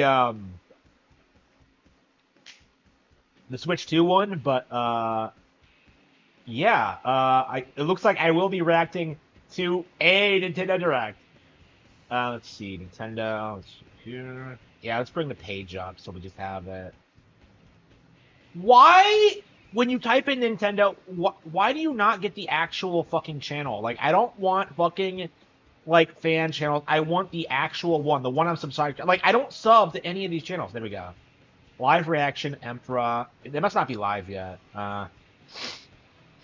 um the Switch 2 one, but yeah, it looks like I will be reacting to a Nintendo Direct. Let's see, Nintendo. Let's see here. Yeah, let's bring the page up so we just have it. Why, when you type in Nintendo, why do you not get the actual fucking channel? Like, I don't want fucking like fan channels. I want the actual one, the one I'm subscribed to. Like, I don't sub to any of these channels. There we go. Live reaction, Emperor. They must not be live yet.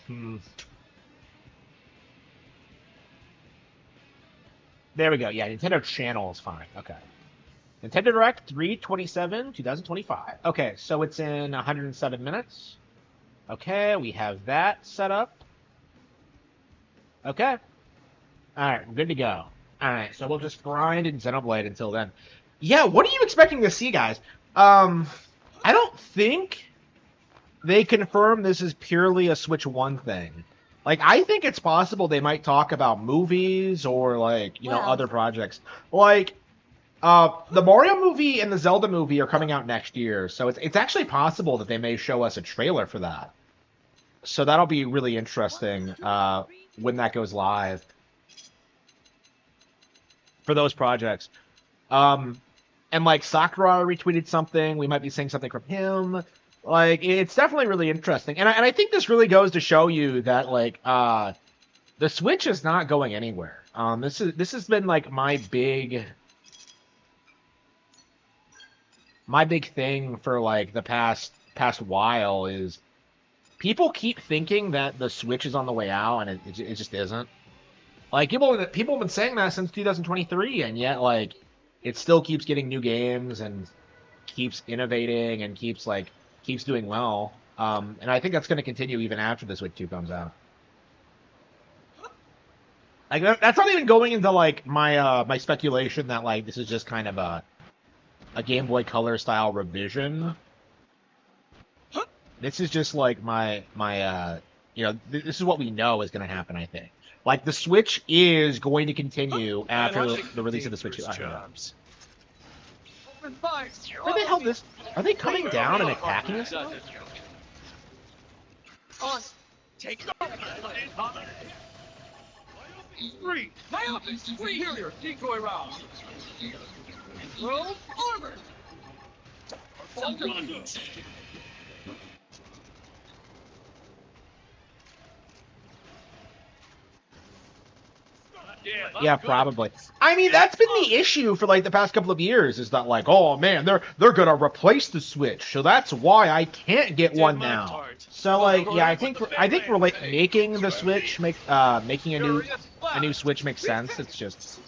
Hmm. There we go. Yeah, Nintendo channel is fine. Okay. Nintendo Direct 3/27/2025. Okay, so it's in 107 minutes. Okay, we have that set up. Okay. Alright, we're good to go. Alright, so we'll just grind in Xenoblade until then. Yeah, what are you expecting to see, guys? I don't think they confirm this is purely a Switch 1 thing. Like, I think it's possible they might talk about movies or, like, you know, other projects. Like, the Mario movie and the Zelda movie are coming out next year, so it's actually possible that they may show us a trailer for that. So that'll be really interesting when that goes live for those projects. And like Sakura retweeted something, we might be seeing something from him. Like, it's definitely really interesting, and I think this really goes to show you that like the Switch is not going anywhere. This has been like my big thing for like the past while is people keep thinking that the Switch is on the way out, and it just isn't. Like, people have been saying that since 2023, and yet like it still keeps getting new games and keeps innovating and keeps doing well. And I think that's going to continue even after the Switch 2 comes out. Like, that's not even going into like my speculation that like this is just kind of a Game Boy Color style revision. This is just like my you know, this is what we know is going to happen, I think. Like, the Switch is going to continue after the release of the Switch 2. Where the hell this? Are they coming down and attacking us? Take three. Superior decoy round. Roll armor. Yeah, probably. I mean, that's been the issue for like the past couple of years. Is that like, oh man, they're gonna replace the Switch, so that's why I can't get one now. So like, yeah, I think we're like making the Switch making a new Switch makes sense. It's just,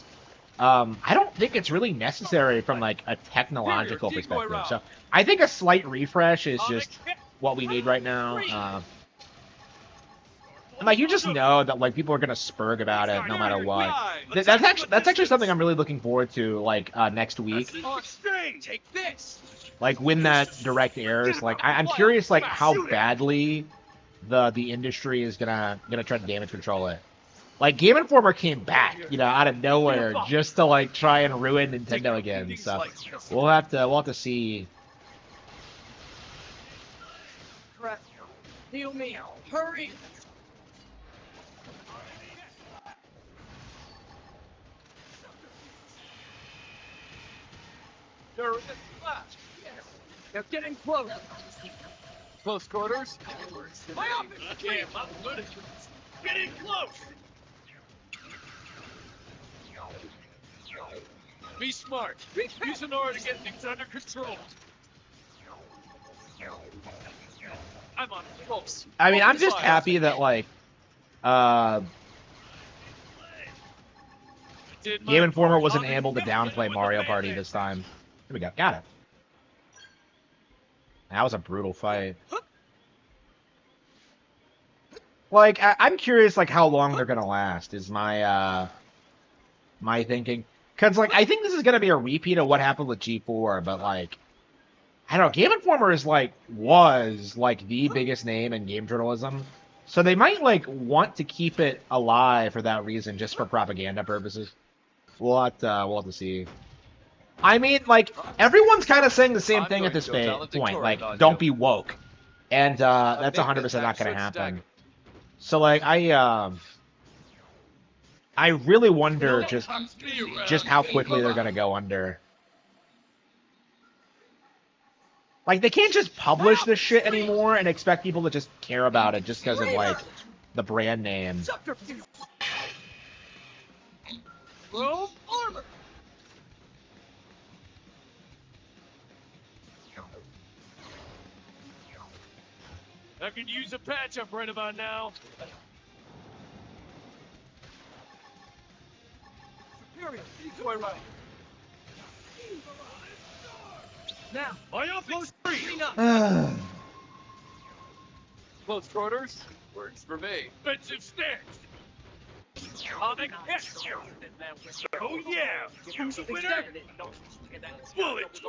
I don't think it's really necessary from like a technological perspective. So I think a slight refresh is just what we need right now. And like, you just know that like people are gonna spurg about it no matter what. That's actually something I'm really looking forward to, like next week. Like, when that direct airs, like I'm curious like how badly the industry is gonna try to damage control it. Like, Game Informer came back, you know, out of nowhere just to like try and ruin Nintendo again. So we'll have to see. Heal me. Hurry. They're getting close. Close quarters. My office. Getting close. Be smart. Use an order to get things under control. I'm on close. I mean, I'm just happy that like Game Informer wasn't able to downplay Mario Party this time. Here we go. Got it. That was a brutal fight. Like, I'm curious, like, how long they're gonna last, is my thinking. Because, like, I think this is gonna be a repeat of what happened with G4, but, like, I don't know, Game Informer is, like, was, like, the biggest name in game journalism. So they might, like, want to keep it alive for that reason, just for propaganda purposes. We'll have to see. I mean, like, everyone's kind of saying the same I'm thing going at this to go point. Like, valedictorian on don't you. be woke. And that's 100% not going to happen. So, like, I really wonder just how quickly they're going to go under. Like, they can't just publish this shit anymore and expect people to just care about it just because of, like, the brand name. Roll armor. I could use a patch up right about now. Superior, decoy right. Now, I off close three. Close quarters works for me. Defensive stance. Atomic hit. Oh yeah. Who's the winner? Bullet.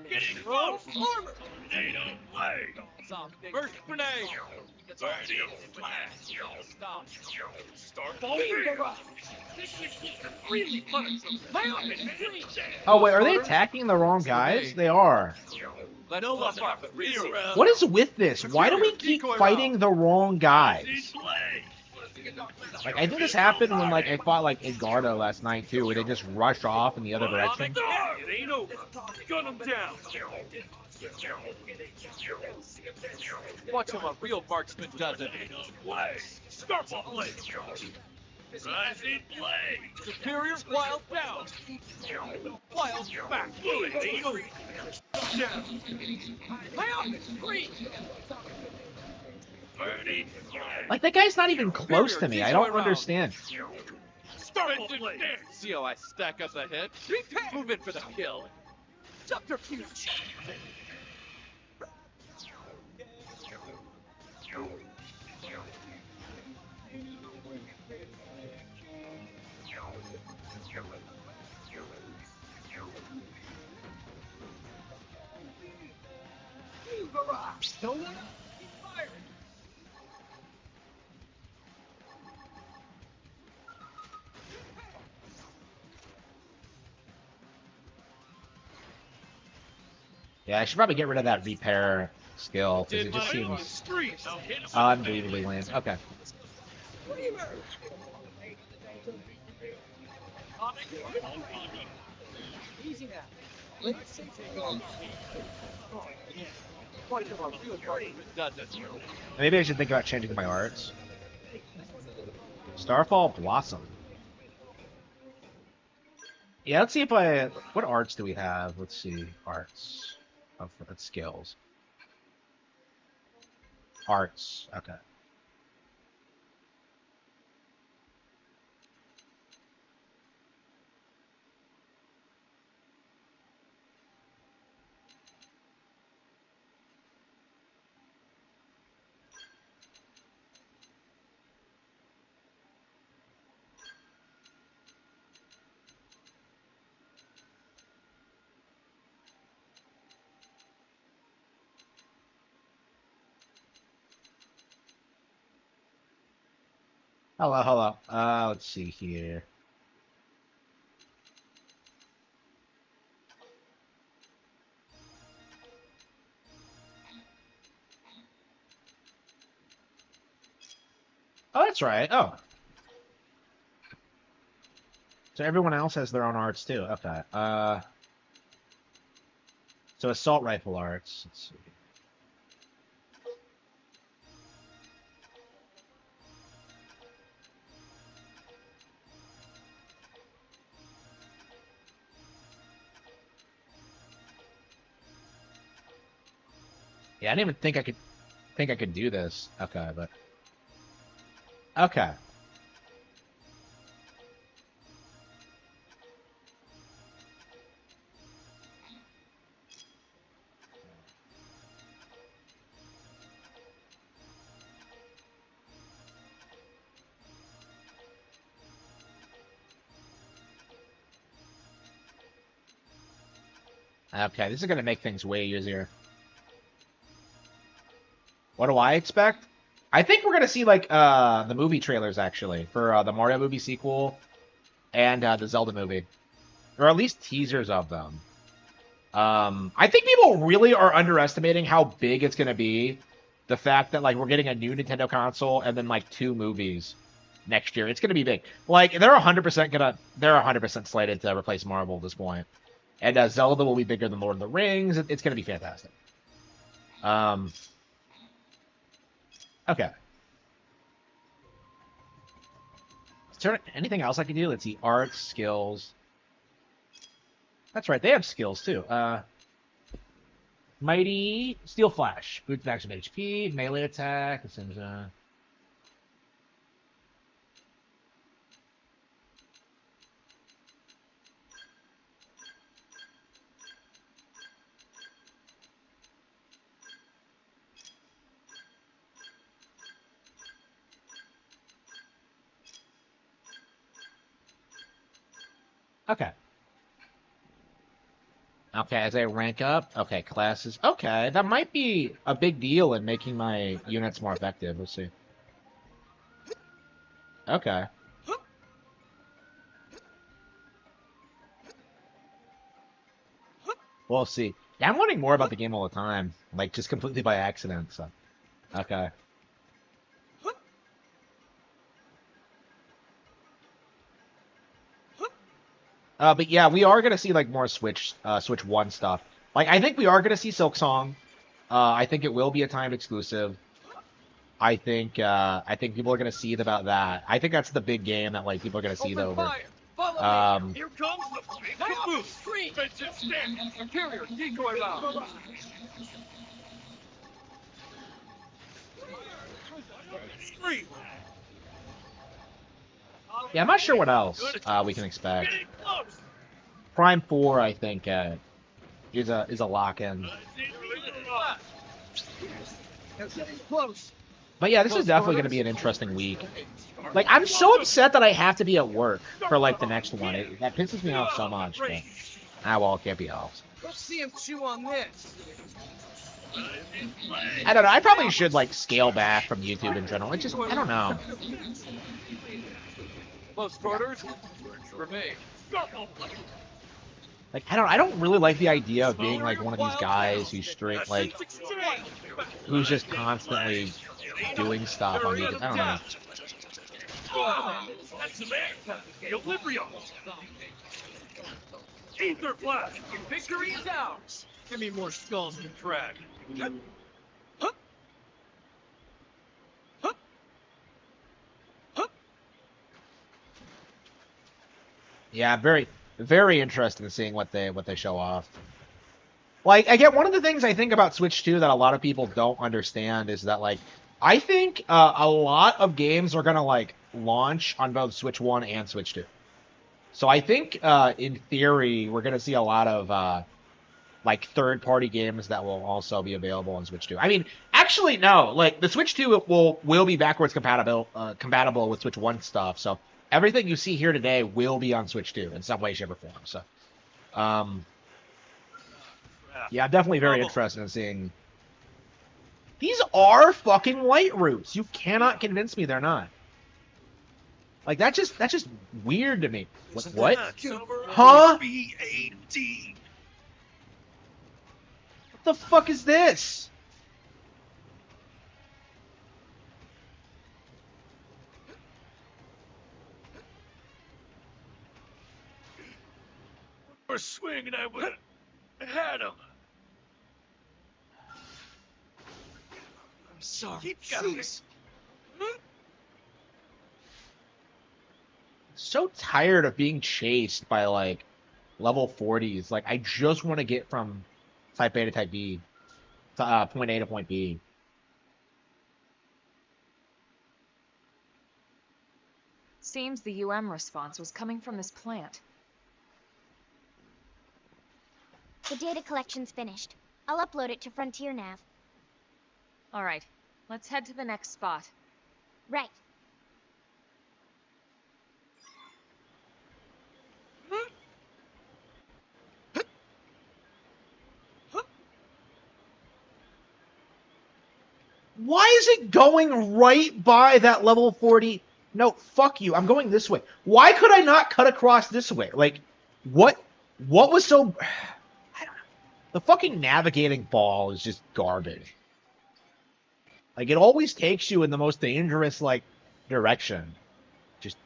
Get it close. Armor. They don't play. First grenade. Stop. Starfall. Really fun. Oh, wait, are they attacking the wrong guys? They are. What is with this? Why do we keep fighting the wrong guys? Like, I think this happened when, like, I fought, like, Edgardo last night, too, where they just rush off in the other direction. It ain't over. Gun them down. Watch how a real marksman does it. Starfall blade. Rising blade. Superior wild down. Wild back. Bullet. Ain't over. Down. Like, that guy's not even close to me. I don't understand. See how I stack up ahead? Move in for the kill. Subterfuge. Yeah, I should probably get rid of that repair skill, because it just seems unbelievably lame. Okay. Maybe I should think about changing my arts. Starfall Blossom. Yeah, let's see if I... What arts do we have? Let's see. Arts. Oh, that's skills. Arts. Okay. Hello, hello. Let's see here. Oh, that's right. Oh. So everyone else has their own arts too. Okay. So assault rifle arts. Let's see. Yeah, I didn't even think I could do this. Okay, but okay. Okay, this is gonna make things way easier. What do I expect? I think we're gonna see like the movie trailers actually for the Mario movie sequel and the Zelda movie. or at least teasers of them. I think people really are underestimating how big it's gonna be. The fact that like we're getting a new Nintendo console and then like 2 movies next year. It's gonna be big. Like they're 100% slated to replace Marvel at this point. And Zelda will be bigger than Lord of the Rings. It's gonna be fantastic. Okay. Is there anything else I can do? Let's see. Art, skills. That's right, they have skills too. Mighty Steel Flash, boost maximum HP, melee attack. It seems, okay. Okay, as I rank up, okay, classes. Okay, that might be a big deal in making my units more effective. Let's see. Okay. We'll see. Yeah, I'm learning more about the game all the time, like just completely by accident. So, okay. But yeah, we are gonna see like more Switch 1 stuff. Like I think we are gonna see Silk Song. I think it will be a timed exclusive. I think people are gonna see about that. I think that's the big game that like people are gonna see over. Here comes the big boost. Defensive stand. Carrier, decoy round. Scream. Yeah, I'm not sure what else we can expect. Prime 4, I think, is a lock-in. But yeah, this is definitely going to be an interesting week. Like, I'm so upset that I have to be at work for like the next one. That pisses me off so much. But, well, it can't be helped. Let's see him chew on this. I don't know. I probably should like scale back from YouTube in general. It just, I don't know. Close quarters. Remain. Like I don't really like the idea of being like one of these guys who's straight like who's just constantly doing stuff on YouTube. I don't know. Equilibrium. Ether flash. Victory is ours. Give me more skulls to drag. Yeah, very, very interested in seeing what they show off. Like, again, one of the things I think about Switch 2 that a lot of people don't understand is that, like, I think a lot of games are gonna like launch on both Switch 1 and Switch 2. So I think, in theory, we're gonna see a lot of like third-party games that will also be available on Switch 2. I mean, actually, no. Like the Switch 2 will be backwards compatible with Switch 1 stuff. So everything you see here today will be on Switch 2 in some way, shape, or form. So, yeah, I'm definitely very interested in seeing. These are fucking white roots. You cannot convince me they're not. Like that's just weird to me. What? Huh? What the fuck is this? Or swing and I would have had him. I'm sorry. Keep going. So tired of being chased by like level 40s. Like I just want to get from type A to type B to point A to point B. Seems the response was coming from this plant. The data collection's finished. I'll upload it to Frontier Nav. All right, let's head to the next spot. Right. Why is it going right by that level 40? No, fuck you. I'm going this way. Why could I not cut across this way? Like, what? What was so... I don't know. The fucking navigating ball is just garbage. Like, it always takes you in the most dangerous, like, direction. Just...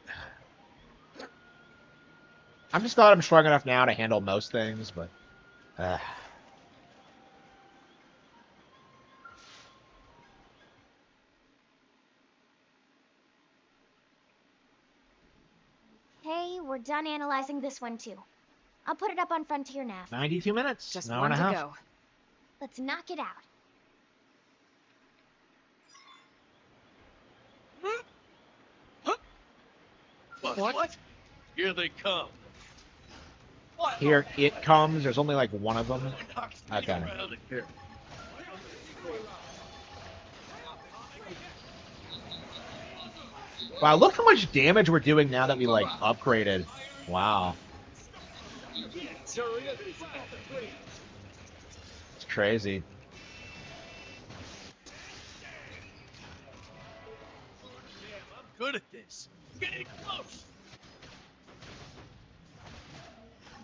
I'm just not I'm strong enough now to handle most things, but... Hey, we're done analyzing this one too. I'll put it up on Frontier Nav. 92 minutes. Just an hour one and a to half. go. Let's knock it out. What? Here they come. Here it comes. There's only like one of them. Okay. Wow, look how much damage we're doing now that we like upgraded. Wow. It's crazy. I'm good at this. Getting close.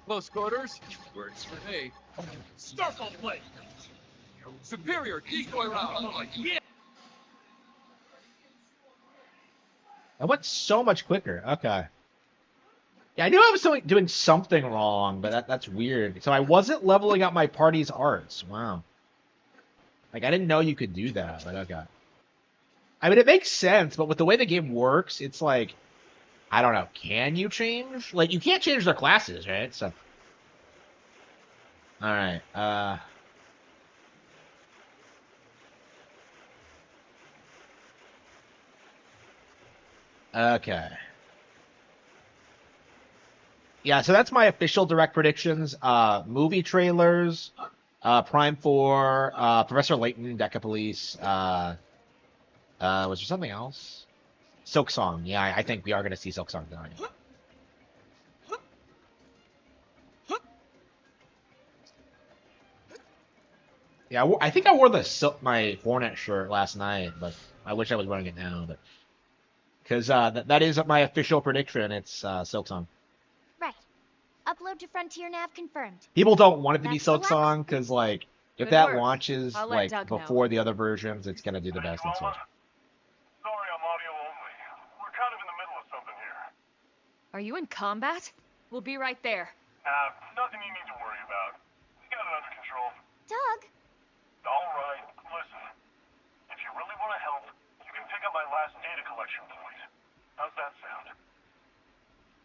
Close quarters works for me. Starfall play. Superior decoy round. Yeah. That went so much quicker. Okay. Yeah, I knew I was doing something wrong, but that's weird. So I wasn't leveling up my party's arts. Wow. Like, I didn't know you could do that, but okay. I mean, it makes sense, but with the way the game works, it's like, I don't know. Can you change? Like, you can't change their classes, right? So. Alright, okay. Yeah, so that's my official direct predictions. Movie trailers, Prime 4, Professor Layton, Deca Police, was there something else? Silk Song. Yeah, I think we are going to see Silk Song tonight. Yeah, I think I wore my Hornet shirt last night, but I wish I was wearing it now. But because that is my official prediction. It's Silk Song. Right. Upload to Frontier Nav confirmed. People don't want it to be That's Silk the Song because, like, if Good that work. launches I'll let like Doug know. before the other versions, it's gonna do the best in Switch. Sorry, I'm audio only. We're kind of in the middle of something here. Are you in combat? We'll be right there. Nothing you need to worry about. We got it under control. Doug, All right, listen. If you really want to help, you can pick up my last data collection point. How's that sound?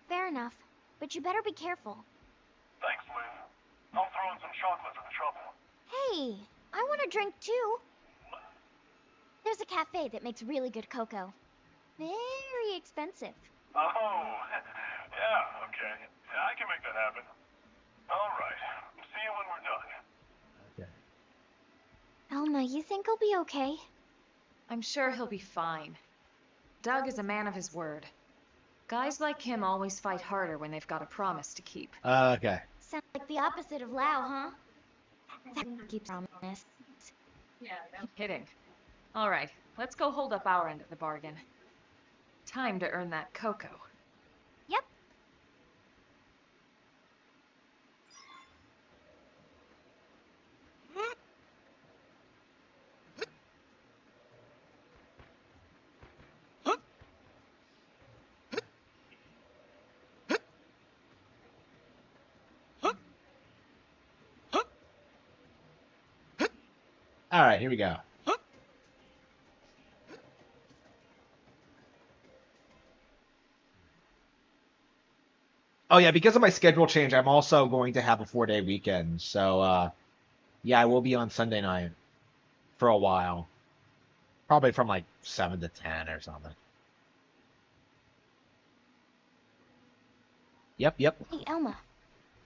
fair enough. But you better be careful. Thanks, Lynn. I'll throw in some chocolate for the trouble. Hey, I want a drink too. There's a cafe that makes really good cocoa. Very expensive. Oh, yeah, okay. I can make that happen. All right. See you when we're done. Okay. Elma, you think I'll be okay? I'm sure he'll be fine. Doug is a man of his word. Guys like him always fight harder when they've got a promise to keep. Okay. Sounds like the opposite of Lao, huh? That keeps promise. Kidding. All right, let's go hold up our end of the bargain. Time to earn that cocoa. Yep. All right, here we go. Oh yeah, because of my schedule change, I'm also going to have a 4-day weekend. So yeah, I will be on Sunday night for a while. Probably from like 7 to 10 or something. Yep. Hey, Elma.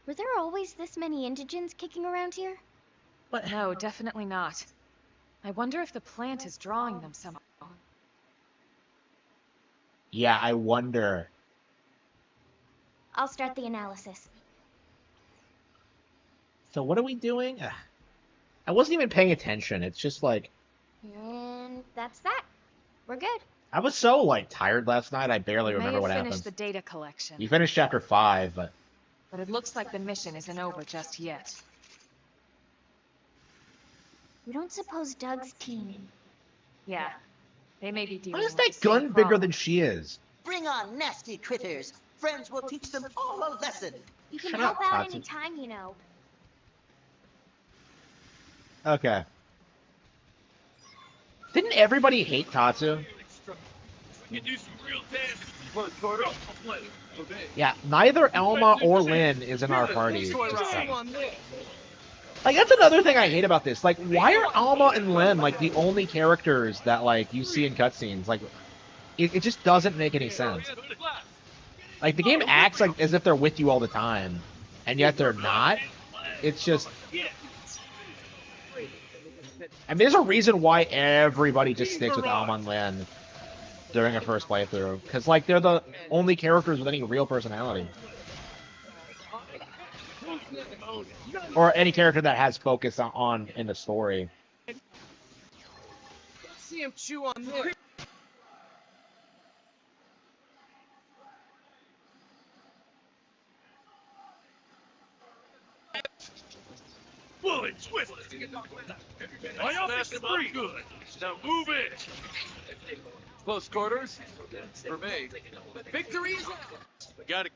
Were there always this many indigents kicking around here? No, definitely not. I wonder if the plant is drawing them somehow. Yeah, I wonder. I'll start the analysis. So what are we doing? I wasn't even paying attention. It's just like And that's that. We're good. I was so like tired last night. I barely We may remember have what finished happened. the data collection. We finished chapter 5, but But it looks like the mission isn't over just yet. You don't suppose Doug's team... Yeah, they may be Why dealing is with that the same gun bigger problem. than she is? Bring on nasty critters. Friends will teach them all a lesson. You can Shut help up, out Tatsu. anytime, you know. Okay. Didn't everybody hate Tatsu? We can do some real damage. Close quarters. Okay. Yeah, neither Elma or Lynn is in our party. Like, Like, that's another thing I hate about this. Like, why are Alma and Lynn, like, the only characters that, like, you see in cutscenes? Like, it just doesn't make any sense. Like, the game acts like as if they're with you all the time, and yet they're not. It's just... I mean, there's a reason why everybody just sticks with Alma and Lynn during a first playthrough. Because, like, they're the only characters with any real personality. Or any character that has focus on in the story. See him chew on this. Bullet, twist. I smashed him up good. Now move it. Close quarters for me. Victory is out. Got it.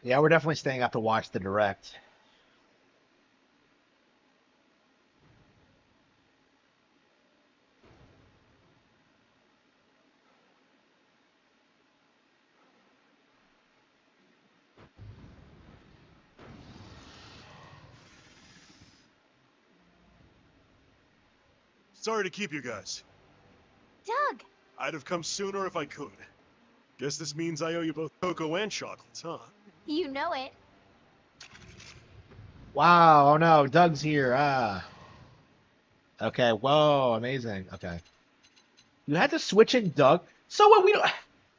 Yeah, we're definitely staying up to watch the direct. Sorry to keep you guys. Doug! I'd have come sooner if I could. Guess this means I owe you both cocoa and chocolates, huh? You know it. Wow, oh no, Doug's here. Okay, whoa, amazing. Okay. You had to switch in Doug? So what, we don't...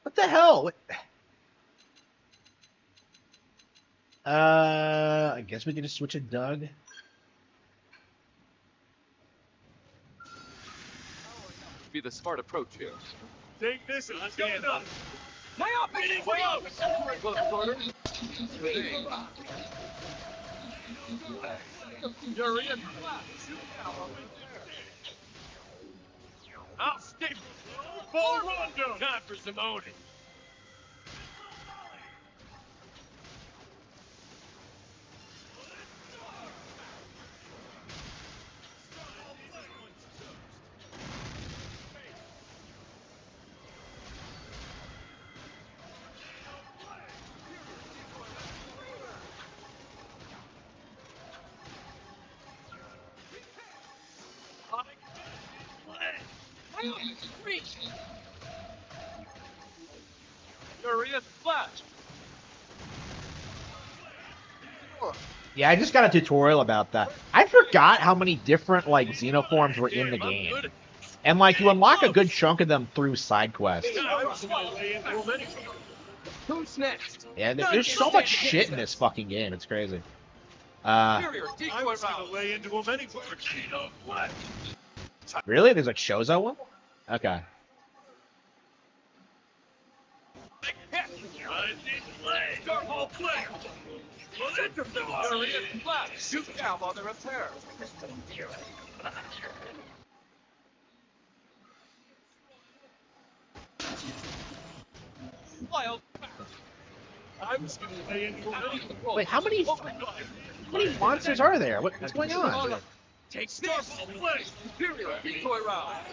What the hell? I guess we can just switch in Doug. Be the smart approach here. Take this and stand up. Lay up, close quarters. You're in. I'll stay. Full rondo. Time for some owning. You're in. Flash. Yeah, I just got a tutorial about that. I forgot how many different, like, xenoforms were in the game. And, like, you unlock a good chunk of them through side quests. Who's next? Yeah, there's so much shit in this fucking game. It's crazy. I was gonna lay into him anyway. Really? There's a Chozo one? Okay. Start ball play. Shoot down while they're repair. Wild. I was gonna lay into him anyway. Wait, how many monsters are there? What's going on? Take start ball play. Imperial decoy round.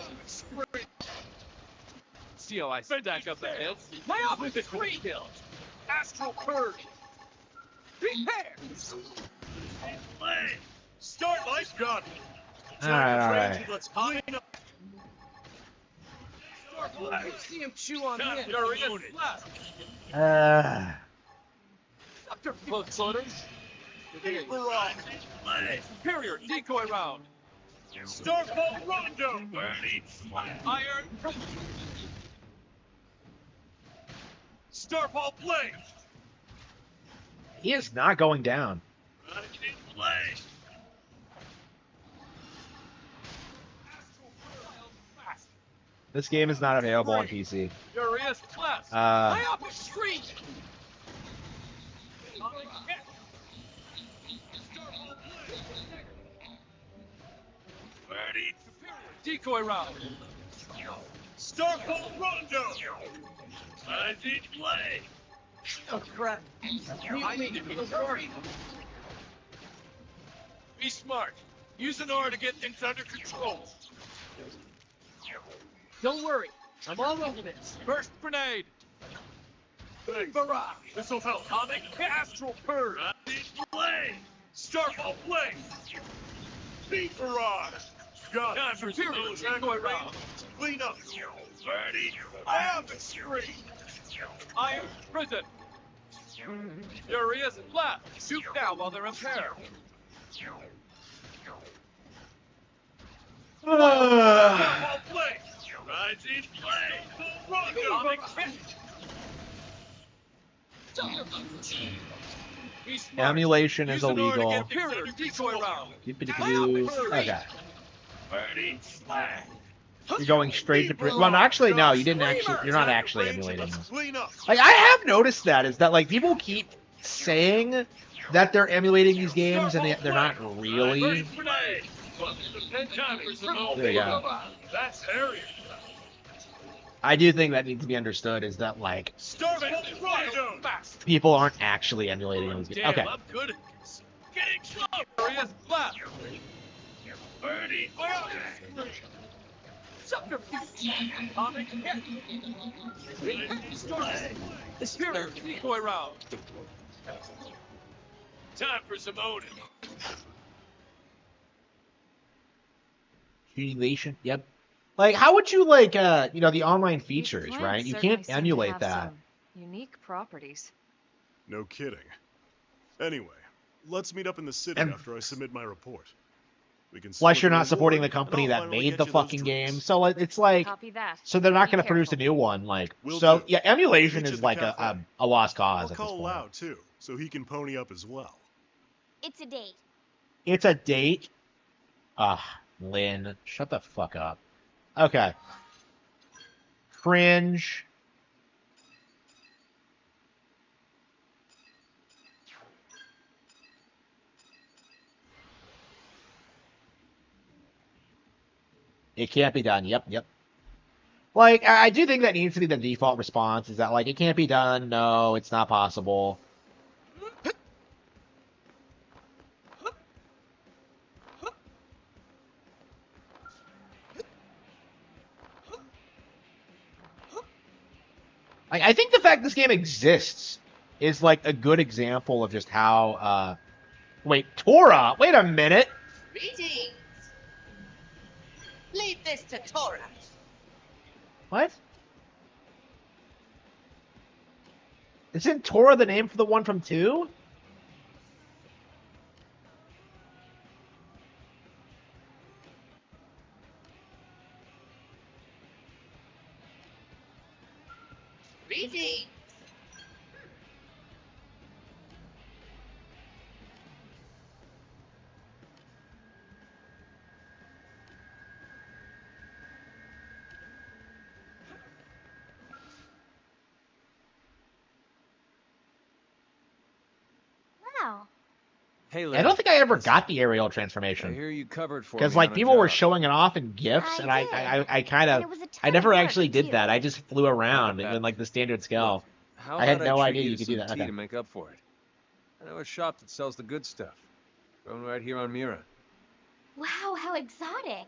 See how I stack up the hits? Lay up with the free kill. Astral purge. Prepare. Start life gun. Alright. Let's high up. See him chew on him. You're in. Close quarters. Superior decoy round. Starfall Rondo. Iron. Starfall Blade. He is not going down. This game is not available on PC. Furious blast. Uh, High up extreme. Ready. Decoy round. Starbolt Rondo. As it play. Oh, crap. I need to be sorry. Be smart. Use an R to get things under control. Don't worry. I'm all over this. First grenade. Barrage. This'll help. Atomic Astral Purge. Play. Starfall play. Beat barrage. Got time for two. Go around. Clean up. Ready. I have the screen. Iron prison. Furious blast. Shoot now while they're impaired. Starfall play. Rides in play. Atomic Emulation is illegal. Okay. You're going straight to prison. Well, actually, no, you didn't actually. You're not actually emulating this. Like, I have noticed that is that like people keep saying that they're emulating these games and they're not really. There you go. That's Harry. I do think that needs to be understood is that like people aren't actually emulating these games. Okay. I'm good at this. Getting close. Blast. Birdie. Atomic the spirit decoy round. Time for some Odin. Emulation. Yep. Like, how would you like, you know, the online These features, plants right? You certainly can't seem to emulate have that. some unique properties. No kidding. Anyway, let's meet up in the city And- after I submit my report. We can Plus, split you're the not supporting the reward, and company I'll that finally made get the you those fucking drinks. game. So like, it's like, Copy that. so they're not Be going to produce a careful. new one. Like, Will so do. yeah, emulation Meet you is at the like cafe. a lost I'll cause at this call point. Lau too, so he can pony up as well. It's a date. It's a date. Lynn, shut the fuck up. Okay. Cringe. It can't be done. Yep, yep. Like, I do think that needs to be the default response, is that, like, it can't be done. No, it's not possible. Like, I think the fact this game exists is, like, a good example of just how, wait, Torah? Wait a minute. Greetings. Leave this to Torah. What? Isn't Torah the name for the one from 2? Greetings. Wow. Hey, I Lynn. don't think I ever Listen, got the aerial I transformation. hear you covered for Because, me like, on a people were job. showing it off in GIFs, and I kind And of, it was a ton I never of work, actually did too. that. I just flew around bet. in, like, the standard scale. Look, how I had about no treat idea you you to could do some that. tea Okay. to make up for it. I know a shop that sells the good stuff. Going right here on Mira. Wow, how exotic.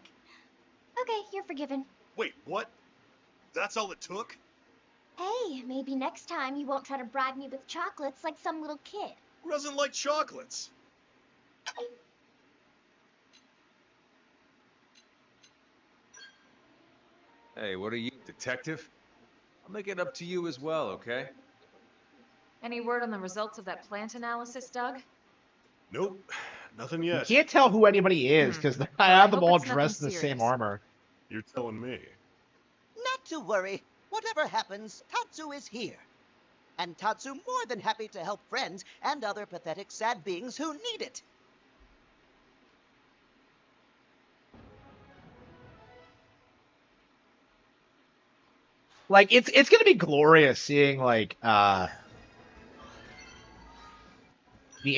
Okay, you're forgiven. Wait, what? That's all it took? Hey, maybe next time you won't try to bribe me with chocolates like some little kid. Who doesn't like chocolates? Hey, what are you, detective? I'll make it up to you as well, okay? Any word on the results of that plant analysis, Doug? Nope, nothing You yet. can't tell who anybody is, because I I have them hope all it's nothing dressed in the same serious. armor. You're telling me. Not to worry. Whatever happens, Tatsu is here. And Tatsu more than happy to help friends and other pathetic sad beings who need it. Like it's gonna be glorious seeing like the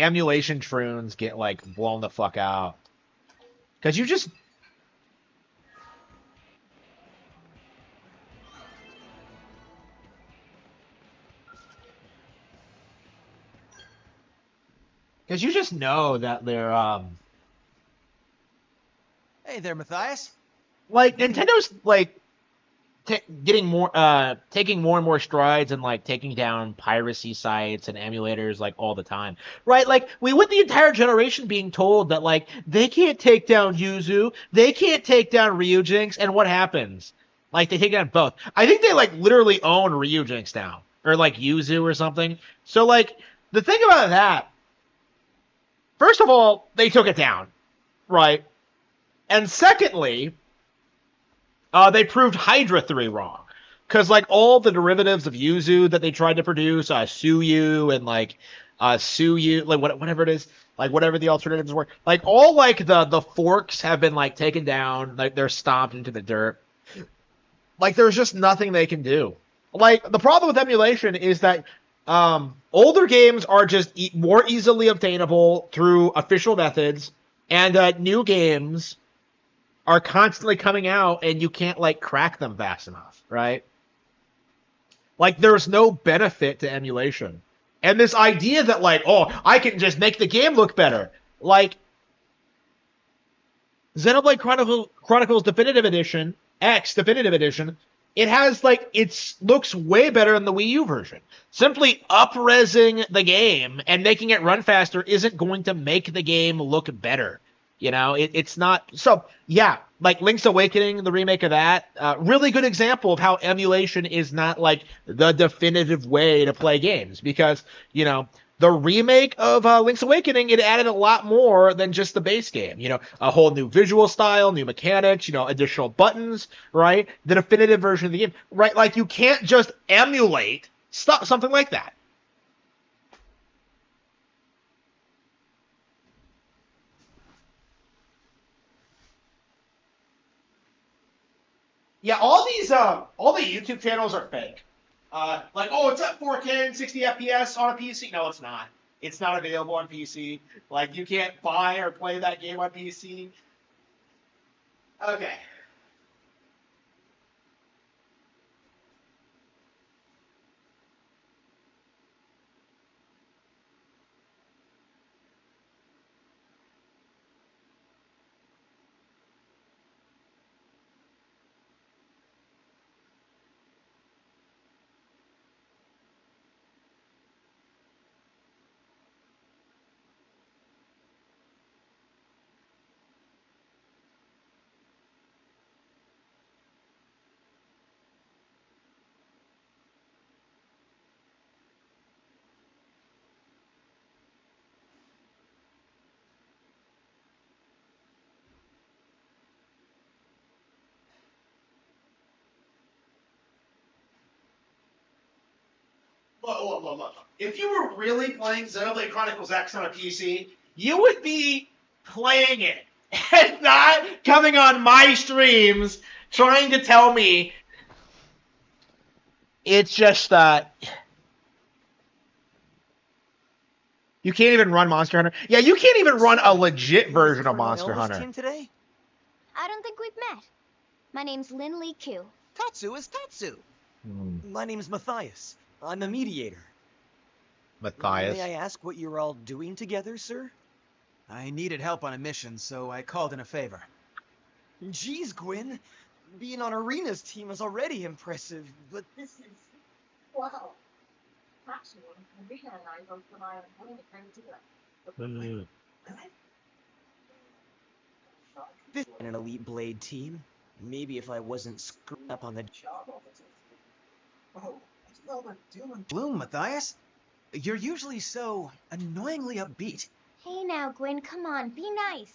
emulation troons get like blown the fuck out. Cause you just know that they're Hey there, Matthias. like Nintendo's like getting more taking more and more strides and like taking down piracy sites and emulators like all the time, right? Like we went the entire generation being told that like they can't take down Yuzu, they can't take down Ryujinx, and what happens? Like they take down both. I think they like literally own Ryujinx now, or like Yuzu or something. So like the thing about that, first of all, they took it down, right? And secondly, they proved Hydra 3 wrong. Because, like, all the derivatives of Yuzu that they tried to produce, Suyu and, like, Suyu, like, whatever it is, like, whatever the alternatives were, like, all, like, the forks have been, like, taken down, like, they're stomped into the dirt. Like, there's just nothing they can do. Like, the problem with emulation is that older games are just more easily obtainable through official methods, and new games are constantly coming out and you can't like crack them fast enough, right? Like there's no benefit to emulation. And this idea that like, oh, I can just make the game look better. Like Xenoblade Chronicles Definitive Edition, X Definitive Edition, it has like looks way better than the Wii U version. Simply up-resing the game and making it run faster isn't going to make the game look better. You know, it's not. So, yeah, like Link's Awakening, the remake of that, really good example of how emulation is not like the definitive way to play games. Because, you know, the remake of Link's Awakening, it added a lot more than just the base game. You know, a whole new visual style, new mechanics, you know, additional buttons, right? The definitive version of the game, right? Like, you can't just emulate something like that. Yeah, all the YouTube channels are fake. Like, oh, it's at 4K and 60 FPS on a PC. No, it's not. It's not available on PC. Like, you can't buy or play that game on PC. Okay. Look. If you were really playing Xenoblade Chronicles X on a PC, you would be playing it and not coming on my streams trying to tell me it's just you can't even run Monster Hunter. Yeah, you can't even run a legit version of Monster Hunter. Team today? I don't think we've met. My name's Lin Li Q. Tatsu is Tatsu. My name's Matthias. I'm a mediator. Matthias. May I ask what you're all doing together, sir? I needed help on a mission, so I called in a favor. Jeez, Gwyn. Being on Arena's team is already impressive, but... This is... wow. Actually, Arena and I both rely on having a friend together. This is an elite Blade team. Maybe if I wasn't screwed up on the job. Oh, it's well we're doing. Bloom, Matthias. You're usually so annoyingly upbeat. Hey now, Gwyn, come on, be nice.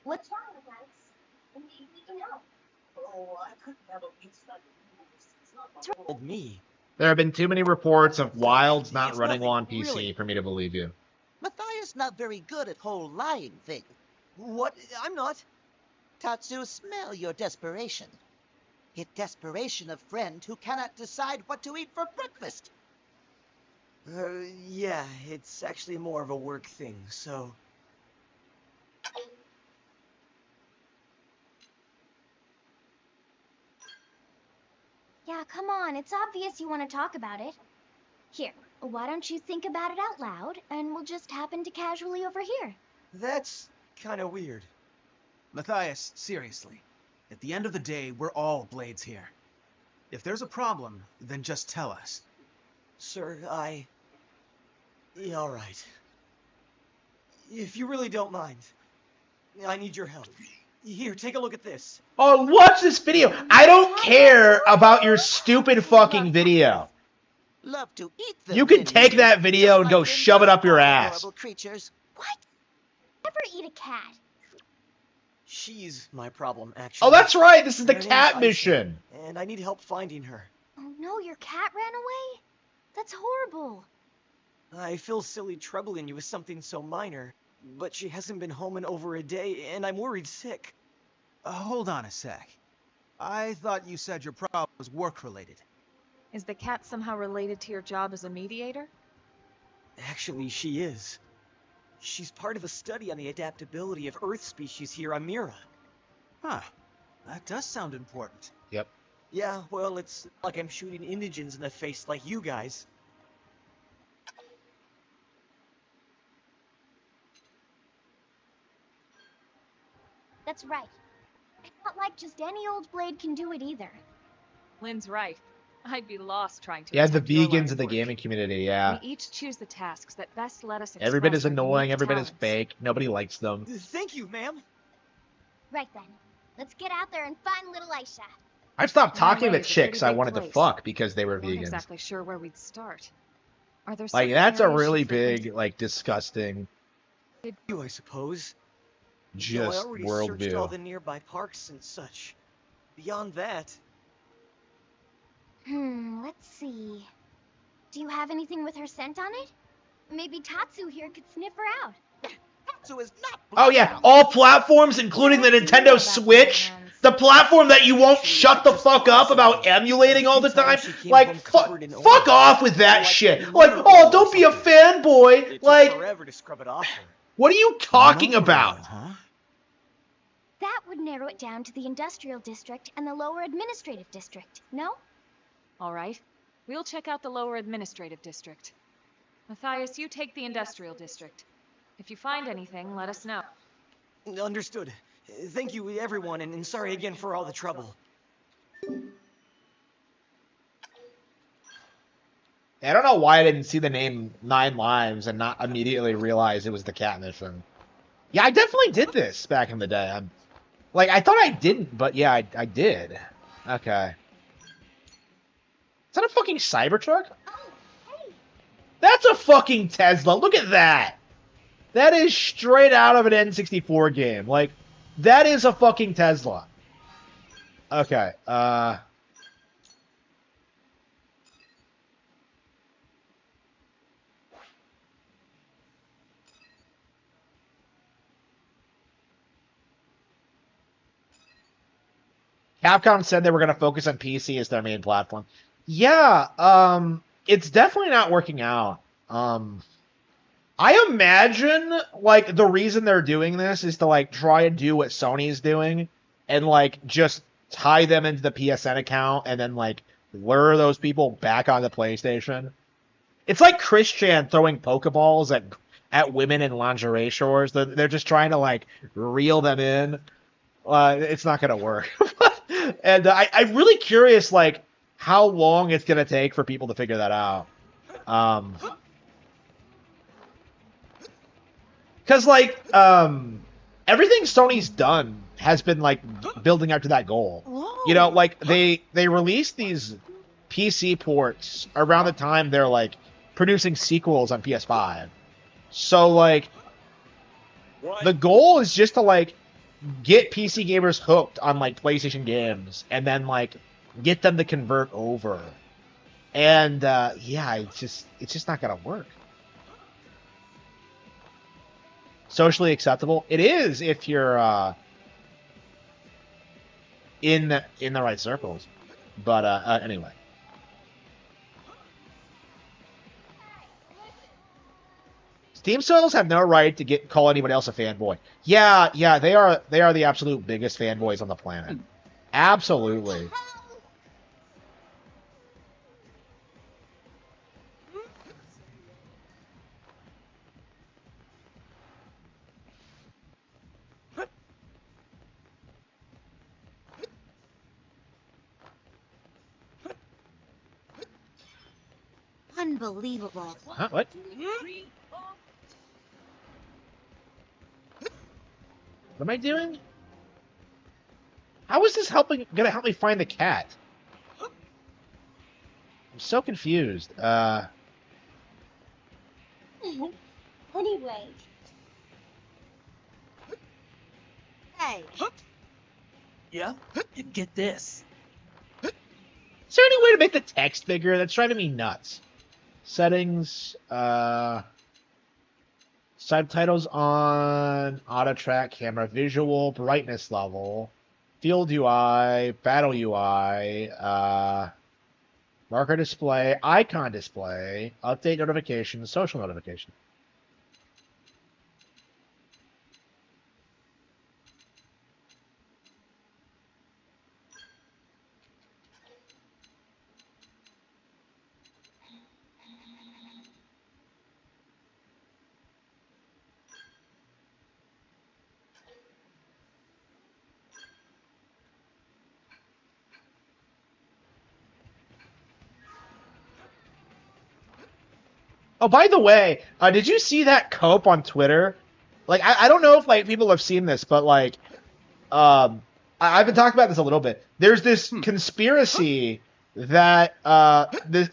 What's wrong with us? We need to know. Oh, I couldn't have a week study. It's not Told me. There have been too many reports of Wilds not running well on PC for me to believe you. Matthias not very good at whole lying thing. What? I'm not. Tatsu, smell your desperation. It desperation of friend who cannot decide what to eat for breakfast. Yeah, it's actually more of a work thing, so... Yeah, come on, it's obvious you want to talk about it. Here, why don't you think about it out loud, and we'll just happen to casually overhear. That's kind of weird. Matthias, seriously. At the end of the day, we're all Blades here. If there's a problem, then just tell us. Sir, Yeah, all right. If you really don't mind, I need your help. Here, take a look at this. Oh, watch this video. I don't care about your stupid fucking video. Love to eat the You can wind take eaters, that video just and go like them shove it up your other ass. adorable creatures. What? Never eat a cat. She's my problem, actually. Oh, that's right. This is the Her name's cat Aisha, mission. and I need help finding her. Oh no, your cat ran away? That's horrible. I feel silly troubling you with something so minor, but she hasn't been home in over a day, and I'm worried sick. Hold on a sec. I thought you said your problem was work-related. Is the cat somehow related to your job as a mediator? Actually, she is. She's part of a study on the adaptability of Earth species here on Mira. Huh. That does sound important. Yep. Yeah, well, it's like I'm shooting indigents in the face like you guys. That's right. It's not like just any old blade can do it either. Lynn's right. I'd be lost trying to. Yeah, the attempt your line vegans of of the work. gaming community, yeah. We each choose the tasks that best let us Every bit express is our annoying, unique every bit is talents. fake. Nobody likes them. Thank you, ma'am. Right then. Let's get out there and find little Aisha. I stopped talking to LA the is a chicks pretty I big wanted to place. fuck because they were We weren't vegans. exactly sure where we'd start. Are there Like, certain that's a areas really you frequent? big, like, disgusting, You, I suppose. I just already searched all the worldview. nearby parks and such. Beyond that, Let's see. Do you have anything with her scent on it? Maybe Tatsu here could sniff her out. Tatsu is not. Oh yeah, all platforms, including the Nintendo Switch, the platform that you won't shut the fuck up about emulating all the time. Like, fuck off with that shit. Like, oh, don't be a fanboy. it took Like, forever to scrub it off her. what are you talking about? Huh? That would narrow it down to the industrial district and the lower administrative district, no? All right. We'll check out the lower administrative district. Matthias, you take the industrial district. If you find anything, let us know. Understood. Thank you, everyone, and sorry again for all the trouble. I don't know why I didn't see the name 9 Lives and not immediately realize it was the cat mission. Yeah, I definitely did this back in the day. Like, I thought I didn't, but yeah, I did. Okay. Is that a fucking Cybertruck? That's a fucking Tesla. Look at that. That is straight out of an N64 game. Like, that is a fucking Tesla. Okay, Capcom said they were going to focus on PC as their main platform. Yeah, it's definitely not working out. I imagine, like, the reason they're doing this is to, like, try and do what Sony's doing and, like, just tie them into the PSN account and then, like, lure those people back on the PlayStation. It's like Chris Chan throwing Pokeballs at women in lingerie stores. They're just trying to, like, reel them in. It's not going to work. And I'm really curious, like, how long it's going to take for people to figure that out. Because, like, everything Sony's done has been, like, building up to that goal. You know, like, they released these PC ports around the time they're, like, producing sequels on PS5. So, like, the goal is just to, like, get PC gamers hooked on, like, PlayStation games and then, like, get them to convert over. And, yeah, it's just not gonna work. Socially acceptable? It is if you're, in the right circles. But anyway. Steam Souls have no right to call anyone else a fanboy. Yeah, they are the absolute biggest fanboys on the planet. Absolutely. Unbelievable. Huh, what? What am I doing? How is this gonna help me find the cat? I'm so confused. Anyway. Hey. Yeah? Get this. Is there any way to make the text bigger? That's driving me nuts. Settings, subtitles on, auto track, camera visual, brightness level, field UI, battle UI, marker display, icon display, update notifications, social notifications. Oh, by the way, did you see that cope on Twitter? Like, I don't know if like people have seen this, but like, I've been talking about this a little bit. There's this conspiracy that this.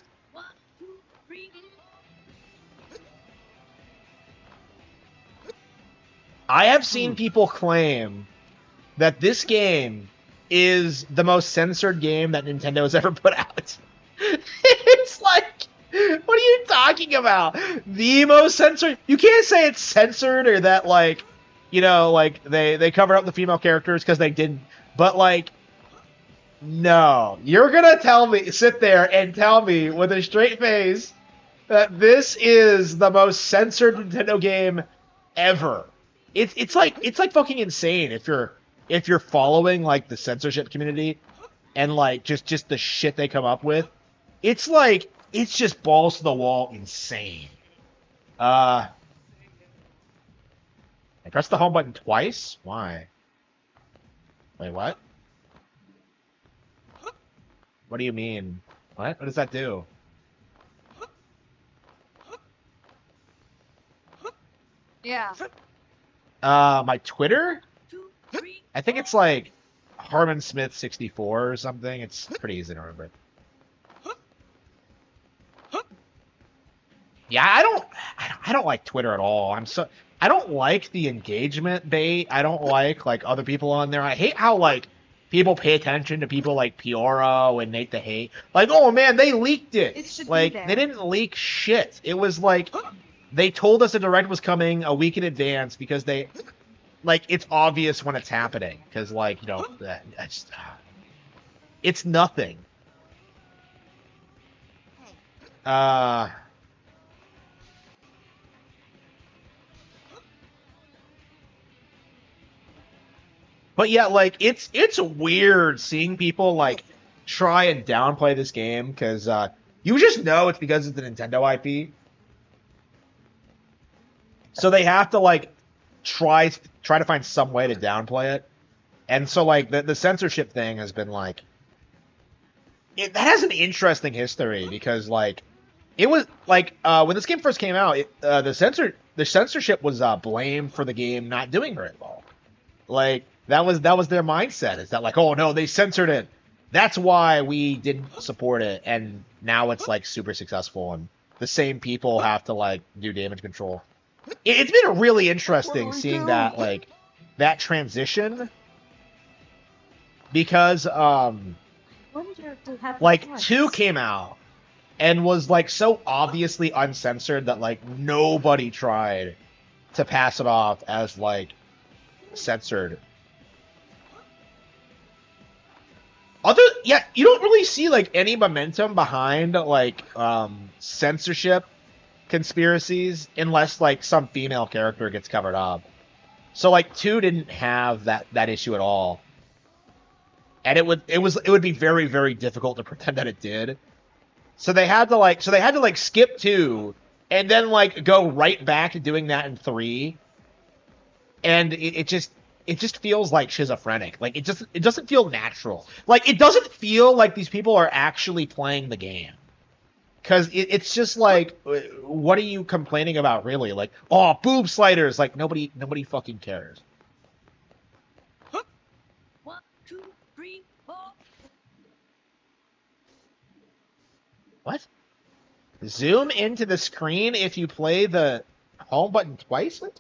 I have seen people claim that this game is the most censored game that Nintendo has ever put out. It's like, what are you talking about? The most censored? You can't say it's censored or that, like, you know, like, they cover up the female characters because they didn't. But, like, no. You're going to sit there and tell me with a straight face that this is the most censored Nintendo game ever. It's like fucking insane if you're following, like, the censorship community and, like, just the shit they come up with. It's like, it's just balls to the wall insane. I pressed the home button twice? Why? Wait, what? What do you mean? What? What does that do? Yeah. My Twitter? I think it's like Harman Smith 64 or something. It's pretty easy to remember. Yeah, I don't like Twitter at all. I don't like the engagement bait. I don't like other people on there. I hate how like people pay attention to people like Pioro and Nate the Hate. Like, oh man, they leaked it. It should like be there. they didn't leak shit. It was like they told us the direct was coming a week in advance because they like it's obvious when it's happening because like, you know, it's nothing. But yeah, like it's weird seeing people like try and downplay this game because you just know it's because it's the Nintendo IP. So they have to like try to find some way to downplay it. And so like the censorship thing has been like that has an interesting history because like it was like when this game first came out, the censorship was blamed for the game not doing very well. Like that was their mindset. Is that like, oh no, they censored it. That's why we didn't support it, and now it's like super successful, and the same people have to like do damage control. It's been really interesting seeing that like that transition because like 2 came out and was like so obviously uncensored that like nobody tried to pass it off as like censored. Yeah, you don't really see like any momentum behind like censorship conspiracies unless like some female character gets covered up. So like 2 didn't have that issue at all. And it would be very, very difficult to pretend that it did. So they had to skip 2 and then like go right back to doing that in 3. And it just feels like schizophrenic. Like it doesn't feel natural. Like it doesn't feel like these people are actually playing the game. Cause it's just like, what are you complaining about really? Like, oh, boob sliders. Like nobody fucking cares. 1, 2, 3, 4. What? Zoom into the screen if you play the home button twice? What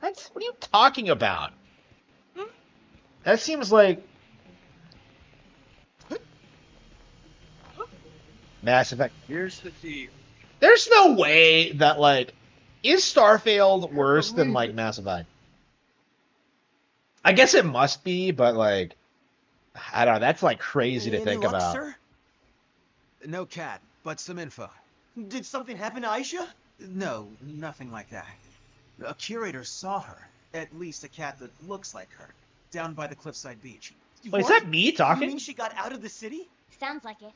are you talking about? That seems like Mass Effect. Here's the deal. There's no way that like is Starfield worse than like Mass Effect? I guess it must be, but like I don't know. That's like crazy to think luck, about. Sir? No cat, but some info. Did something happen to Aisha? No, nothing like that. A curator saw her, at least a cat that looks like her, down by the cliffside beach. Wait, is that me talking? You mean she got out of the city? Sounds like it.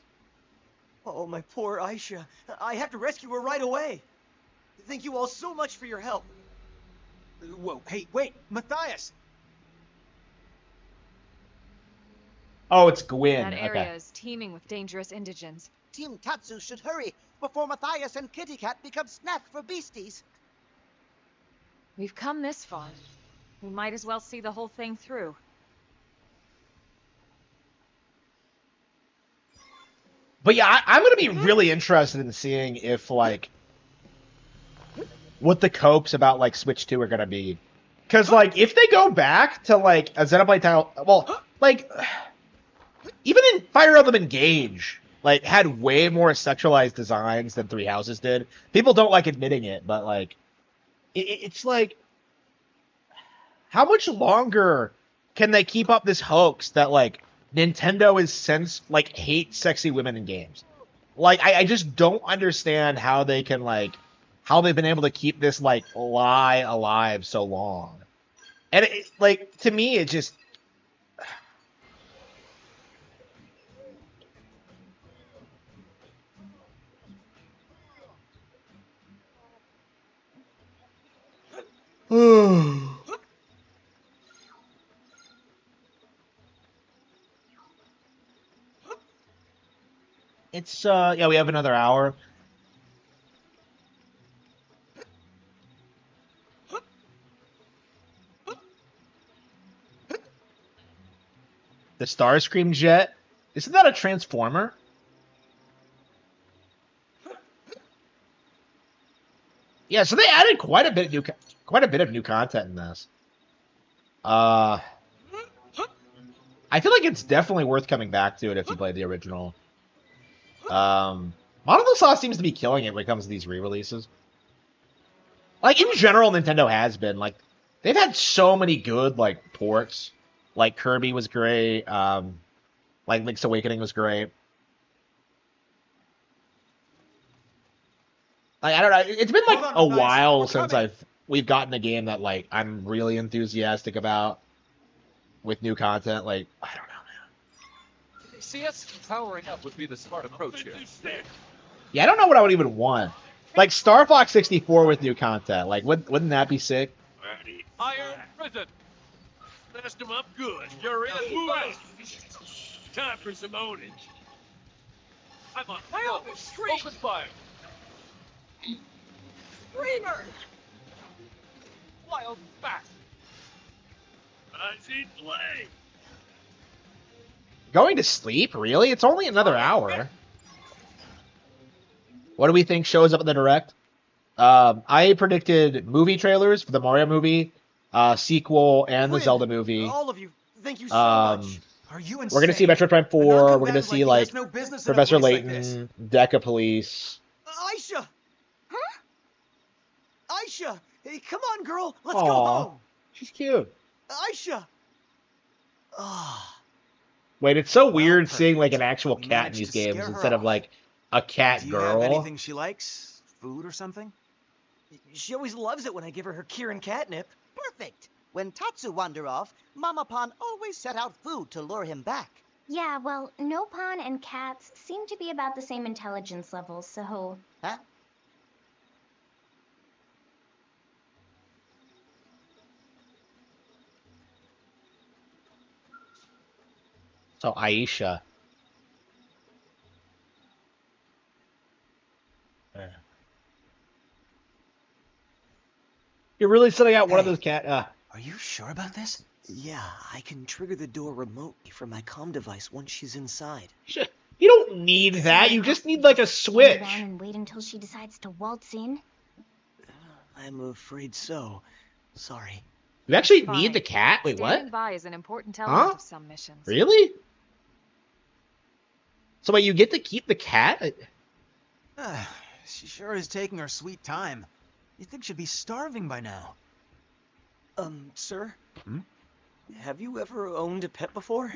Oh, my poor Aisha. I have to rescue her right away. Thank you all so much for your help. Whoa, hey, wait, Matthias! Oh, it's Gwyn. That area Okay. is teeming with dangerous indigents. Team Tatsu should hurry before Matthias and Kitty Cat become snack for beasties. We've come this far. We might as well see the whole thing through. But yeah, I'm gonna be really interested in seeing if like what the copes about like Switch 2 are gonna be. Cause like if they go back to like a Xenoblade title, well, like even in Fire Emblem Engage, like had way more sexualized designs than Three Houses did. People don't like admitting it, but like it's like how much longer can they keep up this hoax that like Nintendo is hate sexy women in games? Like I just don't understand how they can like how they've been able to keep this like lie alive so long. And it, like to me it just it's yeah, we have another hour. The Starscream jet? Isn't that a transformer? Yeah, so they added quite a bit of new content in this. I feel like it's definitely worth coming back to it if you played the original. Monolith Soft seems to be killing it when it comes to these re-releases. Like in general, Nintendo has been like they've had so many good like ports. Like Kirby was great. Like Link's Awakening was great. Like, I don't know. It's been like a while since we've gotten a game that like I'm really enthusiastic about with new content. Like I don't know, man. CS powering up would be the smart approach here. Yeah, I don't know what I would even want. Like Star Fox 64 with new content. Like wouldn't that be sick? Iron Prison. Messed him up good. You're in. Move out. Time for some ownage. I'm on fire. Open fire. Screamer. Wild fast. I see play. Going to sleep? Really? It's only another hour. What do we think shows up in the Direct? I predicted movie trailers for the Mario movie, sequel, and the Zelda movie. All of you, thank you so much. Are you insane? We're gonna see Metroid Prime 4. We're gonna see like no business Professor in a place Layton, Deca Police. Aisha! Huh? Aisha! Hey, come on, girl. Let's Aww. go home. She's cute. Aisha! Ah. Wait, it's so Well, weird seeing like perfect. an actual We cat in managed these to games scare her instead of off. like a cat Do you have girl. anything she likes? Food or something? She always loves it when I give her Kieran catnip. Perfect. When Tatsu wander off, Mama Pan always set out food to lure him back. Yeah, well, Nopon and cats seem to be about the same intelligence level, so... Huh? So Aisha. You're really setting out one of Hey. those cat. Are you sure about this? Yeah, I can trigger the door remotely from my comm device once she's inside. You don't need that. You just need like a switch. Stand around and wait until she decides to waltz in? I'm afraid so. Sorry. You actually Fine. need the cat. Wait, Standing what? by is an important element Huh? of some missions. Really? So wait, you get to keep the cat? She sure is taking her sweet time. You'd think she'd be starving by now. Sir? Hmm? Have you ever owned a pet before?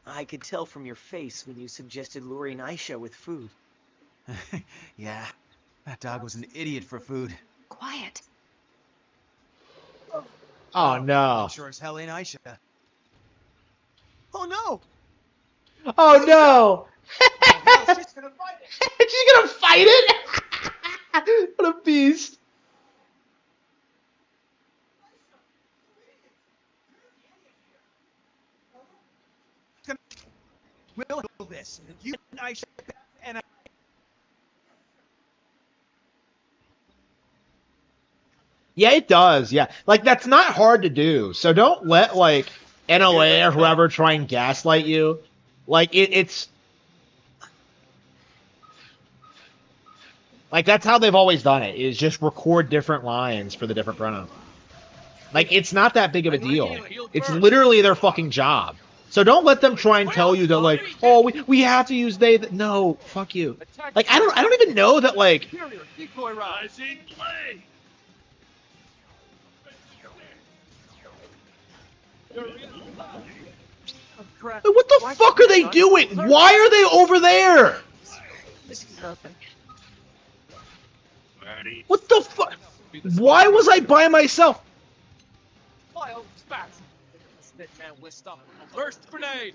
I could tell from your face when you suggested luring Aisha with food. Yeah, that dog was an idiot for food. Quiet. Oh no. Sure as hell ain't Aisha. Oh no! Oh no. She's gonna fight it! She's gonna fight it? What a beast. We'll handle this. You and Aisha and Yeah, it does. Yeah. Like, that's not hard to do. So don't let, like, NOA or whoever try and gaslight you. Like, it's... Like, that's how they've always done it, is just record different lines for the different pronouns. Like, it's not that big of a deal. It's literally their fucking job. So don't let them try and tell you that, like, oh, we have to use they... No, fuck you. Like, I don't even know that, like... Decoy rising play. What the fuck are they doing? Why are they over there? What the fuck? Why was I by myself? Burst grenade.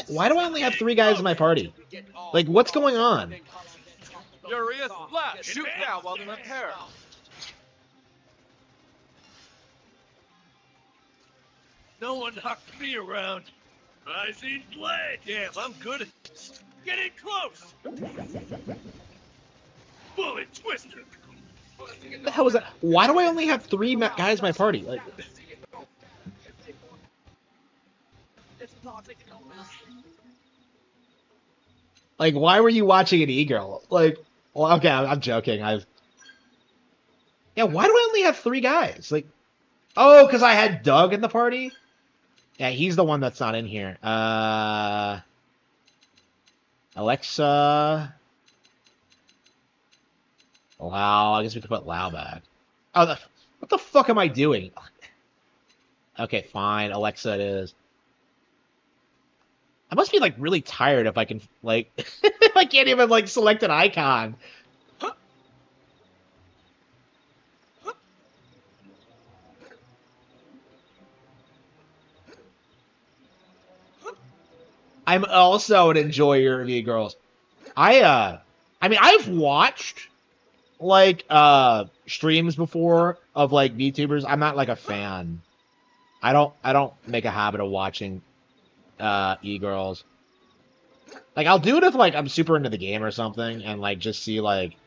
Why do I only have 3 guys in my party? Like, what's going on? Furious blast. Shoot now while they repair. No one knocked me around. Rising blade. Damn, I'm good at this. Getting close. Bullet twister. What the hell was that? Why do I only have 3 guys in my party? Like, why were you watching an e-girl? Like, well, okay, I'm joking. Yeah, why do I only have 3 guys? Like, oh, because I had Doug in the party? Yeah, he's the one that's not in here. Alexa. Lau. I guess we could put Lau back. Oh, what the fuck am I doing? Okay, fine. Alexa it is. I must be, like, really tired if I can, like... I can't even, like, select an icon. I'm also an enjoyer of e-girls. I mean, I've watched, like, streams before of, like, VTubers. I'm not, like, a fan. I don't make a habit of watching, e-girls. Like, I'll do it if, like, I'm super into the game or something, and, like, just see, like,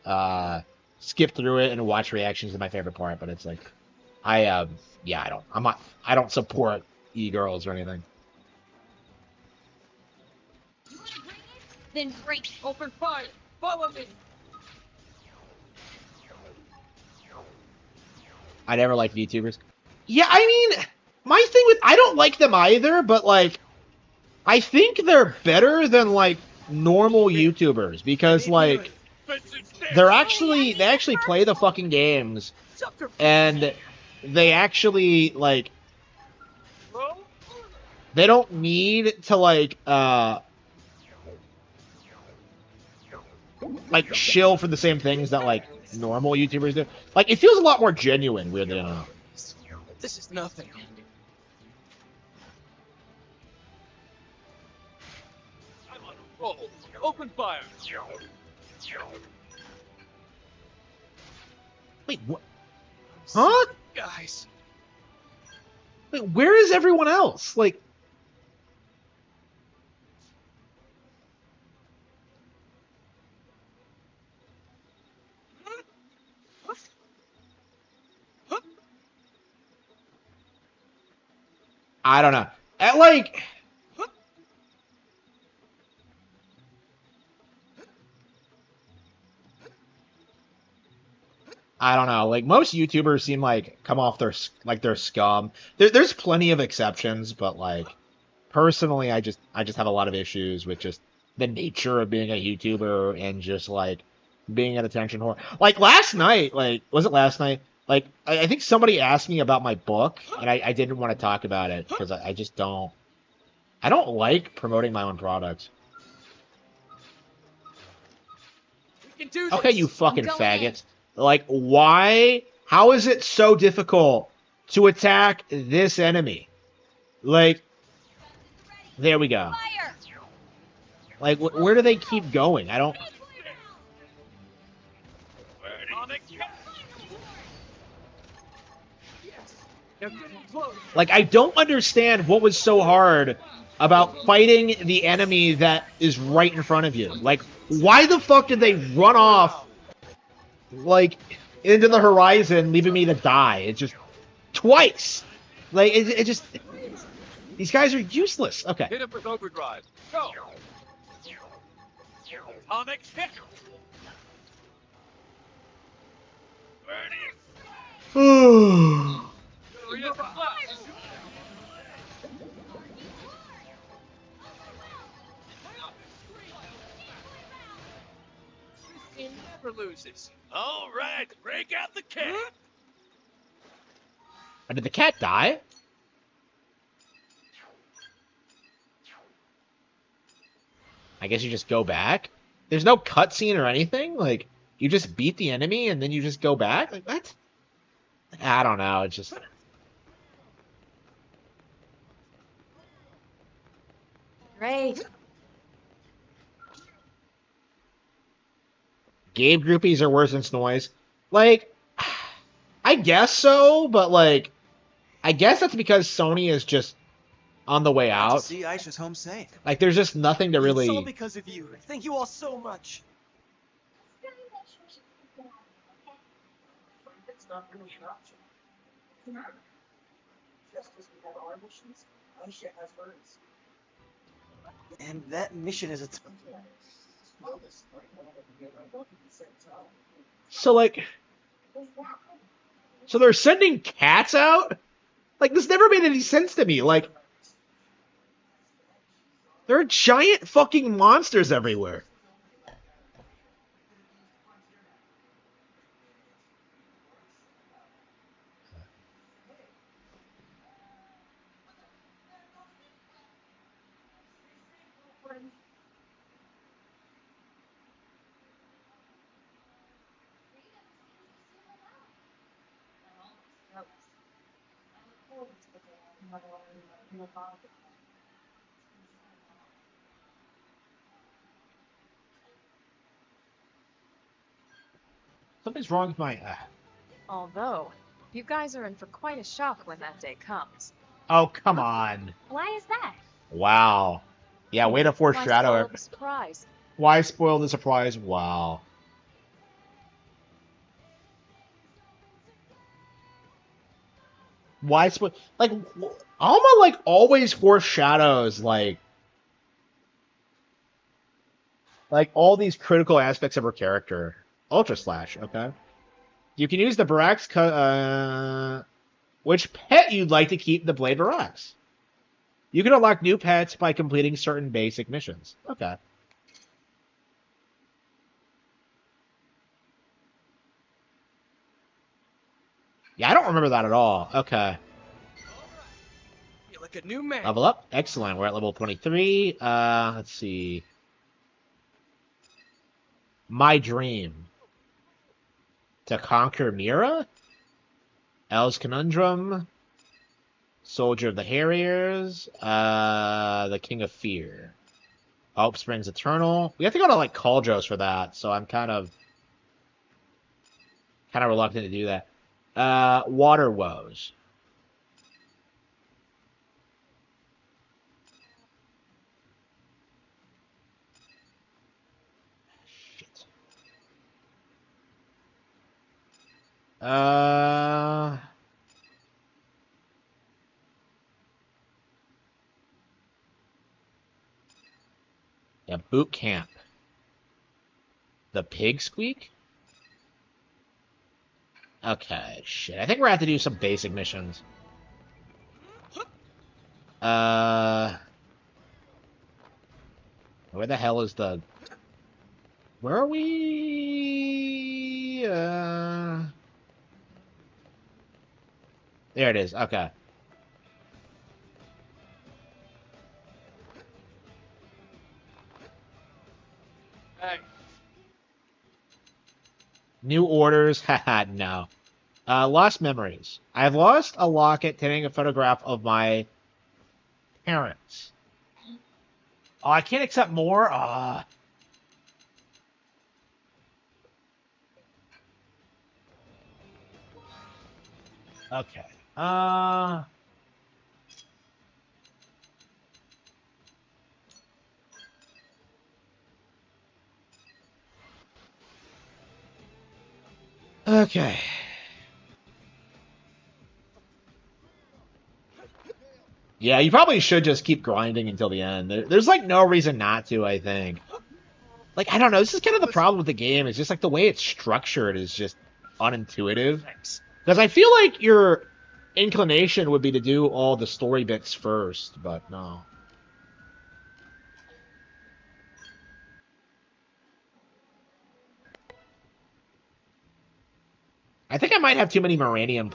skip through it and watch reactions to my favorite part, but it's, like, yeah, I don't support e-girls or anything. Then break. Open fire. Follow me. I never liked VTubers. Yeah, I mean, my thing with... I don't like them either, but, like, I think they're better than, like, normal YouTubers, because, like, they actually play the fucking games, and they actually like they don't need to like shill for the same things that like normal YouTubers do. Like it feels a lot more genuine, weirdly enough. This is nothing. I'm on a roll. Open fire. Wait, what? Huh? Guys. Wait, where is everyone else? Like, I don't know. At like, I don't know. Like most YouTubers seem like come off their scum. There's plenty of exceptions, but like personally, I just have a lot of issues with just the nature of being a YouTuber and just like being an attention whore. Like last night, like was it last night? Like I think somebody asked me about my book, and I didn't want to talk about it because I just don't. I don't like promoting my own products. We can do Okay, this. you fucking going faggots. Like, why? How is it so difficult to attack this enemy? Like, there we go. Like, where do they keep going? I don't. Like, I don't understand what was so hard about fighting the enemy that is right in front of you. Like, why the fuck did they run off, like, into the horizon, leaving me to die? It's just twice. Like, it just. These guys are useless. Okay. Hit him with overdrive. Go. Atomic hit. He never loses. All right, break out the cat. Did the cat die? I guess you just go back? There's no cutscene or anything? Like, you just beat the enemy and then you just go back? Like, what? I don't know, it's just... Great. Gabe groupies are worse than Snoys. Like, I guess so, but like, I guess that's because Sony is just on the way Glad to out. see Aisha's home safe. Like, there's just nothing to It's all really... because of you. Thank you all so much. It's not really an option. Just as we have our missions, Aisha has hers. And that mission is a So, like... So they're sending cats out? Like, this never made any sense to me. Like, there are giant fucking monsters everywhere. Something's wrong with my... Although, you guys are in for quite a shock when that day comes. Oh, come on. Why is that? Wow. Yeah, way to foreshadow Why spoil it. the surprise? Why spoil the surprise? Wow. Why spoil... Like, Alma, like, always foreshadows, like, all these critical aspects of her character. Ultra Slash, okay. You can use the Barracks... which pet you'd like to keep the Blade Barracks? You can unlock new pets by completing certain basic missions. Okay. Yeah, I don't remember that at all. Okay. You're like a new man. Level up. Excellent. We're at level 23. Let's see. My dream. To conquer Mira? El's Conundrum. Soldier of the Harriers. The King of Fear. Hope Springs Eternal. We have to go to, like, Cauldros for that, so I'm kind of reluctant to do that. Water Woes. Shit. Yeah, Boot Camp. The Pig Squeak? Okay, shit. I think we're gonna have to do some basic missions. Where the hell is the... Where are we? There it is. Okay. Hey. New orders? Haha, no. Lost memories. I've lost a locket containing a photograph of my parents. Oh, I can't accept more? Okay. Okay. Yeah, you probably should just keep grinding until the end. There's, like, no reason not to, I think. Like, I don't know, this is kind of the problem with the game. It's just, like, the way it's structured is just unintuitive. Because I feel like your inclination would be to do all the story bits first, but no. I think I might have too many Moranium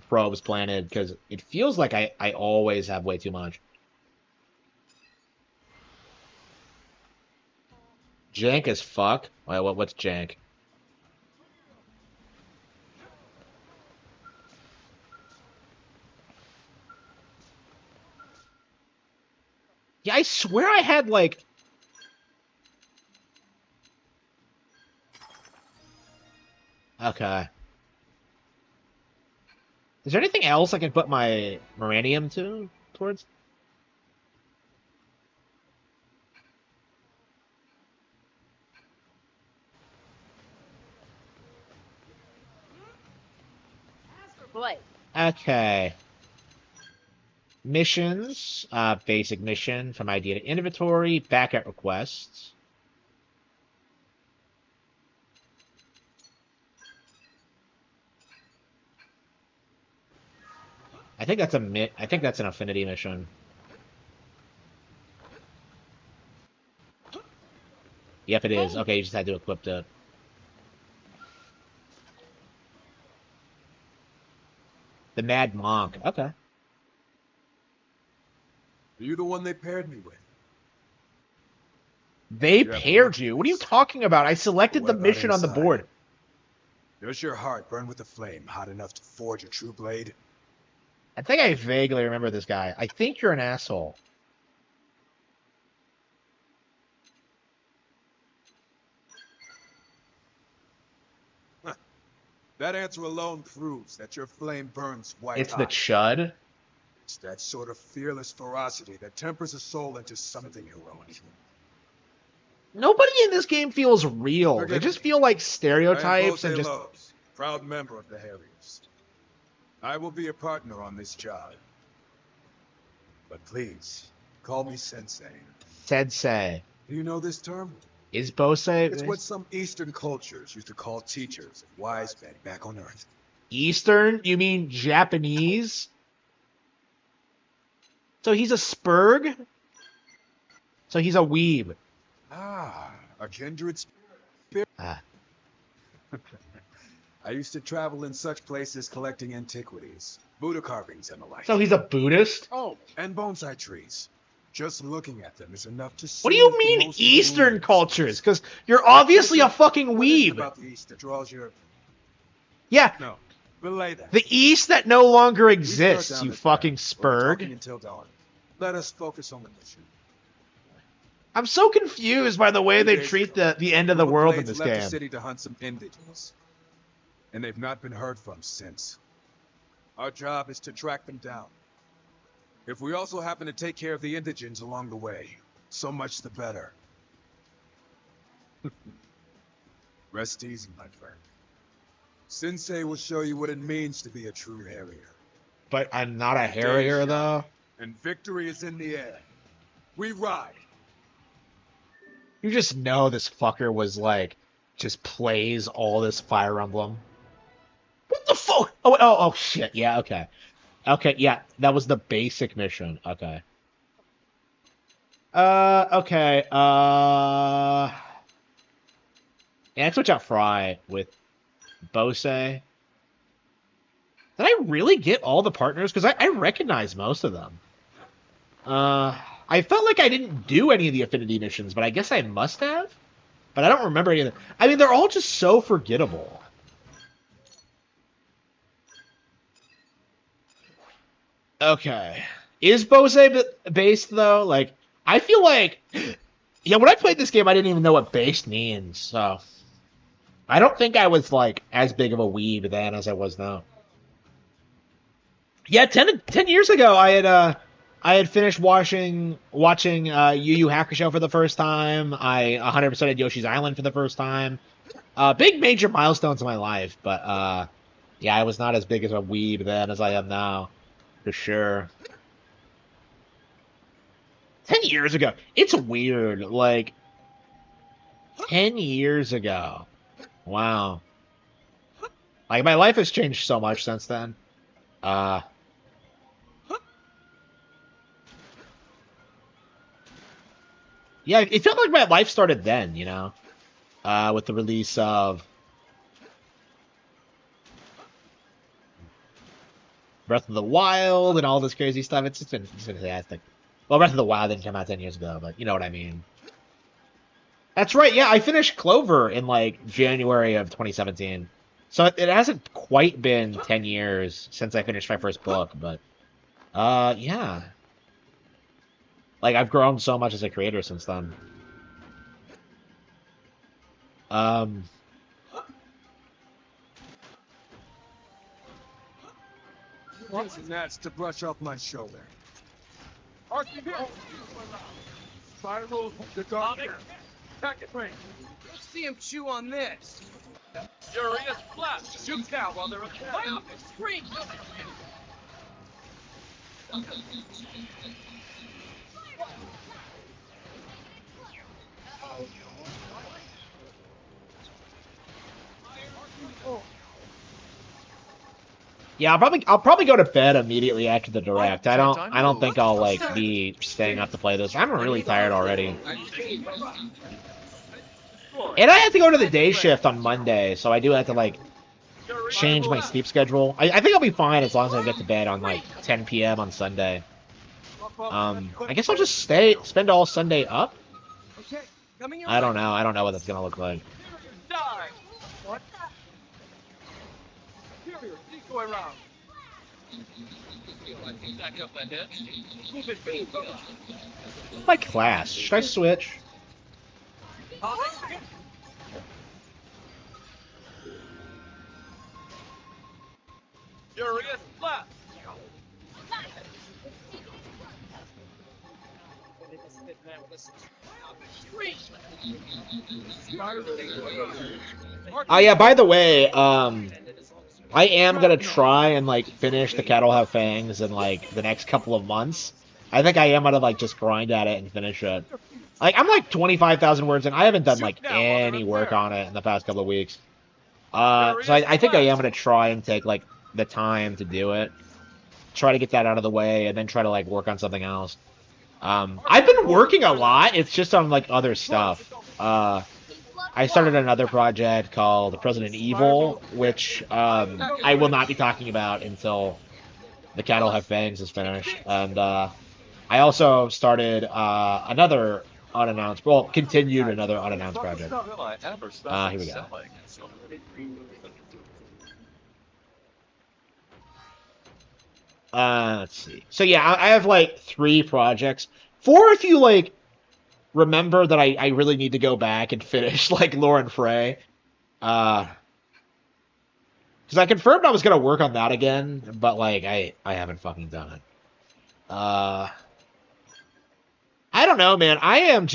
probes planted, because it feels like I always have way too much. Jank as fuck? Wait, what's jank? Yeah, I swear I had, like... Okay. Is there anything else I can put my Moranium towards? Blade. Okay. Missions. Basic mission from idea to inventory. Back at requests. I think that's an affinity mission. Yep, it is. Okay, you just had to equip it. The Mad Monk. Okay. Are you the one they paired me with? They paired you? What are you talking about? I selected the mission on the board. Does your heart burn with a flame hot enough to forge a true blade? I think I vaguely remember this guy. I think you're an asshole. That answer alone proves that your flame burns white hot. It's the Chud? It's that sort of fearless ferocity that tempers a soul into something heroic. Nobody in this game feels real. They just feel like stereotypes and just... Lopes, proud member of the Harriers. I will be a partner on this job. But please, call me Sensei. Sensei. Do you know this term? Is Bose... It's what some Eastern cultures used to call teachers and wise men back on Earth. Eastern? You mean Japanese? So he's a spurg? So he's a weeb. Ah, our kindred spirit. I used to travel in such places collecting antiquities, Buddha carvings and the like. So he's a Buddhist? Oh, and bonsai trees. Just looking at them is enough to What do you mean Eastern cultures? Because you're obviously a fucking weeb. About the East that draws your... Yeah. No, relay that. The East that no longer exists, you fucking spurg. Until dawn. Let us focus on the mission. I'm so confused by the way they treat the end of the world in this left game. The city to hunt some indigenous, and they've not been heard from since. Our job is to track them down. If we also happen to take care of the indigents along the way, so much the better. Rest easy, my friend. Sensei will show you what it means to be a true Harrier. But I'm not a Harrier, though. And victory is in the air. We ride. You just know this fucker was like, just plays all this Fire Emblem. What the fuck? Oh, shit. Yeah, okay. Okay, yeah, that was the basic mission. Okay. Okay, yeah, I switch out Fry with Bose. Did I really get all the partners? Because I recognize most of them. I felt like I didn't do any of the affinity missions, but I guess I must have. But I don't remember any of them. I mean, they're all just so forgettable. Okay. Is Bose based, though? Like, I feel like... Yeah, when I played this game, I didn't even know what based means, so... I don't think I was, like, as big of a weeb then as I was now. Yeah, 10 years ago, I had finished watching Yu Yu Hakusho for the first time. I 100%ed Yoshi's Island for the first time. Big major milestones in my life, but, yeah, I was not as big as a weeb then as I am now. For sure. 10 years ago. It's weird. Like, 10 years ago. Wow. Like, my life has changed so much since then. Yeah, it felt like my life started then, you know? With the release of Breath of the Wild and all this crazy stuff. It's been fantastic. Well, Breath of the Wild didn't come out 10 years ago, but you know what I mean. That's right, yeah, I finished Clover in, like, January of 2017. So it hasn't quite been 10 years since I finished my first book, but, yeah. Like, I've grown so much as a creator since then. And that's to brush off my shoulder. Spiral the dark. Let's see him chew on this. Furious blast! Shoot down while they're Light up and scream! Yeah, I'll probably go to bed immediately after the direct. I don't think I'll like be staying up to play this. I'm really tired already. And I have to go to the day shift on Monday, so I do have to like change my sleep schedule. I think I'll be fine as long as I get to bed on like 10 p.m. on Sunday. I guess I'll just spend all Sunday up. I don't know. I don't know what that's gonna look like. Around. My class. Should I switch? Furious blast! Oh yeah, by the way, I am gonna try and like finish The Cattle Have Fangs in like the next couple of months. I think I am gonna like just grind at it and finish it. Like I'm like 25,000 words and I haven't done like any work on it in the past couple of weeks. So I think I am gonna try and take like the time to do it. Try to get that out of the way and then try to like work on something else. I've been working a lot. It's just on like other stuff. I started another project called President Evil, which I will not be talking about until The Cattle Have Fangs is finished. And I also started another unannounced, well, continued another unannounced project. Here we go. Let's see. So yeah, I have like 3 projects. 4 if you like remember that I really need to go back and finish like Lauren Frey. Because I confirmed I was gonna work on that again, but like I haven't fucking done it. I don't know, man. I don't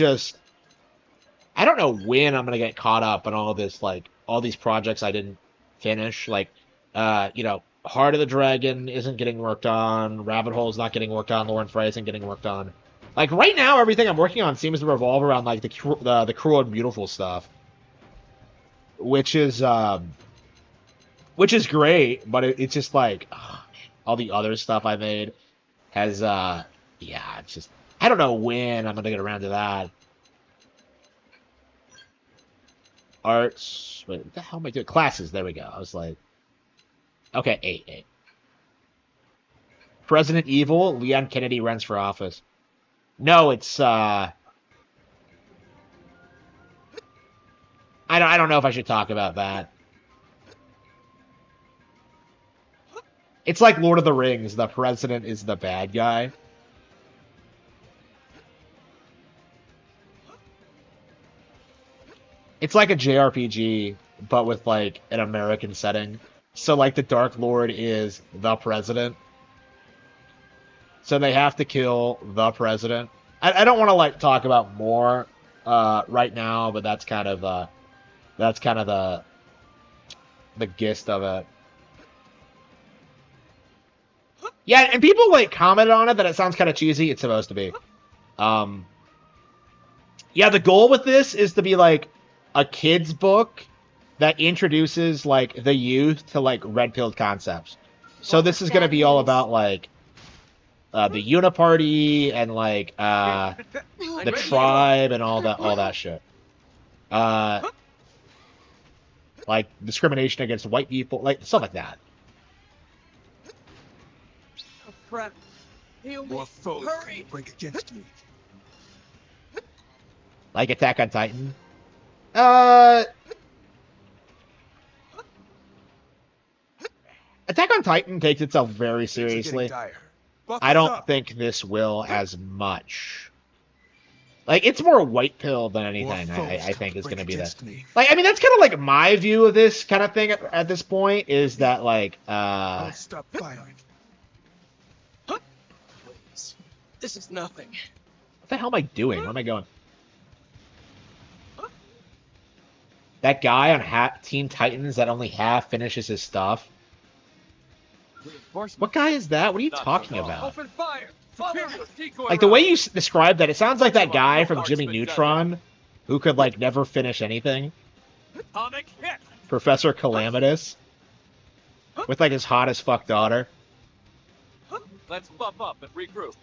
know when I'm gonna get caught up on all this, like all these projects I didn't finish. Like, you know, Heart of the Dragon isn't getting worked on. Rabbit Hole's not getting worked on. Lauren Frey isn't getting worked on. Like right now, everything I'm working on seems to revolve around like the Cruel and Beautiful stuff, which is great. But it's just like all the other stuff I made has yeah, it's just I don't know when I'm gonna get around to that. Arts. Wait, what the hell am I doing? Classes. There we go. I was like, okay, 8. President Evil. Leon Kennedy runs for office. No, it's I don't know if I should talk about that. It's like Lord of the Rings. The president is the bad guy. It's like a JRPG, but with like an American setting. So like the Dark Lord is the president. So they have to kill the president. I don't want to like talk about more right now, but that's kind of the gist of it. Yeah, and people like commented on it that it sounds kind of cheesy. It's supposed to be. Yeah, the goal with this is to be like a kid's book that introduces like the youth to like red-pilled concepts. So this is going to be all about like the Uniparty and like the tribe and all that shit. Like discrimination against white people, like stuff like that. Oh, crap. Heal me. More foes Hurry. break against me. Like Attack on Titan. Attack on Titan takes itself very seriously. I don't think this will as much. Like, it's more white pill than anything, I think, is going to be that. Like, I mean, that's kind of like my view of this kind of thing at this point, is that, like, I'll stop firing. This is nothing. What the hell am I doing? Where am I going? That guy on Teen Titans that only half finishes his stuff. What guy is that? What are you talking about? Open fire. Like, the way you described that, it sounds like that guy from Jimmy Neutron who could, like, never finish anything. Professor Calamitous. With, like, his hot as fuck daughter. Let's buff up and regroup.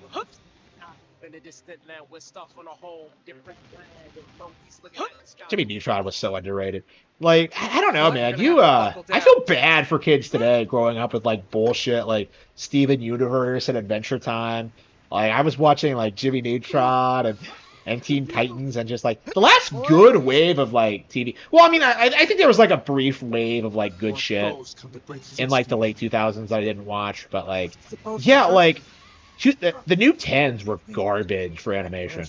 Jimmy Neutron was so underrated. Like, I don't know, man. I feel bad for kids today growing up with, like, bullshit, like, Steven Universe and Adventure Time. Like, I was watching, like, Jimmy Neutron and Teen Titans and just, like, the last good wave of, like, TV. Well, I mean, I think there was, like, a brief wave of, like, good shit in, like, the late 2000s that I didn't watch. But, like, yeah, like, the new 10s were garbage for animation.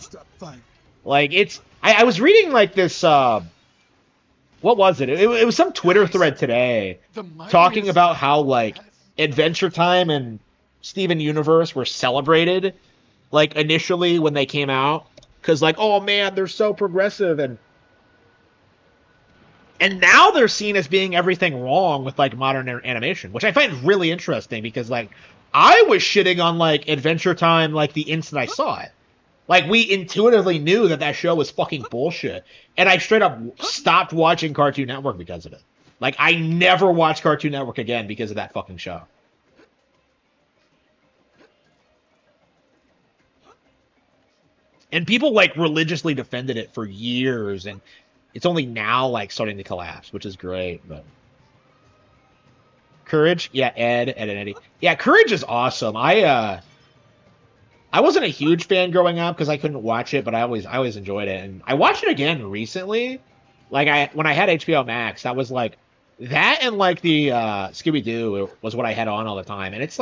Like, it's... I was reading, like, this, what was it? It was some Twitter thread today talking about how, like, Adventure Time and Steven Universe were celebrated, like, initially when they came out. Because, like, oh, man, they're so progressive. And now they're seen as being everything wrong with, like, modern animation, which I find really interesting because, like, I was shitting on, like, Adventure Time, like, the instant I saw it. Like, we intuitively knew that show was fucking bullshit. And I straight up stopped watching Cartoon Network because of it. Like, I never watched Cartoon Network again because of that fucking show. And people, like, religiously defended it for years. And it's only now like starting to collapse, which is great. But Courage, yeah, Ed and Eddie, yeah, Courage is awesome. I wasn't a huge fan growing up because I couldn't watch it, but I always enjoyed it, and I watched it again recently. Like when I had HBO Max, that was like that and like the Scooby Doo was what I had on all the time, and it's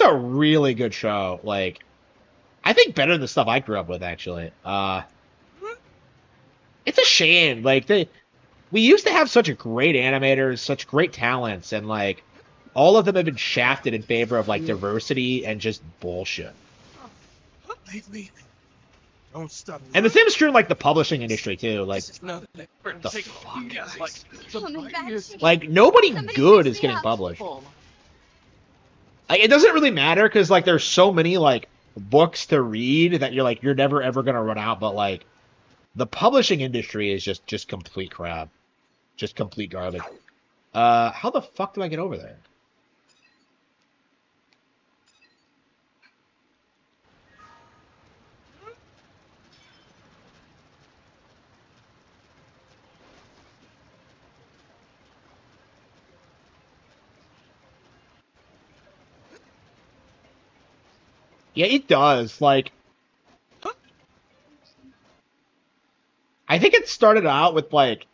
a really good show. Like I think better than the stuff I grew up with actually. It's a shame. Like we used to have such great animators, such great talents, and like all of them have been shafted in favor of like diversity and just bullshit. Leave me. Don't stop. And the same is true in like the publishing industry too. Like No, the take fuck? Like, Nobody good is getting published. Like it doesn't really matter because like there's so many like books to read that you're never ever gonna run out. But like the publishing industry is just complete crap, just complete garbage. How the fuck do I get over there? Yeah, it does. Like, I think it started out with like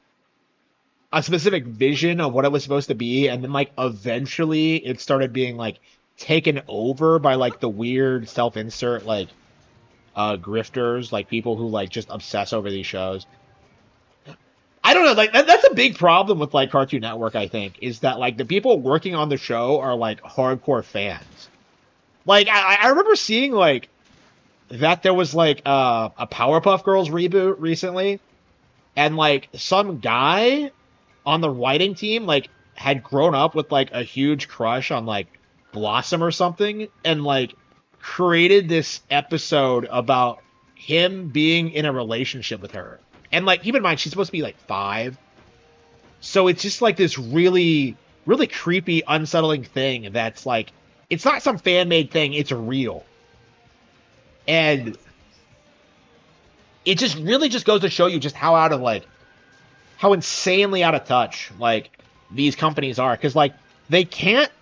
a specific vision of what it was supposed to be, and then like eventually it started being like taken over by like the weird self-insert like grifters, like people who like just obsess over these shows. I don't know, like that's a big problem with like Cartoon Network, I think, is that like the people working on the show are like hardcore fans. Like I remember seeing like that there was like a Powerpuff Girls reboot recently, and like some guy on the writing team like had grown up with like a huge crush on like Blossom or something, and like created this episode about him being in a relationship with her. And like keep in mind she's supposed to be like 5. So it's just like this really, really creepy, unsettling thing that's like it's not some fan-made thing, it's real. And it just really just goes to show you just how out of like how insanely out of touch like these companies are, because like they can't,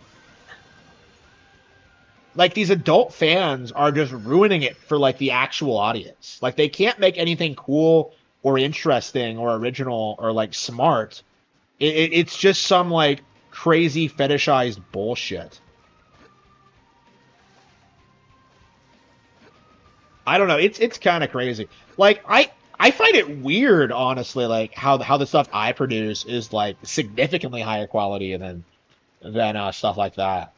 like these adult fans are just ruining it for like the actual audience. Like they can't make anything cool or interesting or original or like smart. It's just some like crazy fetishized bullshit. I don't know. It's kind of crazy. Like I find it weird, honestly, like how the stuff I produce is like significantly higher quality than stuff like that.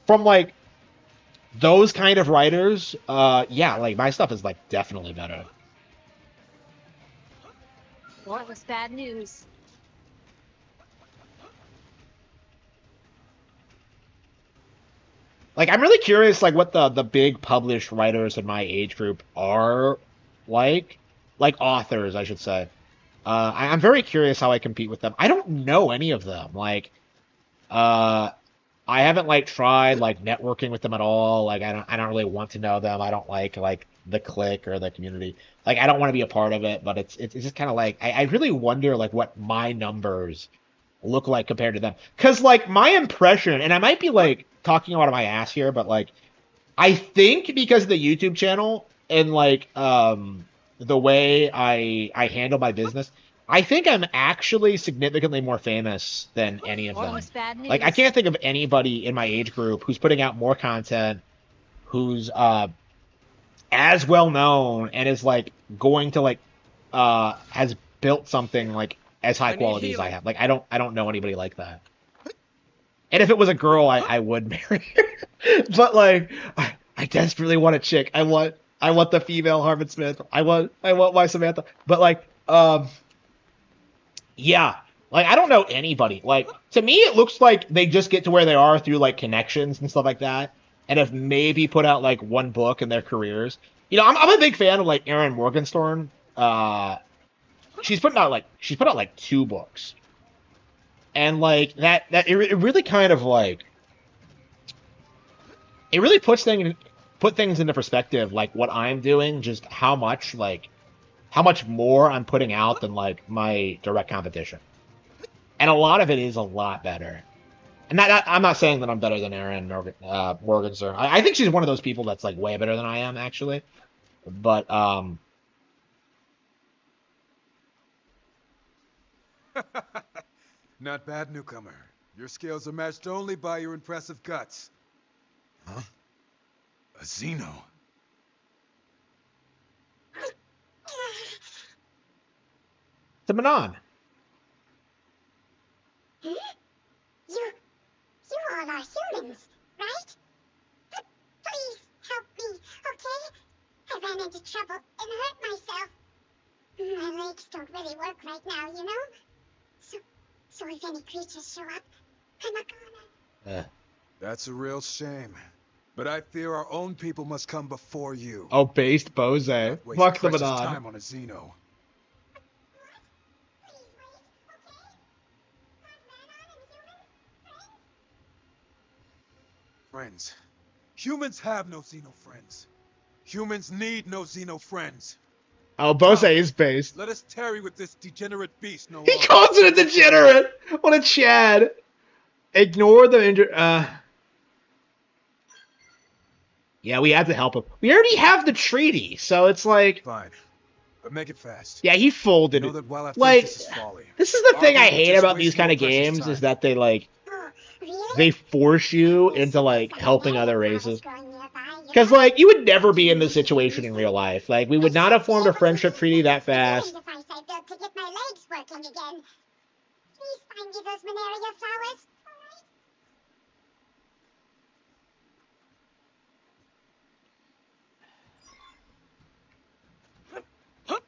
From like those kind of writers, yeah, like my stuff is like definitely better. What was bad news? Like I'm really curious, like what the big published writers in my age group are like authors, I should say. I'm very curious how I compete with them. I don't know any of them. Like, I haven't like tried like networking with them at all. Like I don't really want to know them. I don't like the clique or the community. Like I don't want to be a part of it. But it's just kind of like I really wonder like what my numbers look like compared to them. Because like my impression, and I might be like talking out of my ass here, but like I think because of the YouTube channel and like the way I handle my business, I think I'm actually significantly more famous than any of them. Like I can't think of anybody in my age group who's putting out more content, who's as well known and is like going to like has built something like as high quality as I have. Like I don't know anybody like that. And if it was a girl, I would marry her. But like I desperately want a chick. I want the female Harman Smith. I want my Samantha. But like yeah. Like I don't know anybody. Like to me it looks like they just get to where they are through like connections and stuff like that, and have maybe put out like one book in their careers. You know, I'm a big fan of like Erin Morgenstern. She's put out like 2 books. And like it really kind of like it really put things into perspective, like what I'm doing, just how how much more I'm putting out than like my direct competition. And a lot of it is a lot better. And I'm not saying that I'm better than Erin Morgenser. I think she's one of those people that's like way better than I am, actually. But Not bad, newcomer. Your skills are matched only by your impressive guts. Huh? A Xeno? to Manon. You all are humans, right? Please help me, okay? I ran into trouble and hurt myself. My legs don't really work right now, you know? So if any creatures show up, I'm not gonna... That's a real shame. But I fear our own people must come before you. Oh, based Bose. Fuck the Manon. Time on a Xeno. Friends. Humans have no Xeno friends. Humans need no Xeno friends. Oh, Bose is based. Let us tarry with this degenerate beast no He longer. calls it a degenerate! What a Chad! Ignore the Yeah, we had to help him. We already have the treaty, so it's like... Fine. But make it fast. Yeah, he folded Know it. that while I think Like, this is folly, this is the thing I people hate just about waste these kind of more precious games, time. is that they, like... Really? They force you into, like, helping other races. Going nearby, you Because, know? like, you would never be in this situation in real life. Like, we would not have formed a friendship treaty that fast. The device I built to get my legs working again. Please find me those Mineria flowers, alright?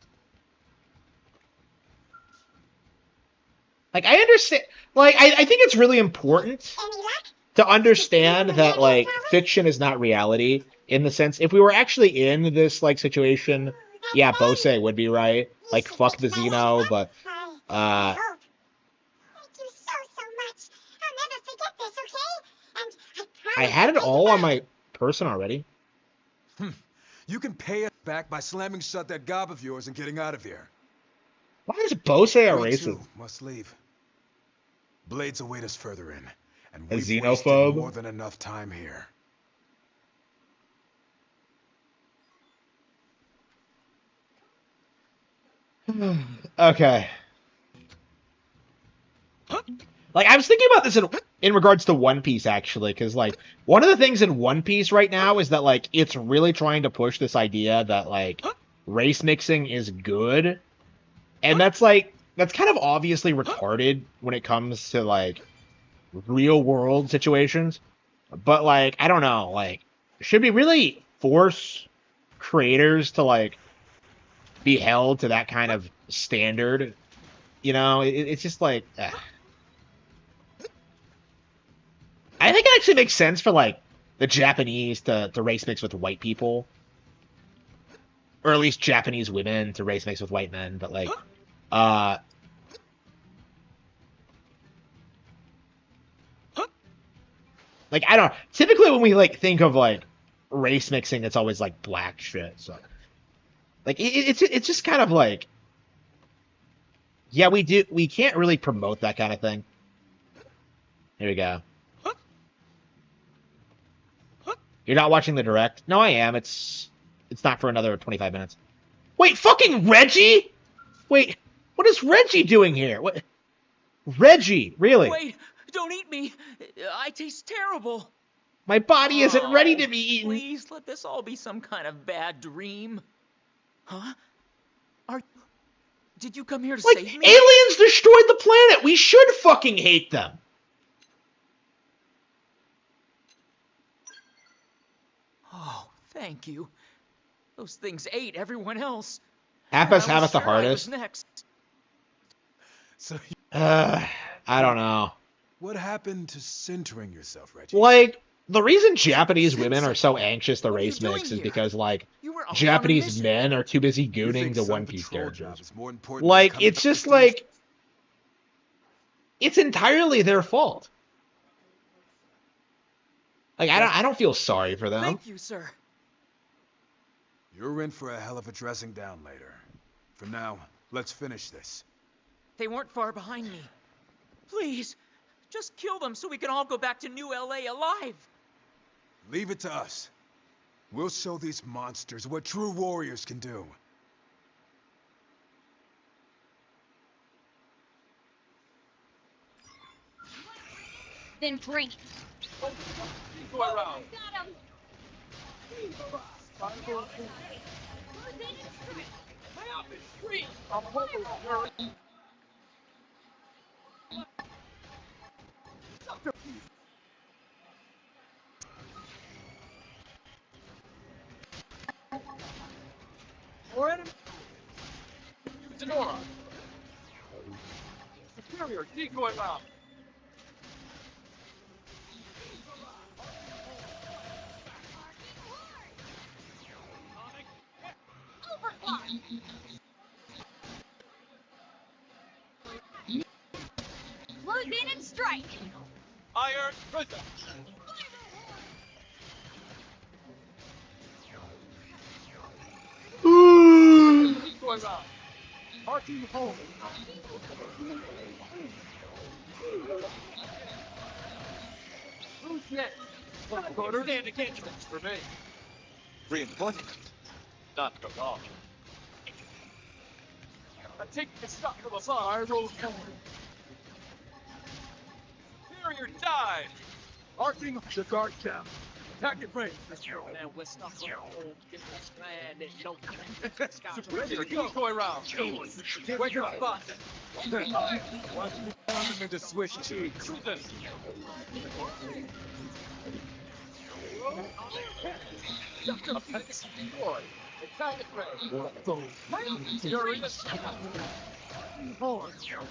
Like, I understand... Like, I think it's really important Any luck? to understand that, like, fiction is not reality. In the sense, if we were actually in this, like, situation, yeah, Bose would be right. Like, fuck the Xeno, but, I hope. Thank you so much. I'll never forget this, okay? And I promise I had it to pay you all on back. my person already. You can pay us back by slamming shut that gob of yours and getting out of here. Why is Bose a We racist? too must leave. Blades await us further in, and A we've xenophobe? wasted more than enough time here. Okay. Like, I was thinking about this in regards to One Piece, actually, because, like, one of the things in One Piece right now is that, like, it's really trying to push this idea that, like, race mixing is good. And that's, like, that's kind of obviously retarded when it comes to, like, real-world situations. But, like, I don't know, like, should we really force creators to, like, be held to that kind of standard? You know, it's just like... I think it actually makes sense for, like, the Japanese to race mix with white people. Or at least Japanese women to race mix with white men, but, like, like, I don't know. Typically when we, like, think of, like, race mixing, it's always, like, black shit, so... Like, it's just kind of, like... Yeah, we can't really promote that kind of thing. Here we go. You're not watching the direct? No, I am. It's not for another 25 minutes. Wait, fucking Reggie? Wait, what is Reggie doing here? What? Reggie, really? Wait, don't eat me. I taste terrible. My body isn't ready to be eaten. Please let this all be some kind of bad dream. Huh? Did you come here to Like, save me? aliens destroyed the planet. We should fucking hate them. Oh, thank you. Those things ate everyone else. Have us the hardest. Next. So, I don't know. what happened to centering yourself, Reggie? Like, the reason Japanese women are so anxious to What are you race doing mix is here? because, like, You were on a Japanese mission. men are too busy You gooning think to some One Piece patrol characters. job is more important than Like, coming it's to just prestige? like... It's entirely their fault. Like, I don't feel sorry for them. Thank you, sir. You're in for a hell of a dressing down later. For now, let's finish this. They weren't far behind me. Please, just kill them so we can all go back to New LA alive. Leave it to us. We'll show these monsters what true warriors can do. Then bring it. Go around. Got him. More enemy. Sonora. Superior, decoy round. Close in and strike. Iron Prison. Decoy round. Archie home. Who's next? Quarter stand against us for me. Reinforcement. Not go wrong. I take the shot from afar. Superior dive. Arching the guard down. Attack it, break. Now we're stuck on old strand and no Superior decoy round. Wake up, boss. Watch me turn them into Swiss cheese.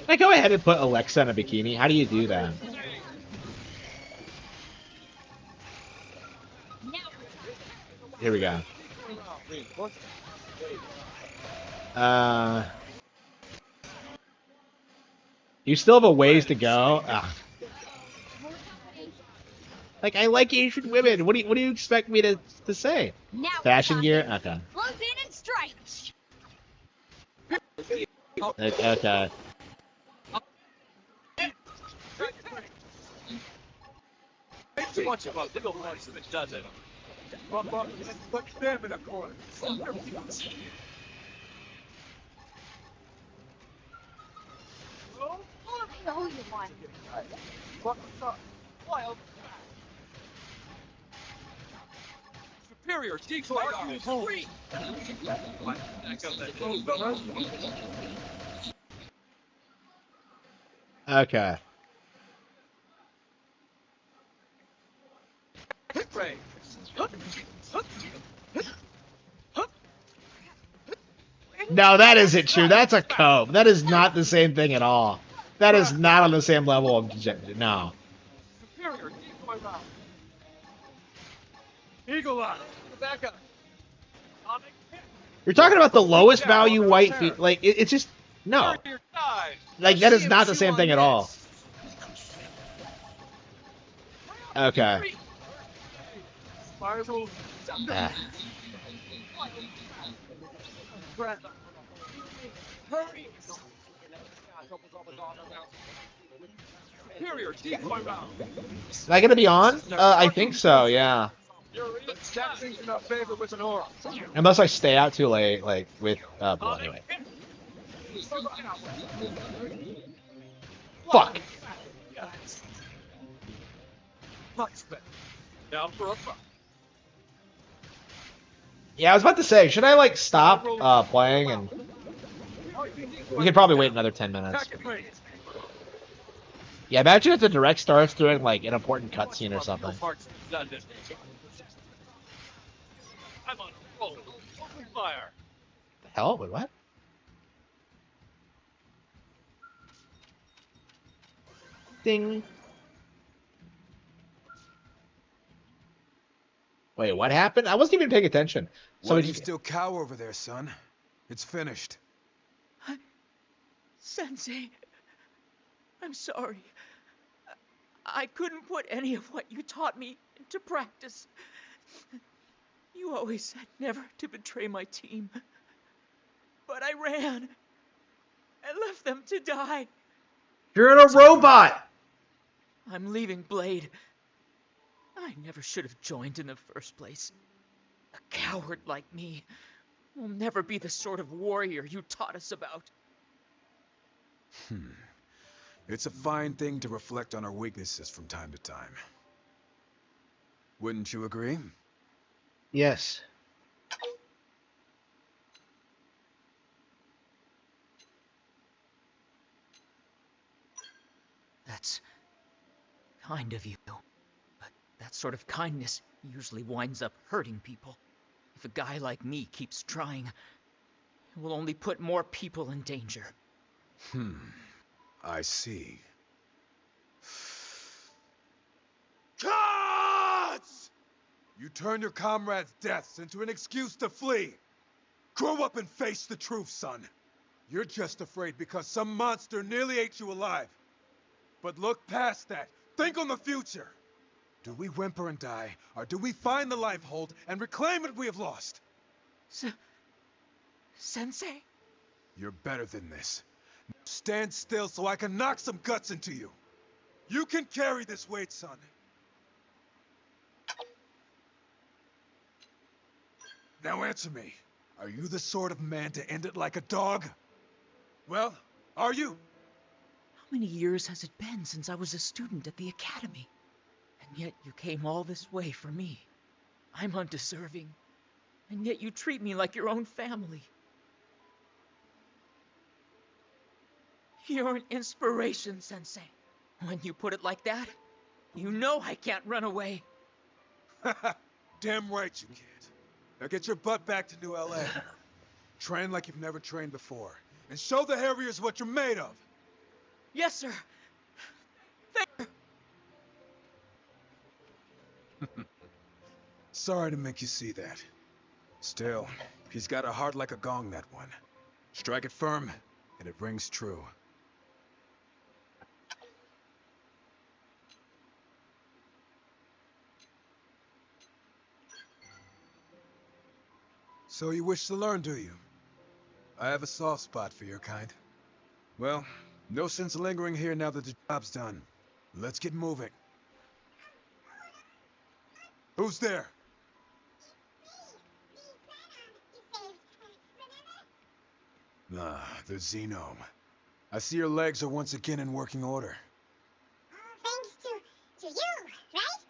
Like, go ahead and put Alexa in a bikini. How do you do that? Here we go. You still have a ways to go. Ugh. Like, I like Asian women. What do you expect me to say? Now Fashion gear? Okay. Close in and strike. Okay. Too much of a little place if it doesn't. Put them in a corner. I know you want. Wild. Superior decoy home. Okay. No, that isn't true. That's a comb. That is not the same thing at all. That is not on the same level of no. Superior decoy round. Eagle eye. Back up. You're talking about the lowest value white feet. Like, it's just no. Like, that is not the same thing at all. Okay. Ah. Hurry! Superior decoy round. Am I gonna be on? I think so. Yeah. Captain's in our favor with an aura. Unless I stay out too late, like with well, anyway. Fuck. Much better. Down for a fuck. Yeah, I was about to say, should I like stop playing and we could probably wait another 10 minutes. Yeah, imagine if the direct starts during like an important cutscene or something. I'm on a roll. Open fire. The hell? Wait, what? Ding. Wait, what happened? I wasn't even paying attention. So Why do you still cower over there, son? It's finished. Sensei, I'm sorry. I couldn't put any of what you taught me into practice. You always said never to betray my team. But I ran. I left them to die. You're a robot! I'm leaving Blade. I never should have joined in the first place. A coward like me will never be the sort of warrior you taught us about. It's a fine thing to reflect on our weaknesses from time to time. Wouldn't you agree? Yes. That's kind of you. But that sort of kindness usually winds up hurting people. If a guy like me keeps trying, it will only put more people in danger. I see. Gods! You turn your comrades' deaths into an excuse to flee. Grow up and face the truth, son. You're just afraid because some monster nearly ate you alive. But look past that. Think on the future. Do we whimper and die, or do we find the life hold and reclaim what we have lost? Sensei? You're better than this. Stand still so I can knock some guts into you. You can carry this weight, son. Now answer me. Are you the sort of man to end it like a dog? Well, are you? How many years has it been since I was a student at the academy? And yet you came all this way for me. I'm undeserving. And yet you treat me like your own family. You're an inspiration, Sensei. When you put it like that, you know I can't run away. Damn right you can't. Now get your butt back to New LA. Train like you've never trained before. And show the Harriers what you're made of. Yes, sir. Thank you. Sorry to make you see that. Still, he's got a heart like a gong, that one. Strike it firm, and it rings true. So you wish to learn, do you? I have a soft spot for your kind. Well, no sense lingering here now that the job's done. Let's get moving. Who's there? Ah, the Xenome. I see your legs are once again in working order. Thanks to you, right?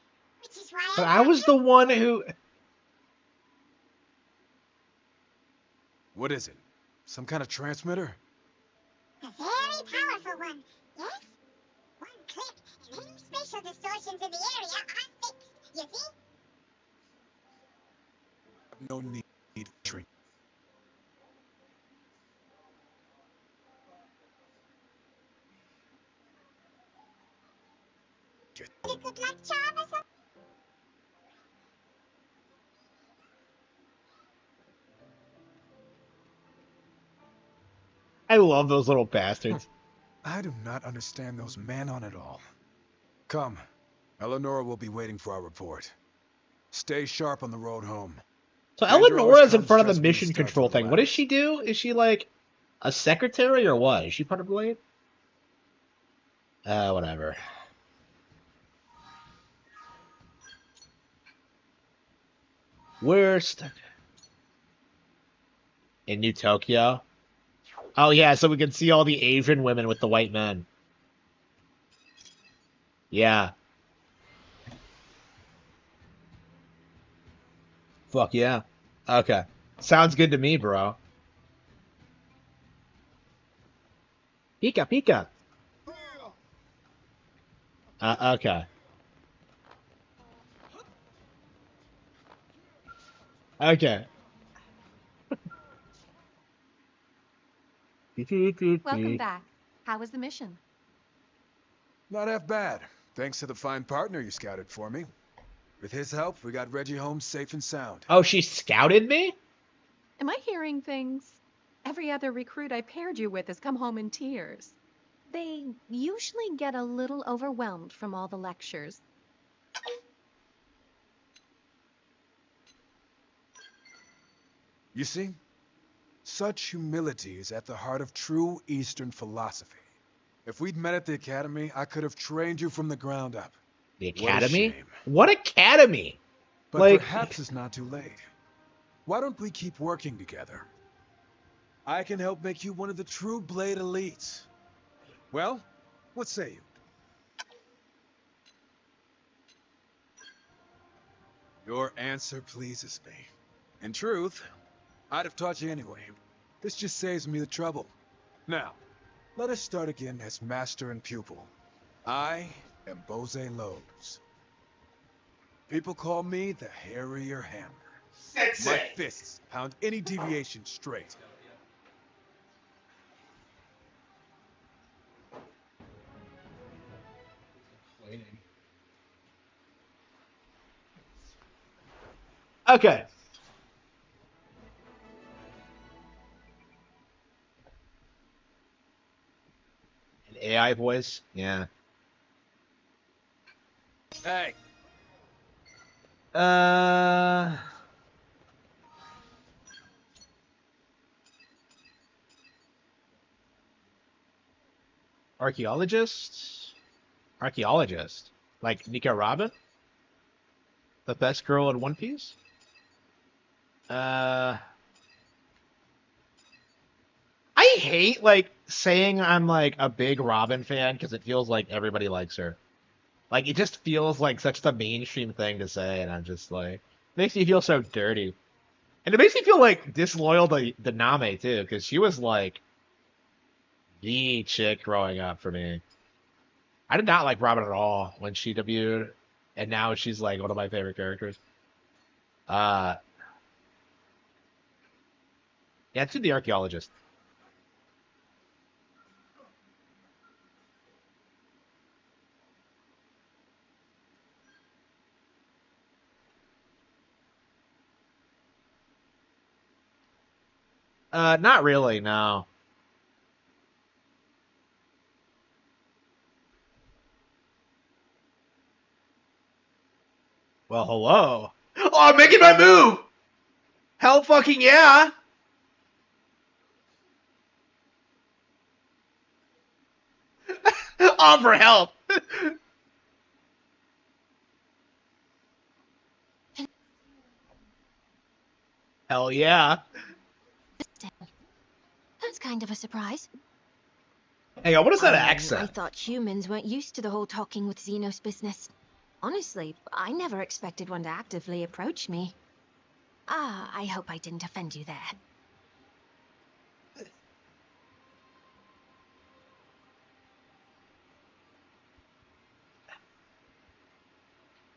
Which is why But I was the one who... What is it? Some kind of transmitter? A very powerful one, yes? One click, and any spatial distortions in the area are fixed, you see? No need for treatment. A good luck charm or something? I love those little bastards. I do not understand those men on it all. Come, Eleonora will be waiting for our report. Stay sharp on the road home. So Danger Eleonora's in always front of comes the just when you mission start to control thing. What does relax. she do? Is she like a secretary or what? Is she part of Blade? Whatever. We're stuck in New Tokyo. Oh yeah, so we can see all the Asian women with the white men. Yeah. Fuck yeah. Okay. Sounds good to me, bro. Pika Pika. Okay. Okay. Welcome back. How was the mission? Not half bad, thanks to the fine partner you scouted for me. With his help, we got Reggie home safe and sound. Oh, she scouted me? Am I hearing things? Every other recruit I paired you with has come home in tears. They usually get a little overwhelmed from all the lectures. You see? Such humility is at the heart of true Eastern philosophy. If we'd met at the academy, I could have trained you from the ground up. The What a academy? shame. What academy? But Like, perhaps it's not too late. Why don't we keep working together? I can help make you one of the true Blade elites. Well, what say you? Your answer pleases me. In truth, I'd have taught you anyway. This just saves me the trouble. Now, let us start again as master and pupil. I am Bose Lowe's. People call me the Harrier Hammer. My fists pound any deviation straight. okay. An AI voice? Yeah. Hey. Archaeologist? Archaeologist. Like Nico Robin? The best girl in One Piece? I hate, like, saying I'm, like, a big Robin fan because it feels like everybody likes her. Like, it just feels like such the mainstream thing to say, and I'm just like, makes me feel so dirty. And it makes me feel, like, disloyal to Name, too, because she was, like, the chick growing up for me. I did not like Robin at all when she debuted, and now she's, like, one of my favorite characters. Yeah, it's the archaeologist. Not really, no. Well, hello. Oh, I'm making my move! Hell fucking yeah! Offer help! Hell yeah. That's kind of a surprise. Hang on, what is that I accent? thought humans weren't used to the whole talking with Xenos business. Honestly, I never expected one to actively approach me. I hope I didn't offend you there.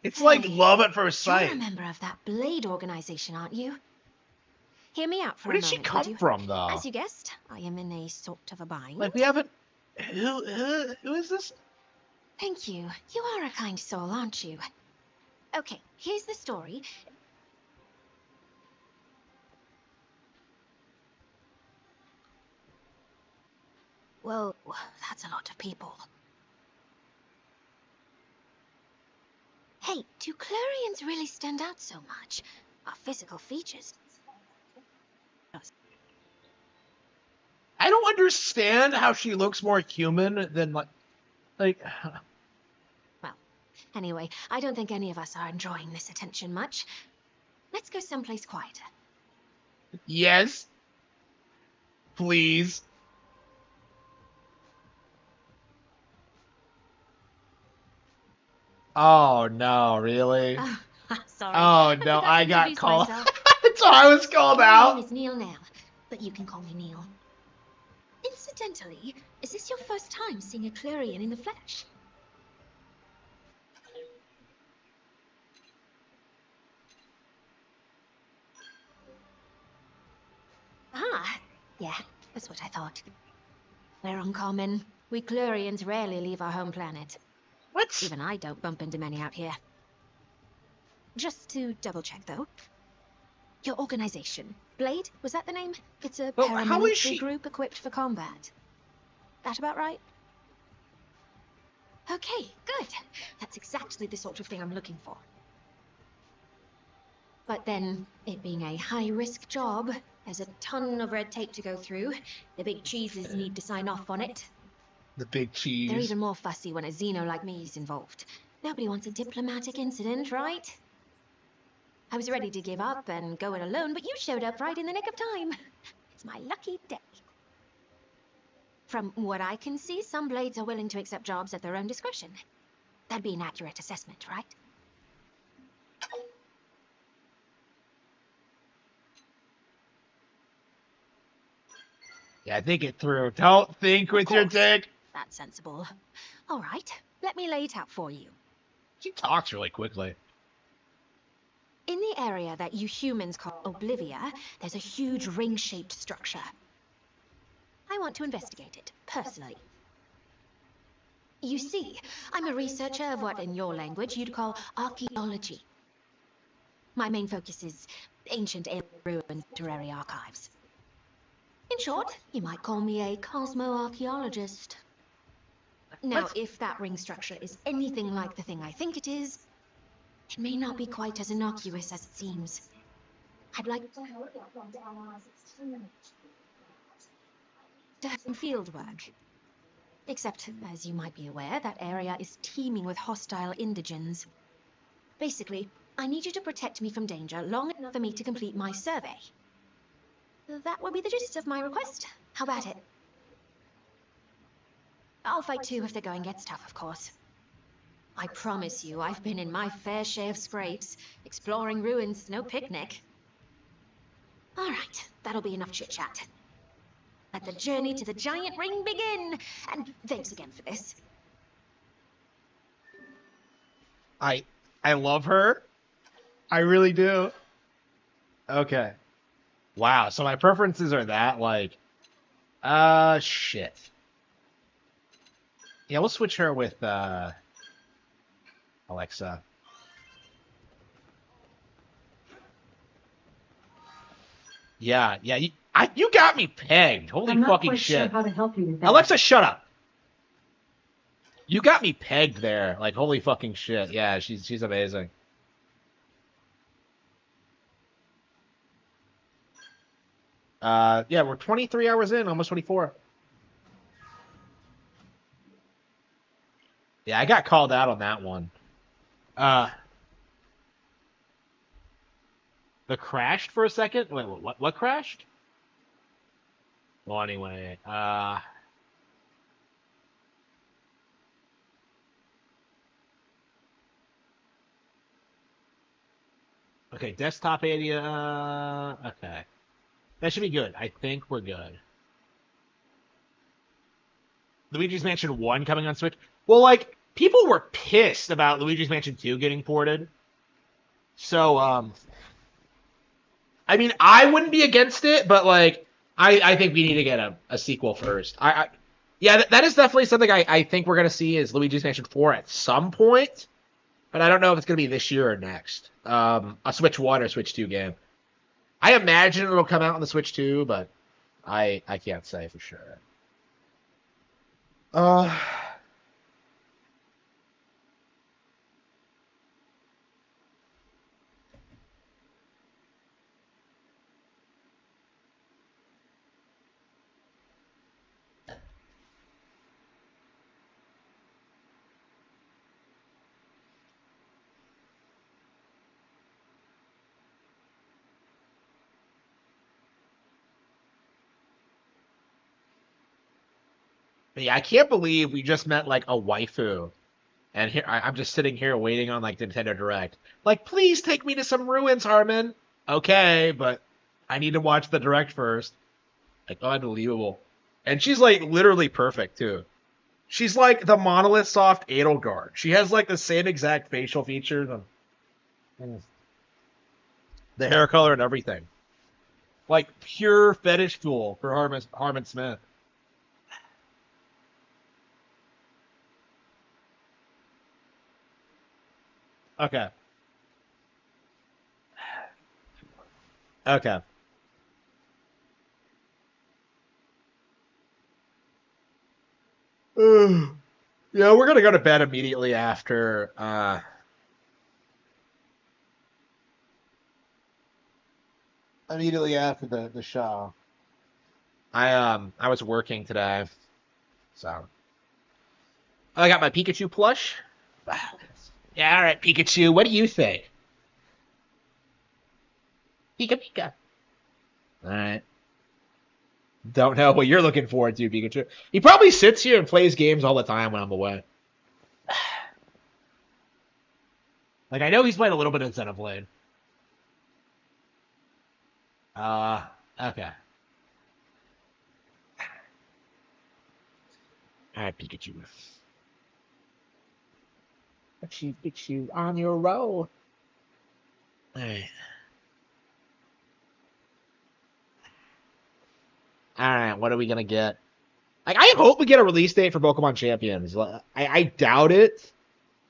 It's like love at first sight. You're a member of that Blade organization, aren't you? Hear me out for Where a did she moment, come would you? from, though? As you guessed, I am in a sort of a bind. Like, we haven't... Who is this? Thank you. You are a kind soul, aren't you? Okay, here's the story. Well, that's a lot of people. Hey, do Clarions really stand out so much? Our physical features. I don't understand how she looks more human than, like... Well, anyway, I don't think any of us are enjoying this attention much. Let's go someplace quieter. Yes. Please. Oh, no, really? Sorry. Oh, no, forgot to I got introduce called... myself. That's why I was called My out. name is Neil now, but you can call me Neil. Incidentally, is this your first time seeing a Clarion in the flesh? Yeah, that's what I thought. We're uncommon. We Clarions rarely leave our home planet. What? Even I don't bump into many out here. Just to double check, though. Your organization, Blade, was that the name? It's a paramilitary group equipped for combat. That about right? Okay, good. That's exactly the sort of thing I'm looking for. But then, it being a high-risk job, There's a ton of red tape to go through. The big cheeses need to sign off on it. The big cheese. They're even more fussy when a Xeno like me is involved. Nobody wants a diplomatic incident, right? I was ready to give up and go it alone, but you showed up right in the nick of time. It's my lucky day. From what I can see, some blades are willing to accept jobs at their own discretion. That'd be an accurate assessment, right? Yeah, think it through. Don't think with your dick. That's sensible. All right, let me lay it out for you. She talks really quickly. In the area that you humans call Oblivia, there's a huge ring-shaped structure. I want to investigate it, personally. You see, I'm a researcher of what in your language you'd call archaeology. My main focus is ancient alien ruins, literary archives. In short, you might call me a cosmo-archaeologist. Now, if that ring structure is anything like the thing I think it is, it may not be quite as innocuous as it seems. I'd like to have some field work. Except, as you might be aware, that area is teeming with hostile indigens. Basically, I need you to protect me from danger long enough for me to complete my survey. That will be the gist of my request. How about it? I'll fight too if the going gets tough, of course. I promise you, I've been in my fair share of scrapes. Exploring ruins is no picnic. All right, that'll be enough chit-chat. Let the journey to the giant ring begin! And thanks again for this. I love her. I really do. Okay. Wow, so my preferences are that, like... shit. Yeah, we'll switch her with, Alexa. Yeah, you got me pegged. Holy I'm not fucking quite shit. sure how to help you with that. Alexa, shut up. You got me pegged there. Like, holy fucking shit. Yeah, she's amazing. Yeah, we're 23 hours in, almost 24. Yeah, I got called out on that one. The crashed for a second? Wait, what crashed? Well, anyway, okay, desktop area, okay. That should be good. I think we're good. Luigi's Mansion 1 coming on Switch? Well, like, people were pissed about Luigi's Mansion 2 getting ported. So, I mean, I wouldn't be against it, but, like, I think we need to get a sequel first. Yeah, that is definitely something I think we're going to see is Luigi's Mansion 4 at some point. But I don't know if it's going to be this year or next. A Switch 1 or Switch 2 game. I imagine it'll come out on the Switch 2, but I can't say for sure. Yeah, I can't believe we just met like a waifu, and here I'm just sitting here waiting on like Nintendo Direct. Like, please take me to some ruins, Harman. Okay, but I need to watch the Direct first. Like, unbelievable. And she's like literally perfect too. She's like the Monolith Soft Edelgard. She has like the same exact facial features and the hair color and everything. Like pure fetish tool for Harman Smith. Okay. Okay. Yeah, we're gonna go to bed immediately after. immediately after the show. I was working today, so I got my Pikachu plush. Yeah, all right, Pikachu. What do you think? Pika Pika. All right. Don't know what you're looking forward to, Pikachu. He probably sits here and plays games all the time when I'm away. Like, I know he's played a little bit of Xenoblade. Okay. Alright, Pikachu. Pikachu, on your roll. Alright. Alright, what are we gonna get? Like, I hope we get a release date for Pokemon Champions. I doubt it.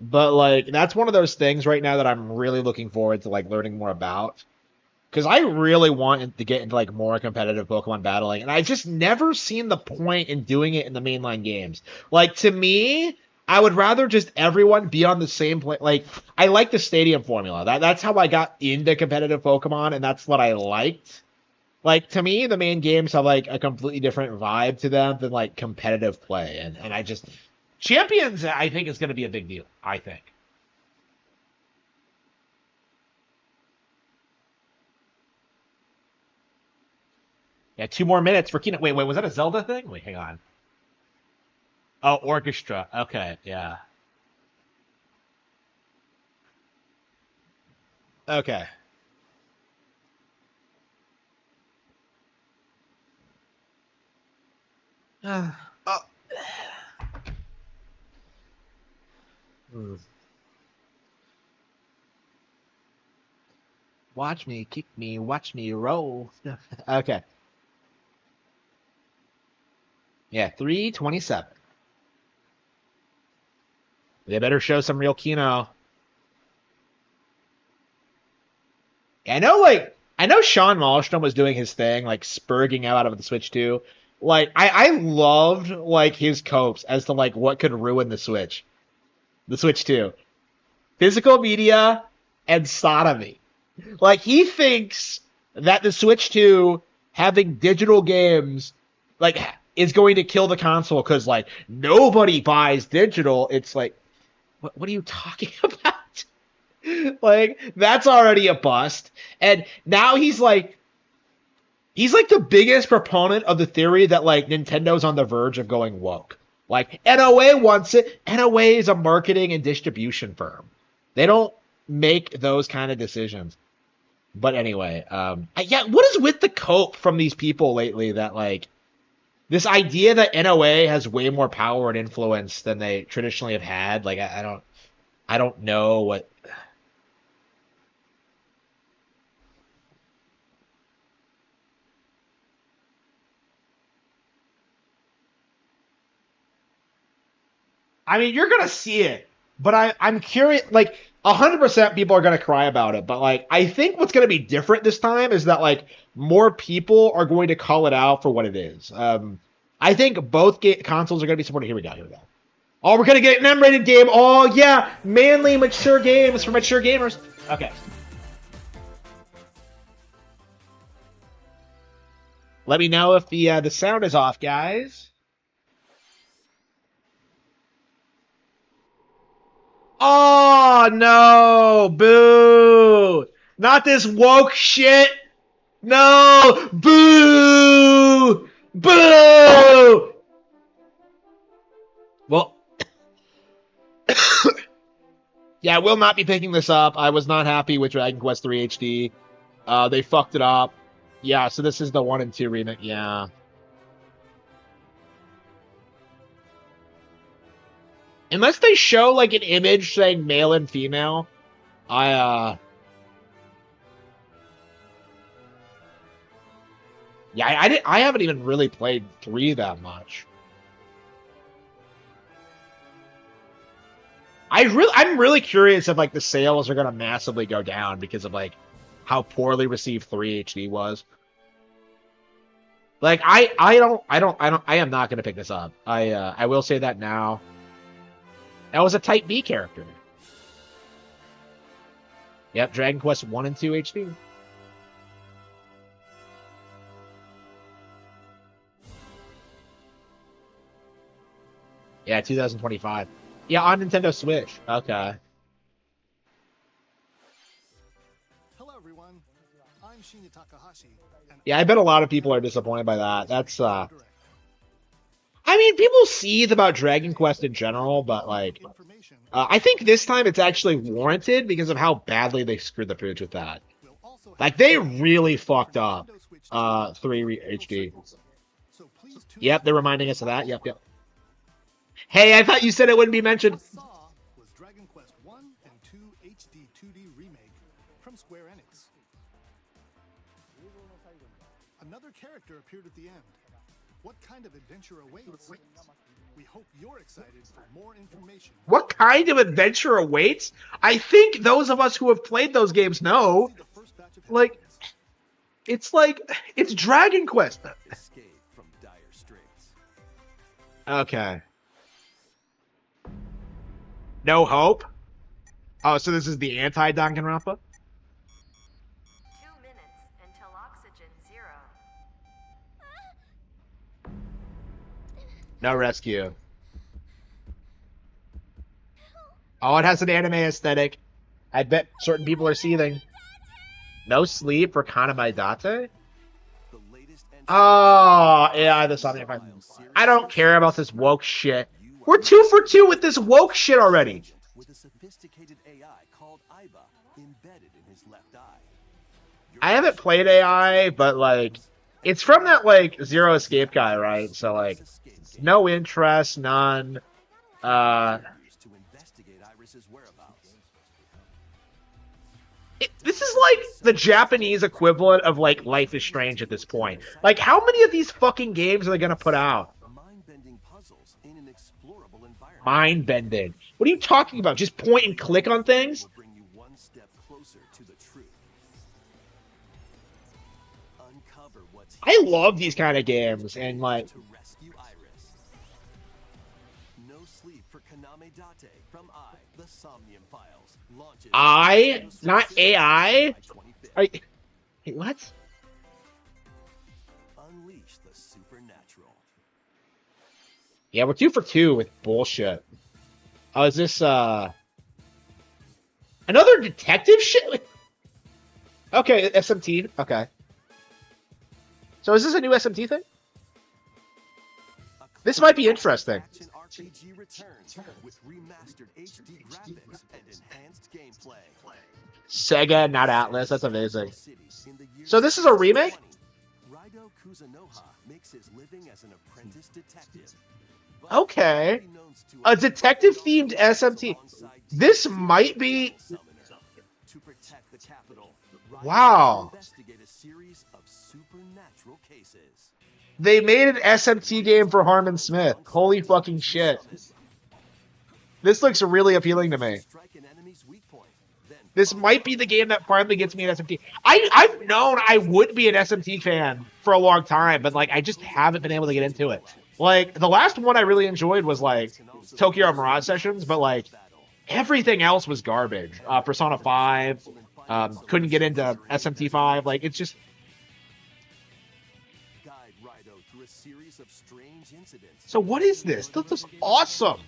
But, like, that's one of those things right now that I'm really looking forward to, like, learning more about. Because I really want to get into, like, more competitive Pokemon battling. And I've just never seen the point in doing it in the mainline games. Like, to me, I would rather just everyone be on the same play. Like, I like the stadium formula. That's how I got into competitive Pokemon, and that's what I liked. Like, to me, the main games have, like, a completely different vibe to them than, like, competitive play. And I just... Champions, I think, is going to be a big deal, I think. Yeah, 2 more minutes for Keynote. Wait, was that a Zelda thing? Wait, hang on. Oh, orchestra. Okay, yeah. Okay. Oh. Watch me, kick me, watch me roll. Okay. Yeah, 3:27. They better show some real Kino. I know Sean Malmstrom was doing his thing, like spurging out of the Switch 2. Like, I loved, like, his copes as to, like, what could ruin the Switch. The Switch 2. Physical media and sodomy. Like, he thinks that the Switch 2 having digital games, like, is going to kill the console because, like, nobody buys digital. It's like, what are you talking about? Like, that's already a bust. And now he's like the biggest proponent of the theory that, like, Nintendo's on the verge of going woke. Like, NOA wants it. NOA is a marketing and distribution firm. They don't make those kind of decisions. But anyway, yeah, what is with the cope from these people lately that, like, this idea that NOA has way more power and influence than they traditionally have had? Like, I don't know what... I mean, you're going to see it, but I'm curious, like, 100% people are going to cry about it, but, like, I think what's going to be different this time is that, like, more people are going to call it out for what it is. I think both consoles are going to be supported. Here we go. Oh, we're going to get an M-rated game. Oh, yeah, manly, mature games for mature gamers. Okay. Let me know if the sound is off, guys. Oh, no! Boo! Not this woke shit! No! Boo! Boo! Well, yeah, I will not be picking this up. I was not happy with Dragon Quest III HD. They fucked it up. Yeah, so this is the 1 and 2 remake. Yeah. Unless they show, like, an image saying male and female, yeah, I haven't even really played 3 that much. I'm really curious if, like, the sales are gonna massively go down because of, like, how poorly received 3 HD was. Like, I am not gonna pick this up. I will say that now. That was a Type B character. Yep, Dragon Quest 1 and 2 HD. Yeah, 2025. Yeah, on Nintendo Switch. Okay. Hello, everyone. I'm Shinya Takahashi. Yeah, I bet a lot of people are disappointed by that. That's I mean, people seethe about Dragon Quest in general, but like, I think this time it's actually warranted because of how badly they screwed the pooch with that. Like, they really fucked up 3 HD. Yep, they're reminding us of that. Yep, yep. Hey, I thought you said it wouldn't be mentioned. Was Dragon Quest 1 and 2 HD 2D remake from Square Enix. Another character appeared at the end. What kind of adventure awaits? We hope you're excited for more information. What kind of adventure awaits? I think those of us who have played those games know. Like, it's Dragon Quest. Okay. No hope? Oh, so this is the anti-Danganronpa? 2 minutes until oxygen 0. No rescue. Oh, it has an anime aesthetic. I bet certain people are seething. No sleep for Kanamai Date? Oh, yeah, this on I don't care about this woke shit. We're 2 for 2 with this woke shit already. With a sophisticated AI called Aiba embedded in his left eye. I haven't played AI, but like, it's from that like Zero Escape guy, right? So like, no interest, none. This is like the Japanese equivalent of like Life is Strange at this point. Like, how many of these fucking games are they gonna put out? Mind bending. What are you talking about? Just point and click on things? I love these kind of games, and like. No sleep for Kaname Date from the Somnium Files. Not AI? Wait, what? Unleash the supernatural. Yeah, we're 2 for 2 with bullshit. Oh, is this, another detective shit? Okay, SMT. Okay. So is this a new SMT thing? This might be interesting. RPG returns with remastered HD graphics and enhanced gameplay. Sega, not Atlas. That's amazing. So this is a remake? Raido Kuzunoha makes his living as an apprentice detective. Okay. A detective-themed SMT. This might be... To protect the capital, wow. Investigate a series of supernatural cases. They made an SMT game for Harman Smith. Holy fucking shit. This looks really appealing to me. This might be the game that finally gets me an SMT. I've known I would be an SMT fan for a long time, but like I just haven't been able to get into it. Like the last one I really enjoyed was like Tokyo Mirage Sessions, but like everything else was garbage. Persona 5, couldn't get into SMT 5. Like it's just. So what is this? This is awesome.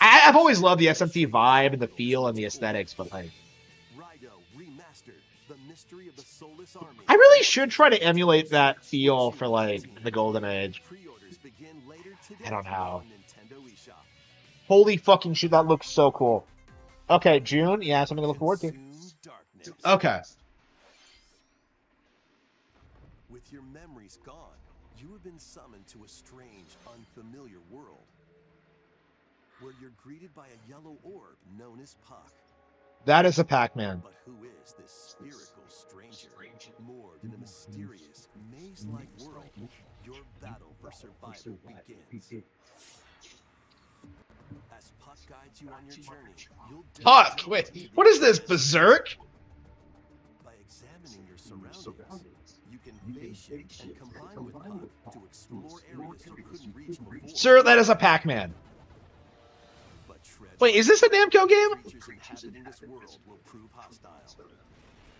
I've always loved the SMT vibe and the feel and the aesthetics, but like, I really should try to emulate that feel for like the Golden Age. I don't know. Holy fucking shit, that looks so cool. Okay, June, yeah, something to look forward to. Okay. With your memories gone, you have been summoned to a strange, unfamiliar world, where you're greeted by a yellow orb known as Puck. That is a Pac-Man. But who is this spherical stranger? More than a mysterious, maze-like world, your battle for survival begins. As Puck guides you on your journey, you'll Puck! Wait, what is this, Berserk? By examining your surroundings, you can face shift and combine with Puck to explore areas you couldn't reach before. Sir, that is a Pac-Man. Wait, is this a Namco game? Creatures inhabiting this world will prove hostile.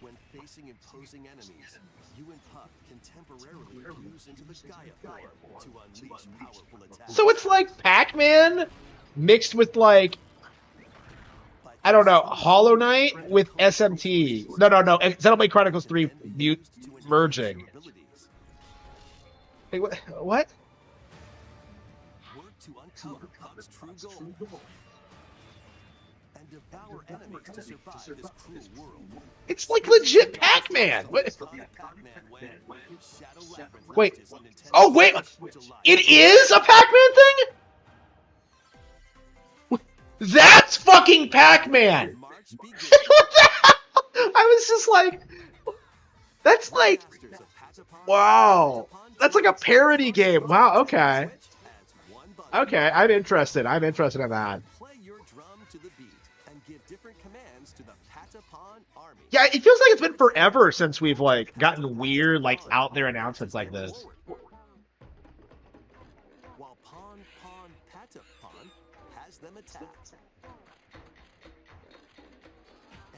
When facing imposing enemies, You and Puck can temporarily fuse into the Gaia form to unleash powerful attacks. So it's like Pac-Man mixed with like, I don't know, Hollow Knight with SMT. No. Xenoblade Chronicles 3 merging. Hey, what? Work to uncover Puck's true goal and devour enemies to survive this cruel world. It's like legit Pac-Man. Wait. Oh, wait. It is a Pac-Man thing? That's fucking Pac-Man! What the hell? I was just like... That's like... Wow. That's like a parody game. Wow, okay. Okay, I'm interested. I'm interested in that. Yeah, it feels like it's been forever since we've, like, gotten weird, like, out there announcements like this. While Pawn Patapon has them attacked.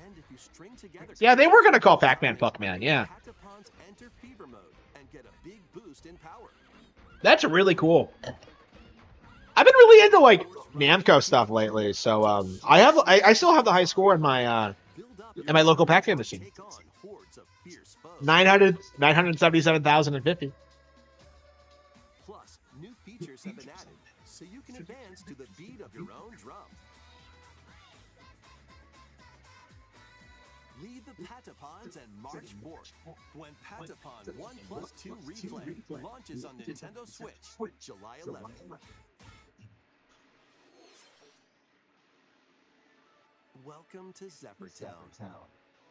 And if you string together, yeah, they were gonna call Pac-Man Puckman, yeah. Patapons enter fever mode and get a big boost in power. That's really cool. I've been really into like Namco stuff lately, so I still have the high score in my local Pac-Man machine. 977,050. Plus, new features have been added, so you can advance to the beat of your own drum. Leave the Patapons and march forth when Patapon 1+2 Replay launches on Nintendo Switch, July 11th. Welcome to Zephyr Town,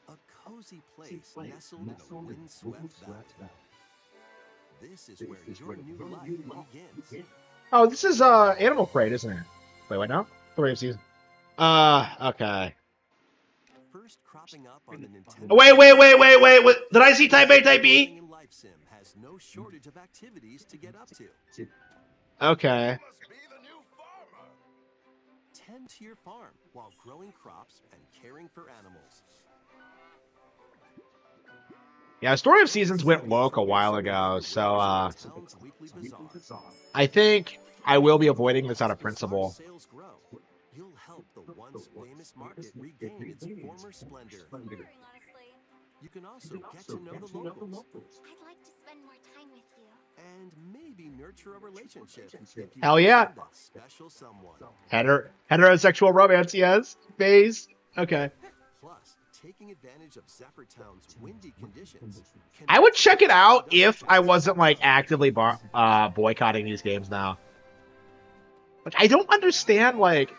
a cozy place nestled in a windswept valley. This is where your new life begins. Oh, this is Animal Crate, isn't it? Wait, what now? 3 season. Okay. First cropping up on the Nintendo. Wait. Did I see Type A, Type B? Life Sim has no shortage of activities to get up to. Okay. Tend to your farm while growing crops and caring for animals. Yeah, Story of Seasons went woke a while ago, so I think I will be avoiding this out of principle. You'll help the once famous market regain its former splendor. You can also get to know the locals. I'd like to spend more time with you. And maybe nurture a relationship. Hell yeah. Special someone. Heterosexual romance, yes. Phase. Okay. Plus, taking advantage of Zephyr Town's windy conditions. I would check it out if I wasn't like actively boycotting these games now. Like, I don't understand like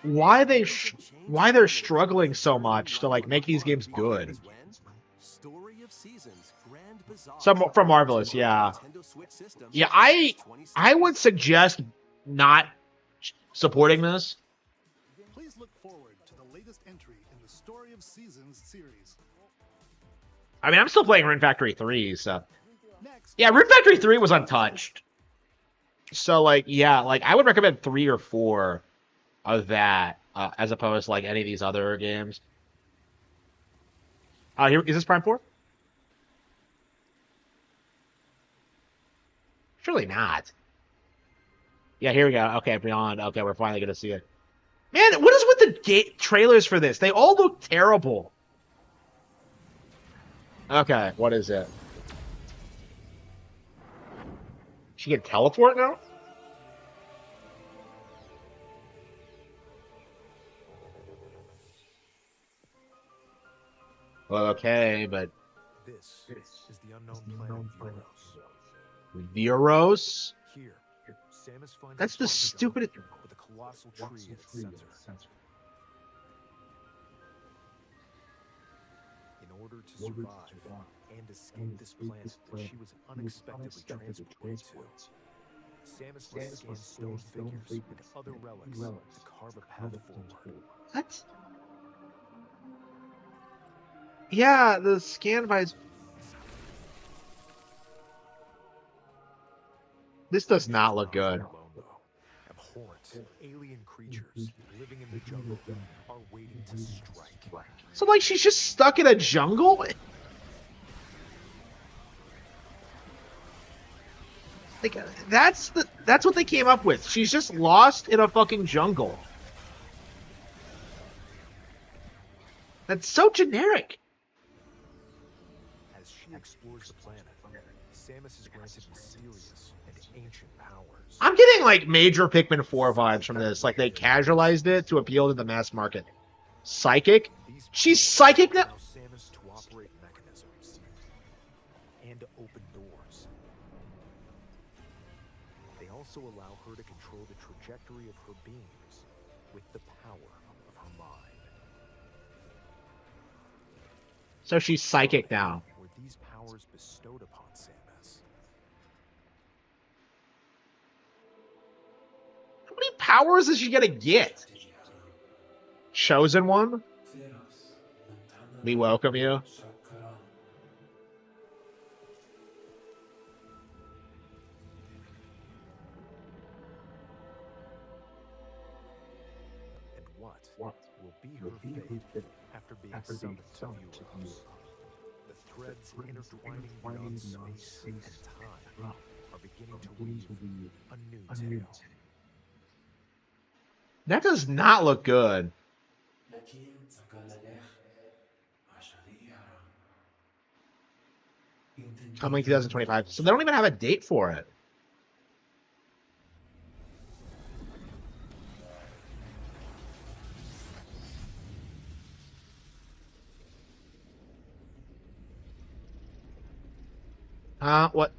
why they're struggling so much to like make these games good. Story of Seasons Grand Bazaar. Some from Marvelous, yeah. Yeah, I would suggest not supporting this. Please look forward to the latest entry in the Story of Seasons series. I mean, I'm still playing Rune Factory 3, so yeah, Rune Factory 3 was untouched. So like, yeah, like I would recommend 3 or 4 of that as opposed to like any of these other games. Here is this Prime 4? Surely not. Yeah, here we go. Okay, Beyond. Okay, we're finally gonna see it. Man, what is with the trailers for this? They all look terrible. Okay, what is it? She can teleport now? Well, okay, but this is the unknown planet Vuros. Vuros? Here, Samus finds that's the stupidest. With a colossal tree at its center. In order to survive and escape this planet that she was unexpectedly transported to, Samus must scan stone figures and other relics to carve a path forward. What? Yeah, the scan buys. This does not look good. Abhorrent alien creatures living in the jungle are waiting to strike. So, like, she's just stuck in a jungle? Like, that's what they came up with. She's just lost in a fucking jungle. That's so generic. As she explores the planet, Samus is granted mysterious and ancient powers. I'm getting like major Pikmin 4 vibes from this. Like they casualized it to appeal to the mass market. Psychic? She's psychic now? Allow Samus to operate mechanisms and to open doors. They also allow her to control the trajectory of her beams with the power of her mind. So she's psychic now. Were these powers bestowed upon Samus? How many powers is she gonna get? Chosen one? We welcome you. And what will be her fate after being summoned to Euros? The threads intertwining beyond space and time are beginning to weave a new tale. That does not look good. Coming 2025. So they don't even have a date for it. What?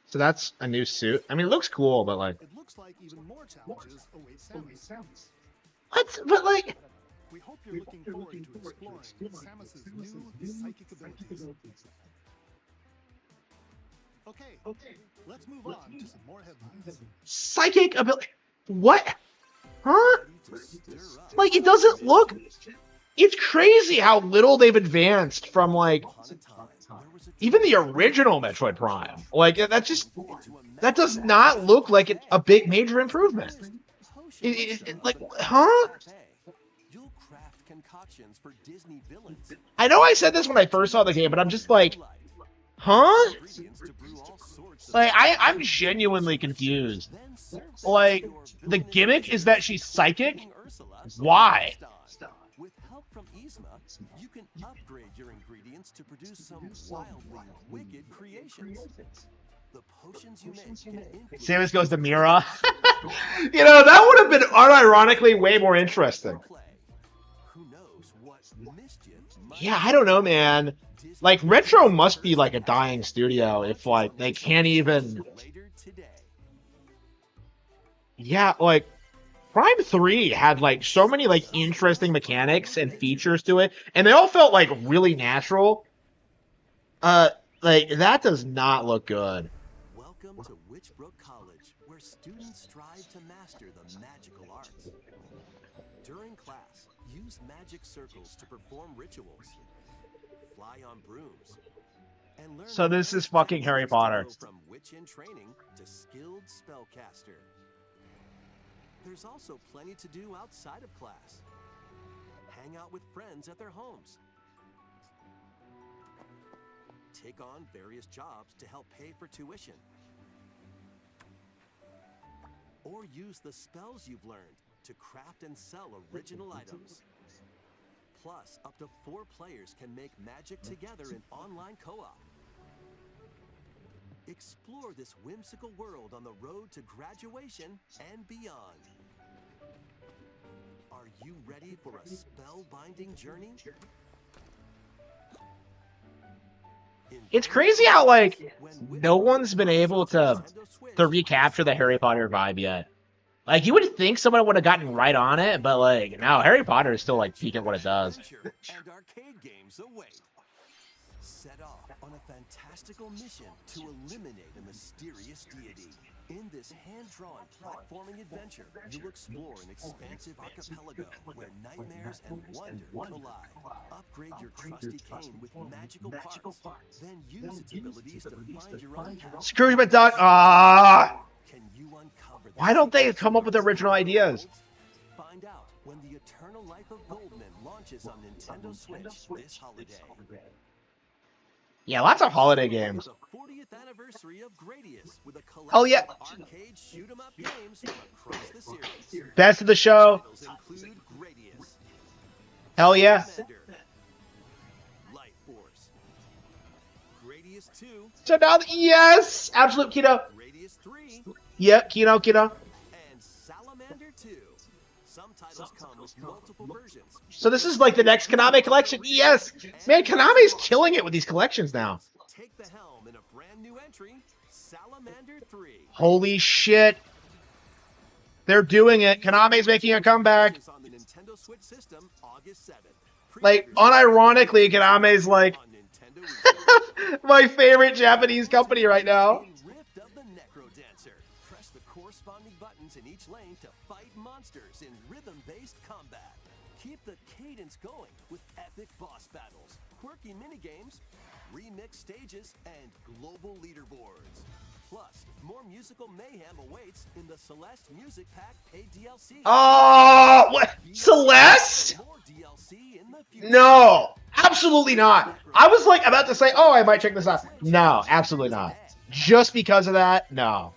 So that's a new suit. I mean, it looks cool, but like... It looks like even more challenges await Samus. What? But like... We hope you're looking forward to exploring Samus's new psychic abilities. Okay, let's move on to some more headlines. Psychic ability... What? Huh? Like, it doesn't look... It's crazy how little they've advanced from, like... Even the original Metroid Prime. Like, that does not look like a big major improvement. Like, huh? I know I said this when I first saw the game, but I'm just like, huh? Like, I'm genuinely confused. Like, the gimmick is that she's psychic? Why? With help from Yzma, you can upgrade your ingredients to produce some wildly wicked creations. The potions you make can influence... Samus goes to Mira. You know, that would have been unironically way more interesting. Yeah, I don't know, man. Like, Retro must be like a dying studio if, like, they can't even... Yeah, like... Prime 3 had, like, so many, like, interesting mechanics and features to it, and they all felt, like, really natural. Like, that does not look good. Welcome to Witchbrook College, where students strive to master the magical arts. During class, use magic circles to perform rituals, fly on brooms, and learn... So this is fucking Harry Potter. From witch in training to skilled spellcaster. There's also plenty to do outside of class. Hang out with friends at their homes. Take on various jobs to help pay for tuition. Or use the spells you've learned to craft and sell original items. Plus, up to 4 players can make magic together in online co-op. Explore this whimsical world on the road to graduation and beyond. Are you ready for a spellbinding journey? It's crazy how, like, no one's been able to recapture the Harry Potter vibe yet. Like, you would think someone would have gotten right on it, but, like, no, Harry Potter is still, like, peaking what it does. And arcade games await. Set off on a fantastical mission to eliminate a mysterious deity. In this hand-drawn platforming adventure, you'll explore an expansive archipelago where nightmares and wonder collide. Upgrade your trusty cane with magical parts, then use its abilities to find your own path. Scrooge McDuck. Why don't they come up with original ideas? Find out when the Eternal Life of Goldman launches on Nintendo Switch this holiday. Yeah, lots of holiday games. The 40th 20th anniversary of Gradius with a collection Oh yeah. of arcade shoot 'em up games from across the series. Best of the show. Titles include Gradius, Hell yeah. Salamander, Light Force, Gradius 2, So now, yes, absolute Kino. Gradius 3, Yep, Kino. and Salamander 2. Some titles come with multiple versions. So this is like the next Konami collection. Yes, man, Konami's killing it with these collections now. Take the helm in a brand new entry, Salamander 3. Holy shit. They're doing it. Konami's making a comeback. On the Nintendo Switch system, August 7th. Like, unironically, Konami's like my favorite Japanese company right now. Rift of the Necro Dancer. Press the corresponding buttons in each lane to fight monsters in rhythm-based combat. Keep the cadence going with epic boss battles, quirky minigames, remix stages, and global leaderboards. Plus, more musical mayhem awaits in the Celeste Music Pack paid DLC. Oh, what? Celeste? More DLC in the future. No, absolutely not. I was like about to say, oh, I might check this out. No, absolutely not. Just because of that, no.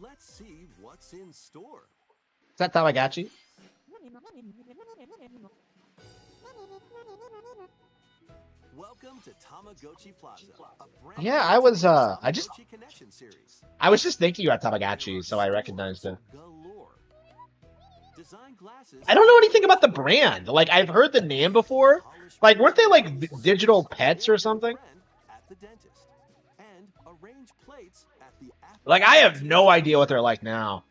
Let's see what's in store. Is that Tamagotchi? Welcome to Tamagotchi Plaza. A brand Yeah, I was Tamagotchi Connection series. I was just thinking about Tamagotchi, so I recognized it. Galore. Design glasses. I don't know anything about the brand. Like, I've heard the name before. Like, weren't they like digital pets or something? At the dentist. And arrange plates at the Like, I have no idea what they're like now.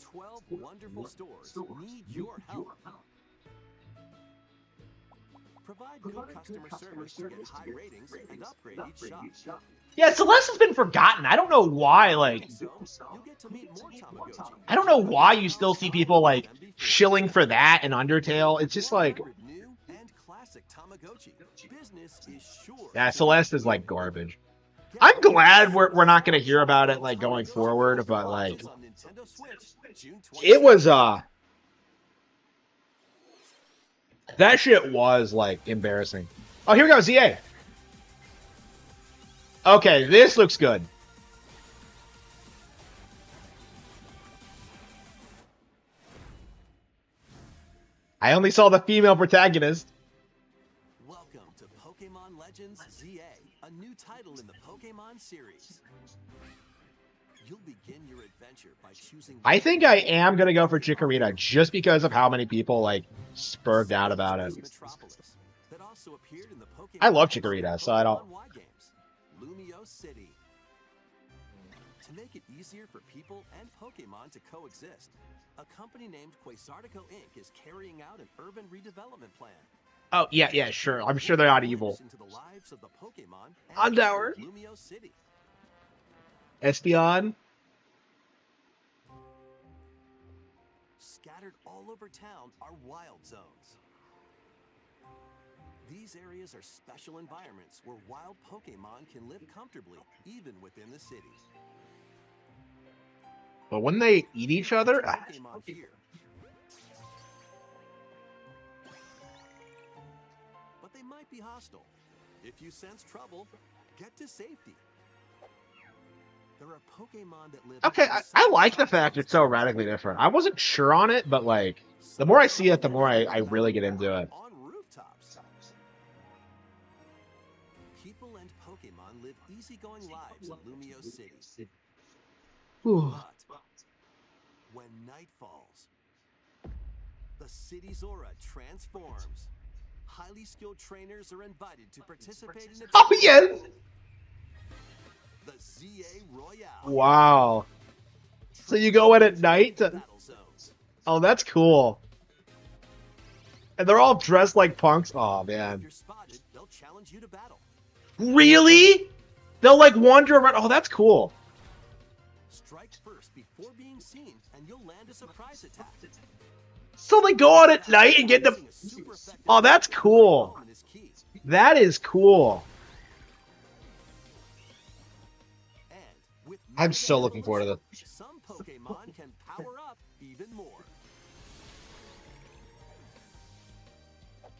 12 wonderful stores need your help. Provide good customer service to get high ratings and upgrade each shop. Yeah, Celeste has been forgotten. I don't know why, like, You'll get to meet more Tamagotchi. I don't know why you still see people, like, shilling for that in Undertale. It's just like, New and classic Tamagotchi. Business is sure. yeah, Celeste is, like, garbage. I'm glad we're not going to hear about it, like, going forward, but, like, On Nintendo Switch, June it was, that shit was, like, embarrassing. Oh, here we go, ZA. Okay, this looks good. I only saw the female protagonist. Welcome to Pokemon Legends ZA, a new title in the Pokemon series. You'll begin your adventure by choosing. I think I am going to go for Chikorita just because of how many people, like, spurred out about it. That also appeared in the Pokemon I love Chikorita, so I don't... Y games. Lumio City. To make it easier for people and Pokemon to coexist, a company named Quasartico Inc. is carrying out an urban redevelopment plan. Oh, yeah, sure. I'm sure they're not evil. Into the lives of the Pokemon and Undower. Lumio City. Espeon. Scattered all over town are wild zones. These areas are special environments where wild Pokemon can live comfortably, even within the city. But when they eat each other... Pokemon here. But they might be hostile. If you sense trouble, get to safety. There are Pokemon that live... Okay, I like the fact it's so radically different. I wasn't sure on it, but, like, the more I see it, the more I really get into it. On rooftops. People and Pokemon live easygoing lives in Lumio City. But when night falls, the city's aura transforms. Highly skilled trainers are invited to participate in a Oh, yes! the ZA Royale. Wow. So you go in at night to... Oh, that's cool. And they're all dressed like punks. Oh, man. If you're spotted, they'll challenge you to battle. Really? They'll, like, wander around. Oh, that's cool. Strike first before being seen, and you'll land a surprise attack. So they go out at night and get the... Oh, that's cool. That is cool. I'm so looking forward to this. Some Pokemon can power up even more.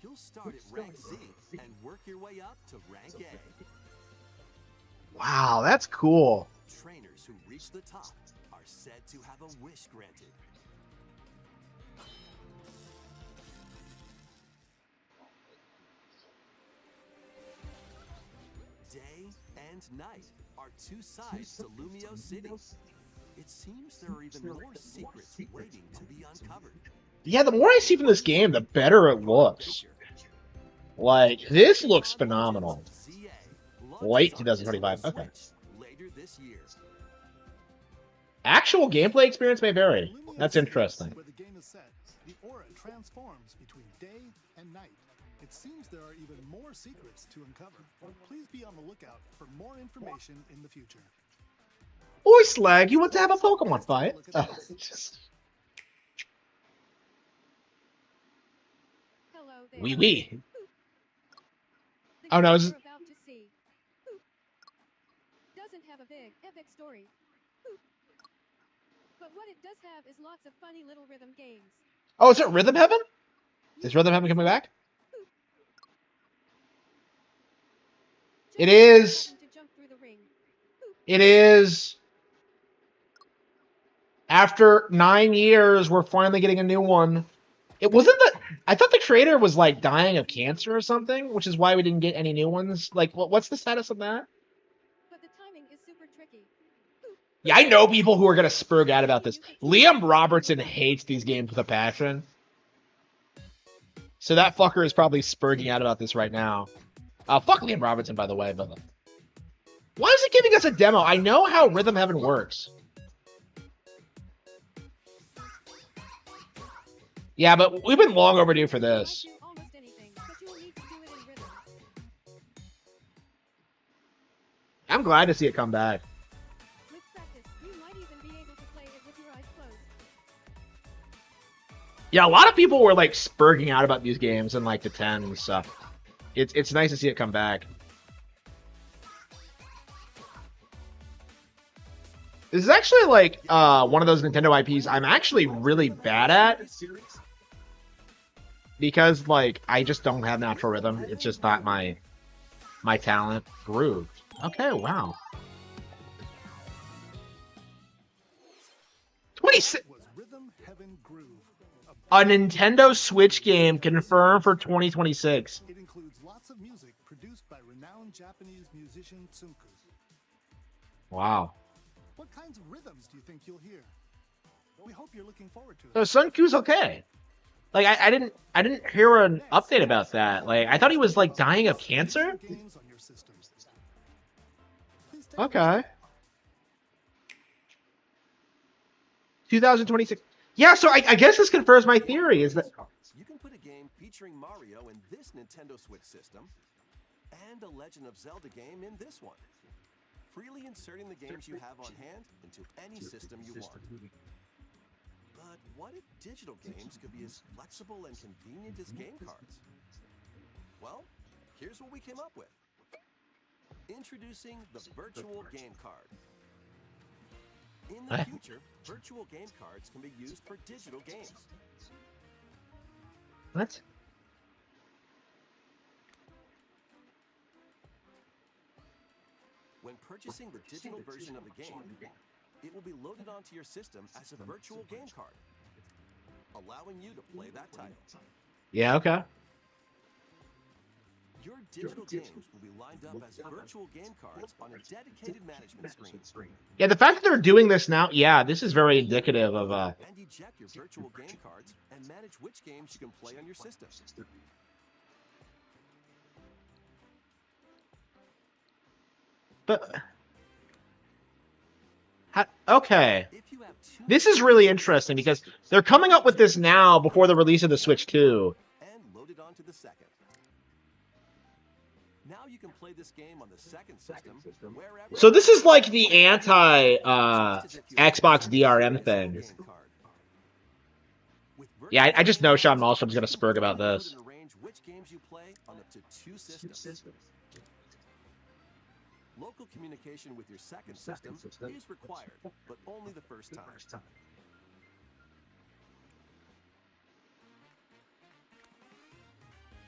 You'll start at rank Z and work your way up to rank A. Wow, that's cool. Trainers who reach the top are said to have a wish granted. Day and night are two sides to Lumio City. It seems there are even more secrets waiting to be uncovered. Yeah, the more I see from this game, the better it looks. Like, this looks phenomenal. Late 2025. Okay. Later this year. Actual gameplay experience may vary. That's interesting. Where the game is set, the aura transforms between day and night. It seems there are even more secrets to uncover. Please be on the lookout for more information in the future. Oi, Slag, you want to have a Pokemon fight? Wee wee. Oh no, about to see. Doesn't have a big, epic story. But what it does have is lots of funny little rhythm games. Oh, is it Rhythm Heaven? Is Rhythm Heaven coming back? It is. It is. After 9 years, we're finally getting a new one. It wasn't that. I thought the creator was like dying of cancer or something, which is why we didn't get any new ones. Like, what's the status of that? But the timing is super tricky. Yeah, I know people who are gonna spurg out about this. Liam Robertson hates these games with a passion. So that fucker is probably spurging out about this right now. Fuck Liam Robertson, by the way, but why is it giving us a demo? I know how Rhythm Heaven works. Yeah, but we've been long overdue for this. I'm glad to see it come back. Yeah, a lot of people were like spurging out about these games in like the 10 and stuff. It's nice to see it come back. This is actually like one of those Nintendo IPs I'm actually really bad at. Because like I just don't have natural rhythm. It's just not my talent. Grooved. Okay, wow. 26. A Nintendo Switch game confirmed for 2026. It includes lots of music produced by renowned Japanese musician Tsunku. Wow. What kinds of rhythms do you think you'll hear? We hope you're looking forward to it. So Tsunku's okay. Like I didn't hear an update about that. Like I thought he was like dying of cancer. Okay. 2026. Yeah, so I guess this confirms my theory is that you can put a game featuring Mario in this Nintendo Switch system and a Legend of Zelda game in this one. Freely inserting the games you have on hand into any system you want. But what if digital games could be as flexible and convenient as game cards? Well, here's what we came up with. Introducing the Virtual Game Card. In the future, virtual game cards can be used for digital games. What? When purchasing the digital version of the game, it will be loaded onto your system as a virtual game card, allowing you to play that title. Yeah, okay. Your digital games will be lined up as virtual game cards on a dedicated management screen. Yeah, the fact that they're doing this now, yeah, this is very indicative of And eject your virtual game cards and manage which games you can play on your system. But okay. This is really interesting because they're coming up with this now before the release of the Switch 2. And loaded onto the second. Now you can play this game on the second system wherever. So this is like the anti Xbox DRM thing. Yeah, I just know Sean Malmstrom's gonna spurg about this. Which games you play on up to 2 systems. Local communication with your second system is required, but only the first time.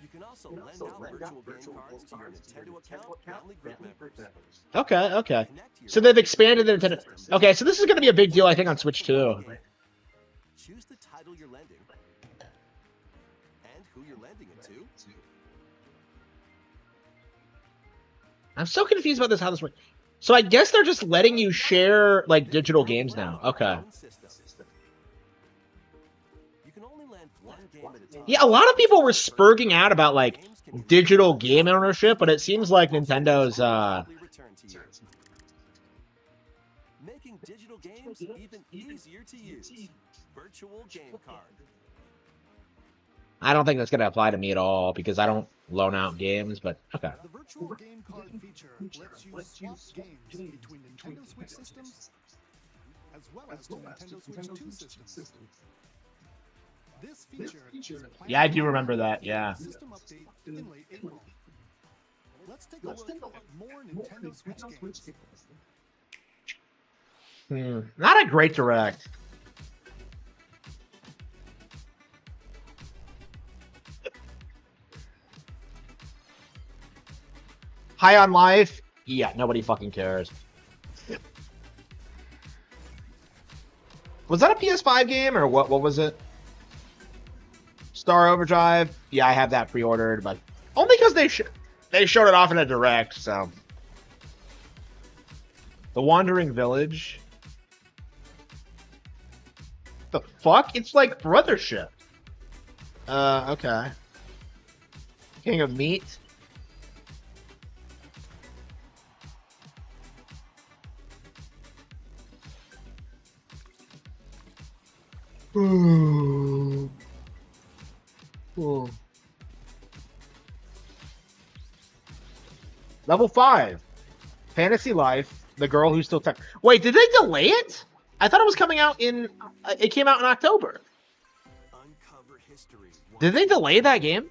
You can also lend out virtual game cards to your Nintendo account and only group members. Okay, okay. So they've expanded the Nintendo. Okay, so this is going to be a big deal, I think, on Switch too. Choose the title you're lending and who you're lending it to. I'm so confused about this. How this works. So I guess they're just letting you share like digital games now. Okay. Yeah, a lot of people were spurging out about like digital game ownership, but it seems like Nintendo's making digital games even easier to use. Virtual game card. I don't think that's going to apply to me at all because I don't loan out games, but okay. The virtual game card feature lets you swap games between Nintendo Switch systems as well as to Nintendo Switch 2 systems. This feature is yeah, I do remember that. Yeah. System update in late April. Let's take a look at more Nintendo Switch games. Not a great direct. High on Life? Yeah, nobody fucking cares. Was that a PS5 game or what was it? Star Overdrive? Yeah, I have that pre-ordered, but only because they showed it off in a direct, so. The Wandering Village? The fuck? It's like Brothership. Okay. King of Meat? Ooh. Ooh. Level 5. Fantasy Life. The Girl Who Still Time. Wait, did they delay it? I thought it was coming out in... it came out in October. Did they delay that game?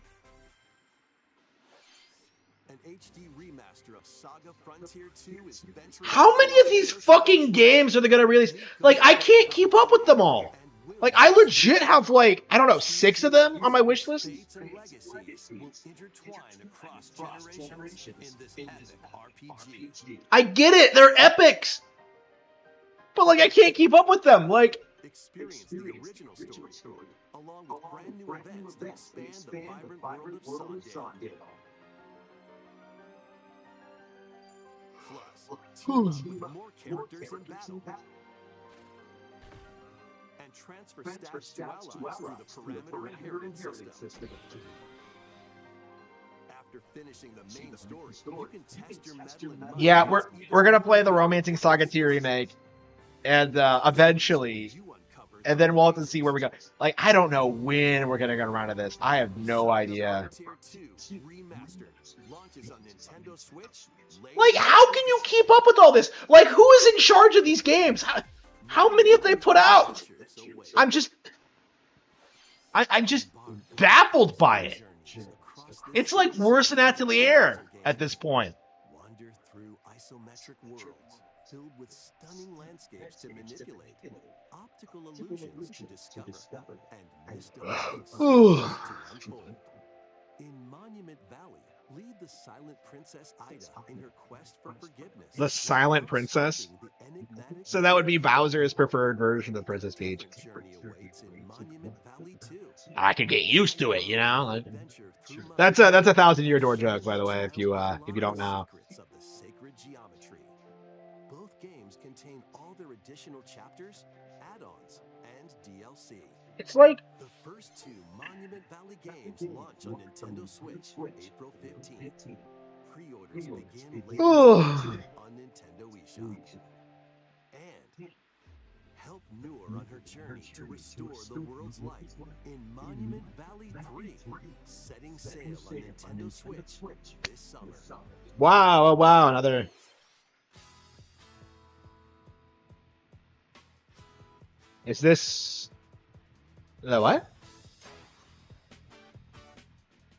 An HD remaster of Saga Frontier 2 is venturing. How many of these fucking games are they going to release? Like, I can't keep up with them all. Like, I legit have, like, I don't know, 6 of them on my wish list. I get it, they're epics. But, like, I can't keep up with them. Like, experience the original story, along with brand new events that expand the vibrant world of Sandale. Plus, more characters in battle. And transfer stats to allies through the parameter inheritance system. After finishing the main story, you can test your mettle in yeah, we're gonna play the Romancing Saga 2 remake, and eventually, and then we'll have to see where we go. Like, I don't know when we're gonna get around to this. I have no idea. Like, how can you keep up with all this? Like, who is in charge of these games? How many have they put out? I'm just baffled by it. It's like worse than Atelier at this point. Wander through isometric worlds filled with stunning landscapes to manipulate, optical illusions to discover, and mystical to unfold. In Monument Valley, lead the Silent Princess Ida in her quest for forgiveness. The Silent Princess? So that would be Bowser's preferred version of Princess Peach. I could get used to it, you know? Like, that's a 1,000-year door joke, by the way, if you don't know. Both games contain all their additional chapters, add-ons, and DLC. It's like the first 2 Monument Valley games launch on Nintendo Switch April 15th. Pre-orders begin later on Nintendo eShop. And help Noor on her journey to restore the world's light in Monument Valley 3, setting sail on Nintendo Switch this summer. Wow, wow, another... Is this... what?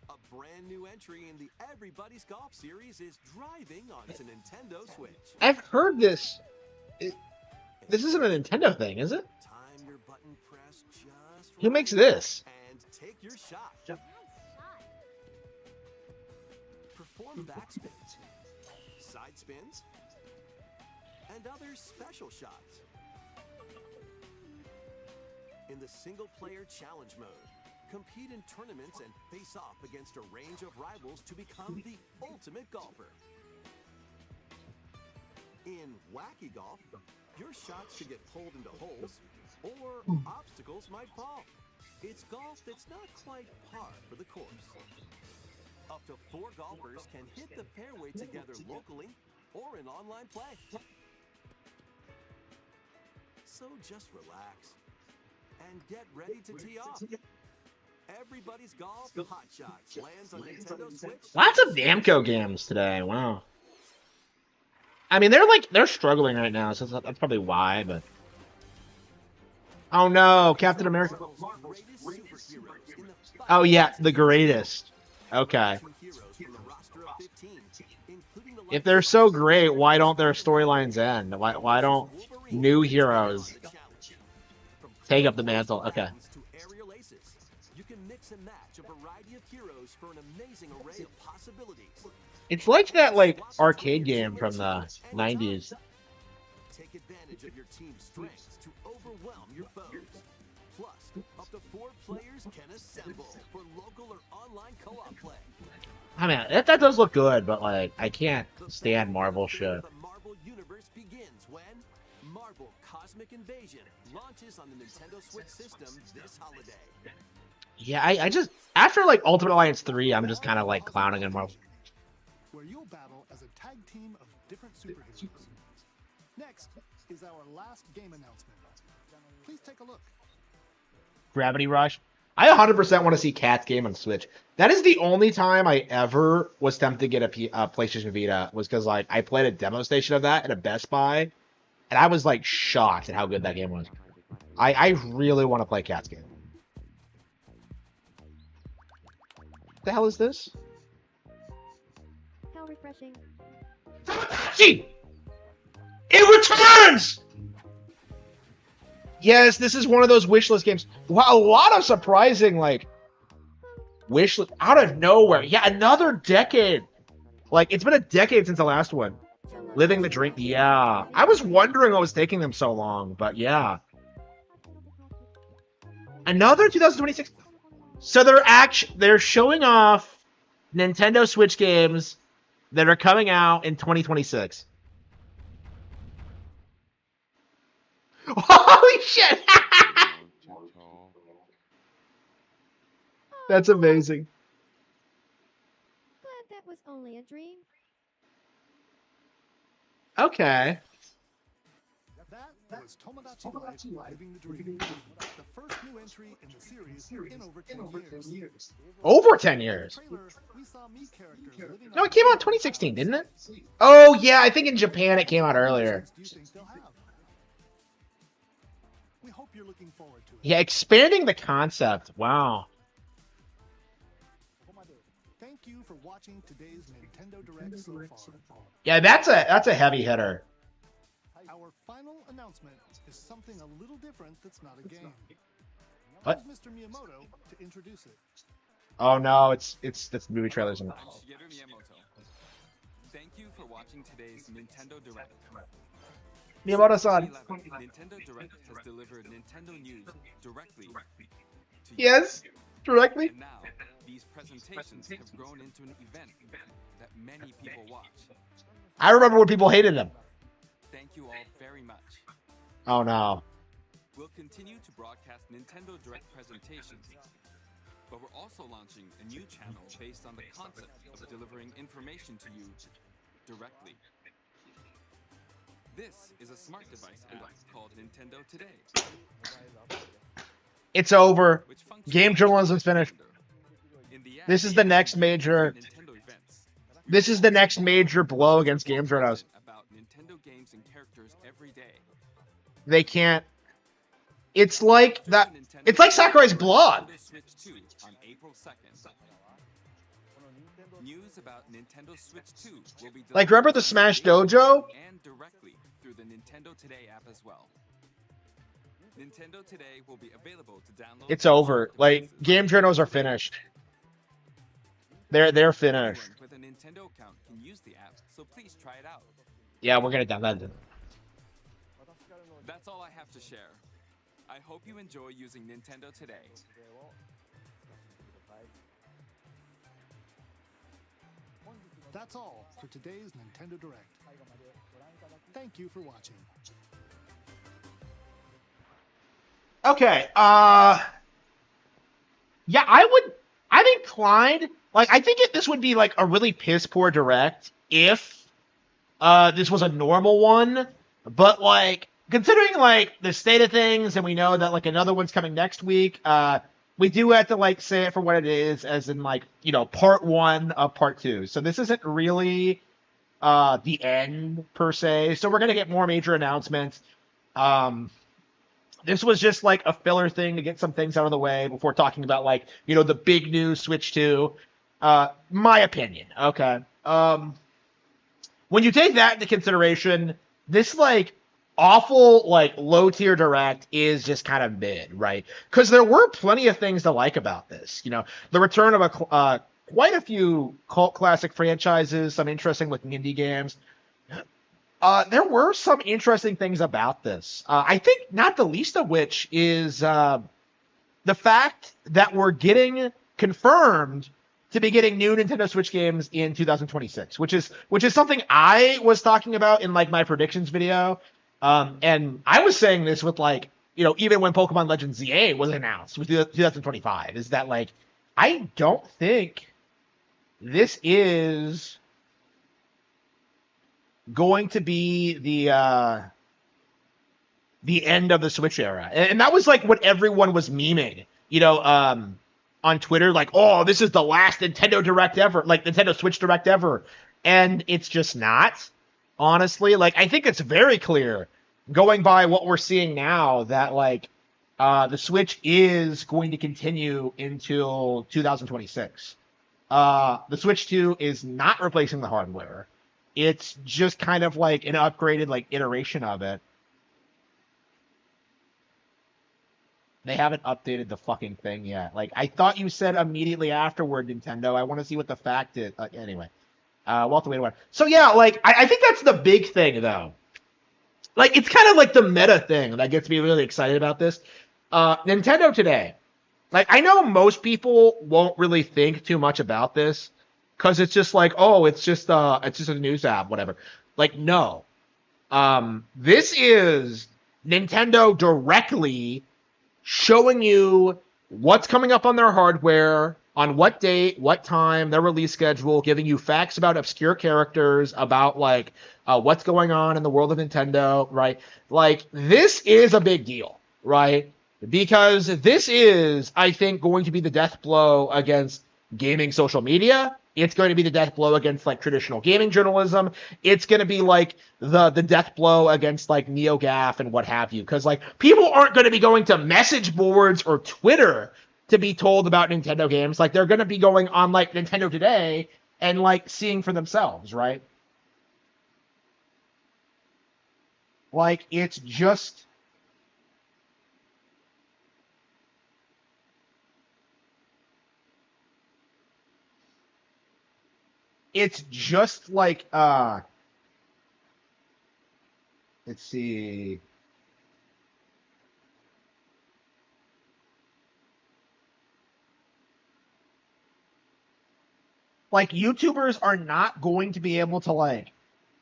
A brand new entry in the Everybody's Golf series is driving onto Nintendo Switch. I've heard this. This isn't a Nintendo thing, is it? Time your button press just Who makes this? And take your shot. backspins, side spins, and other special shots. In the single-player challenge mode, compete in tournaments and face off against a range of rivals to become the ultimate golfer. In Wacky Golf, your shots could get pulled into holes, or obstacles might fall. It's golf that's not quite par for the course. Up to 4 golfers can hit the fairway together locally or in online play. So just relax and get ready to tee off. Everybody's Golf Hot Shots lands on Nintendo Switch. Lots of Namco games today. Wow. I mean, they're struggling right now, so that's probably why. But oh no, Captain America. Oh yeah, the greatest. Okay. If they're so great, why don't their storylines end? Why don't new heroes take up the mantle? Okay. You can mix and match a variety of heroes for an amazing array of possibilities. It's like that arcade game from the 90s. Take advantage of your team's strengths to overwhelm your foes. Plus, up to 4 players can assemble for local or online co-op play. I mean, that does look good, but I can't stand Marvel shit. The Marvel universe begins when Marvel Cosmic Invasion launches on the Nintendo Switch system this holiday. Yeah, I just after Ultimate Alliance 3, I'm just kind of clowning on Marvel. Where you'll battle as a tag team of different superheroes. Next is our last game announcement. Please take a look. Gravity Rush. I 100% want to see Cat's game on Switch. That is the only time I ever was tempted to get a PlayStation Vita, was because I played a demo station of that at a Best Buy, and I was shocked at how good that game was. I really want to play Cat's game. What the hell is this? How refreshing. Gee! It returns! Yes, this is one of those wishlist games. Wow, a lot of surprising, wishlist out of nowhere. Yeah, another decade. It's been a decade since the last one. Living the Dream. Yeah. I was wondering what was taking them so long, but yeah. Another 2026. So they're showing off Nintendo Switch games that are coming out in 2026. Holy shit! That's amazing. Glad that was only a dream. Okay. That was Tomodachi Life, Living the Dream. The first new entry in the series in over 10 years. Over 10 years? We saw Mii characters living No, it came out in 2016, didn't it? Oh, yeah, I think in Japan it came out earlier. We hope you're looking forward to it. Yeah, expanding the concept. Wow. Thank you for watching today's Nintendo Direct so far. Yeah, that's a heavy hitter. Our final announcement is something a little different that's not a game. What? Here's Mr. Miyamoto to introduce it. Oh no, it's movie trailers. I'm Shigeru Miyamoto. Thank you for watching today's Nintendo Direct. Miyamoto-san. Nintendo Direct has delivered Nintendo news directly to you. Yes, directly. And now, these presentations have grown into an event that many people watch. I remember when people hated him. Thank you all very much. Oh no. We'll continue to broadcast Nintendo Direct presentations, but we're also launching a new channel based on the concept of delivering information to you directly. This is a smart device app called Nintendo Today. It's over. Game journalism's finished. This is the next major. This is the next major blow against game journals. About Nintendo games and characters every day. They can't. It's like that. It's like Sakurai's blog. Switch 2 on April 2nd. News about Nintendo Switch 2 will be like, remember the Smash Dojo? And directly through the Nintendo Today app as well. Nintendo Today will be available to download. It's over. Like, game journals are finished. They're finished. Anyone with a Nintendo account can use the app, so please try it out. Yeah, we're gonna download it. That's all I have to share. I hope you enjoy using Nintendo today. That's all for today's Nintendo Direct. Thank you for watching. Okay, yeah, I'm inclined, like, I think this would be, like, a really piss-poor Direct if, this was a normal one, but, like, considering, like, the state of things, and we know that, like, another one's coming next week, we do have to, like, say it for what it is, as in, like, you know, part 1 of part 2. So this isn't really, the end, per se, so we're gonna get more major announcements. This was just like a filler thing to get some things out of the way before talking about, like, you know, the big news Switch 2. My opinion, okay? When you take that into consideration, this, like, awful, like, low-tier Direct is just kind of mid, right? Because there were plenty of things to like about this. You know, the return of quite a few cult classic franchises, some interesting looking indie games. There were some interesting things about this. I think not the least of which is the fact that we're getting confirmed to be getting new Nintendo Switch games in 2026, which is something I was talking about in, like, my predictions video. And I was saying this with, like, you know, even when Pokemon Legends ZA was announced with 2025, is that, like, I don't think this is going to be the end of the Switch era. And that was, like, what everyone was memeing, you know, on Twitter, like, oh, this is the last Nintendo Direct ever, like, Nintendo Switch Direct ever. And it's just not, honestly. Like, I think it's very clear, going by what we're seeing now, that, like, the Switch is going to continue until 2026. The Switch 2 is not replacing the hardware. It's just kind of like an upgraded, like, iteration of it. They haven't updated the fucking thing yet. Like, I thought you said immediately afterward, Nintendo. I want to see what the fact is. Anyway, we'll have to wait a while. So yeah, like, I think that's the big thing, though. Like, it's kind of like the meta thing that gets me really excited about this. Nintendo today. Like, I know most people won't really think too much about this, because it's just like, oh, it's just a news app, whatever. Like, no. This is Nintendo directly showing you what's coming up on their hardware, on what date, what time, their release schedule, giving you facts about obscure characters, about, like, what's going on in the world of Nintendo, right? Like, this is a big deal, right? Because this is, I think, going to be the death blow against gaming social media. It's going to be the death blow against, like, traditional gaming journalism. It's going to be, like, the death blow against, like, NeoGAF and what have you. Because, like, people aren't going to be going to message boards or Twitter to be told about Nintendo games. Like, they're going to be going on, like, Nintendo Today and, like, seeing for themselves, right? Like, it's just... It's just like, let's see. Like, YouTubers are not going to be able to, like,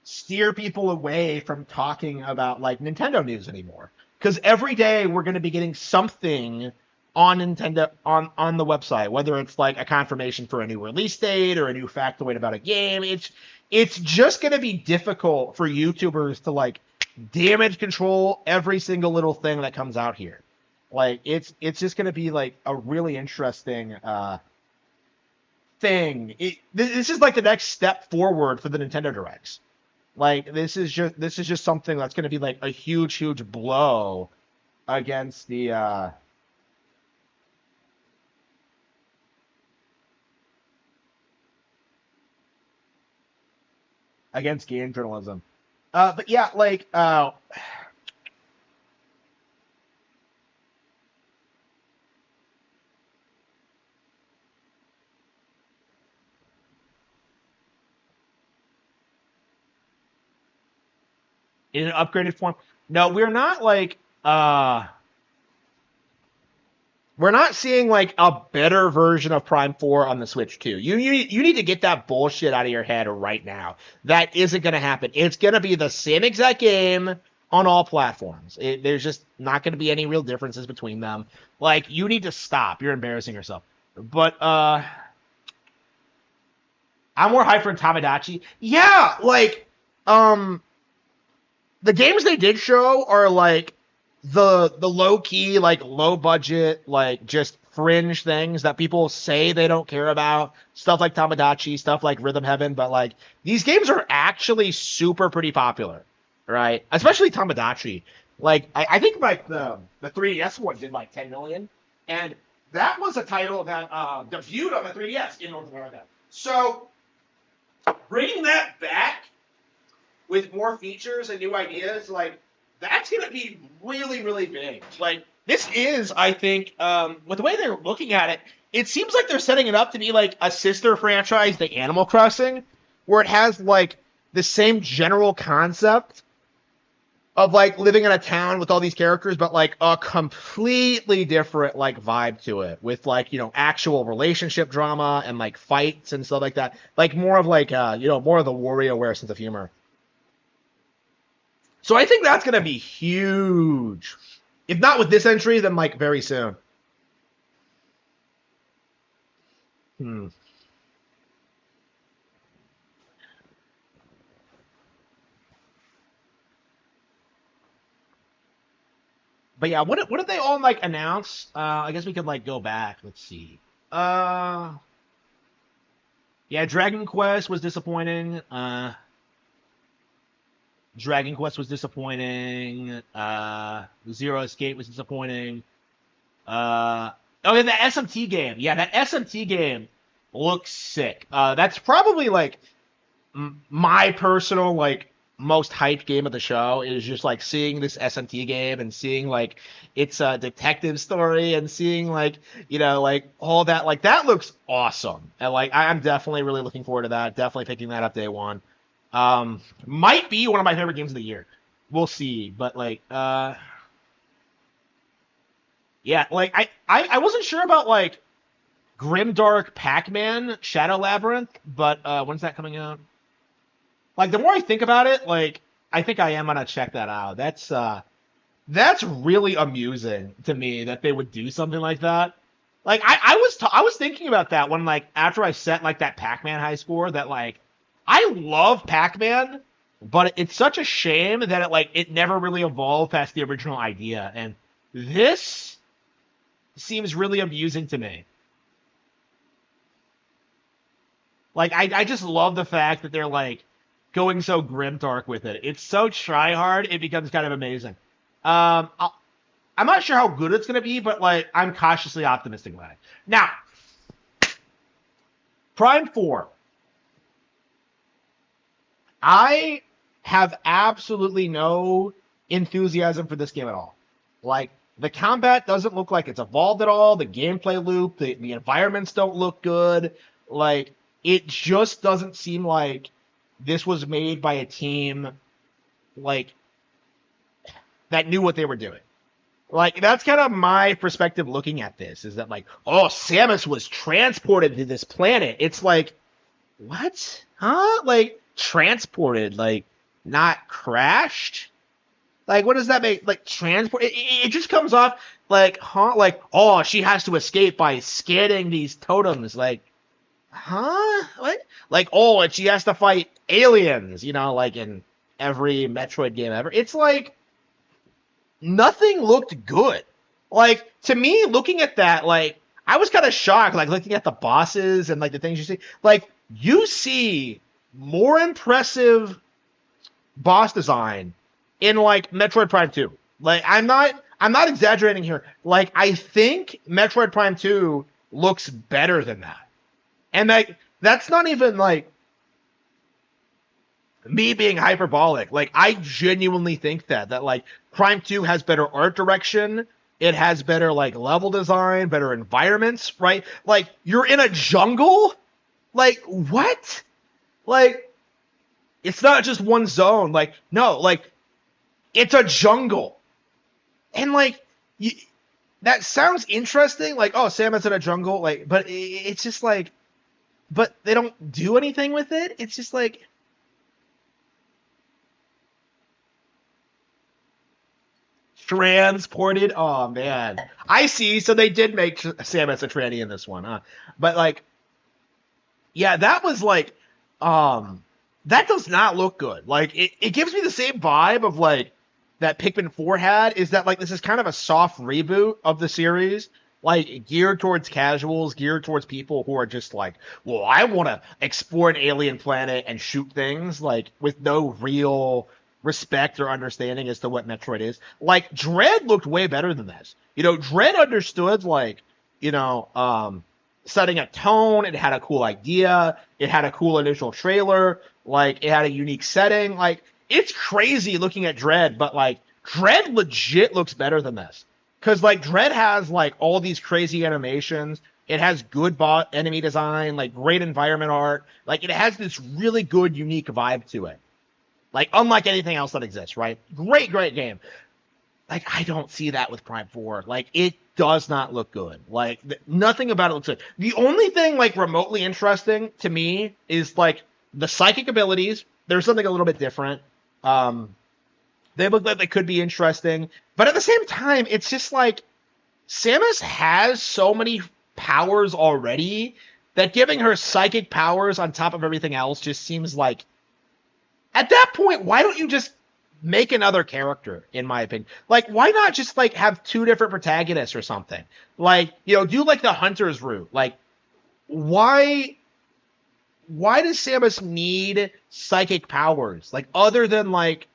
steer people away from talking about, like, Nintendo news anymore. Because every day we're going to be getting something on Nintendo, on the website, whether it's, like, a confirmation for a new release date or a new factoid about a game. It's just going to be difficult for YouTubers to, like, damage control every single little thing that comes out here. Like, it's just going to be, like, a really interesting thing. This is, like, the next step forward for the Nintendo Directs. Like, this is just something that's going to be, like, a huge blow against the against game journalism. But yeah, like, in an upgraded form. No, we're not like we're not seeing like a better version of Prime 4 on the Switch 2. You need to get that bullshit out of your head right now. That isn't going to happen. It's going to be the same exact game on all platforms. There's just not going to be any real differences between them. Like, you need to stop. You're embarrassing yourself. But I'm more hyped for Tamagotchi. Yeah, like the games they did show are like the low key, like low budget, like just fringe things that people say they don't care about. Stuff like Tamagotchi, stuff like Rhythm Heaven, but like these games are actually super pretty popular, right? Especially Tamagotchi. Like I think like the 3DS one did like 10 million, and that was a title that debuted on the 3DS in North America. So bringing that back with more features and new ideas, like that's going to be really, really big. Like, this is, I think, with the way they're looking at it, it seems like they're setting it up to be like a sister franchise to Animal Crossing, where it has like the same general concept of like living in a town with all these characters, but like a completely different like vibe to it, with like, you know, actual relationship drama and like fights and stuff like that. Like more of like, you know, more of the WarioWare sense of humor. So I think that's going to be huge. If not with this entry, then like very soon. But yeah, what did they all like announce? I guess we could like go back. Let's see. Yeah, Dragon Quest was disappointing. Dragon Quest was disappointing. Zero Escape was disappointing. Oh, yeah, the SMT game. Yeah, that SMT game looks sick. That's probably like my personal like most hyped game of the show, is just like seeing this SMT game and seeing like its detective story and seeing like, you know, like all that. Like that looks awesome. And like I'm definitely really looking forward to that. Definitely picking that up day one. Might be one of my favorite games of the year. We'll see, but like, yeah, like I wasn't sure about like Grimdark Pac-Man Shadow Labyrinth, but when's that coming out? Like the more I think about it, like I think I am gonna check that out. That's really amusing to me that they would do something like that. Like I was thinking about that when like after I set like that Pac-Man high score, that like I love Pac-Man, but it's such a shame that it never really evolved past the original idea. And this seems really amusing to me. Like I just love the fact that they're like going so grimdark with it. It's so try-hard, it becomes kind of amazing. I'm not sure how good it's gonna be, but like I'm cautiously optimistic about it. Now, Prime 4. I have absolutely no enthusiasm for this game at all. Like, the combat doesn't look like it's evolved at all. The gameplay loop, the environments don't look good. Like, it just doesn't seem like this was made by a team, like, that knew what they were doing. Like, that's kind of my perspective looking at this, is that, like, oh, Samus was transported to this planet. It's like, what? Huh? Like, transported, like, not crashed? Like, what does that make? Like, transport? It just comes off like, huh? Like, oh, she has to escape by scanning these totems. Like, huh? What? Like, oh, and she has to fight aliens, you know, like in every Metroid game ever. It's like, nothing looked good. Like, to me, looking at that, like, I was kind of shocked, like, looking at the bosses and, like, the things you see. Like, you see more impressive boss design in like Metroid Prime 2. Like I'm not exaggerating here. Like I think Metroid Prime 2 looks better than that. And like that's not even like me being hyperbolic. Like I genuinely think that like Prime 2 has better art direction. It has better like level design, better environments, right? Like you're in a jungle? Like what? Like, it's not just one zone. Like, no, like, it's a jungle. And, like, that sounds interesting. Like, oh, Samus in a jungle. Like, but it's just like, but they don't do anything with it. It's just like, transported. Oh, man. I see. So they did make Samus a tranny in this one, huh? But, like, yeah, that was like, that does not look good. Like, it gives me the same vibe of, like, that Pikmin 4 had, is that, like, this is kind of a soft reboot of the series, like, geared towards casuals, geared towards people who are just like, well, I want to explore an alien planet and shoot things, like, with no real respect or understanding as to what Metroid is. Like, Dread looked way better than this. You know, Dread understood, like, you know, setting a tone. It had a cool idea. It had a cool initial trailer. Like, it had a unique setting. Like, it's crazy looking at Dread, but, like, Dread legit looks better than this. Because, like, Dread has, like, all these crazy animations. It has good enemy design, like, great environment art. Like, it has this really good, unique vibe to it. Like, unlike anything else that exists, right? Great, great game. Like, I don't see that with Prime 4. Like, it does not look good. Like, nothing about it looks good. The only thing, like, remotely interesting to me is, like, the psychic abilities. There's something a little bit different. They look like they could be interesting. But at the same time, it's just like, Samus has so many powers already that giving her psychic powers on top of everything else just seems like, at that point, why don't you just make another character, in my opinion? Like, why not just, like, have two different protagonists or something? Like, you know, do, like, the Hunter's route. Like, why does Samus need psychic powers? Like, other than, like,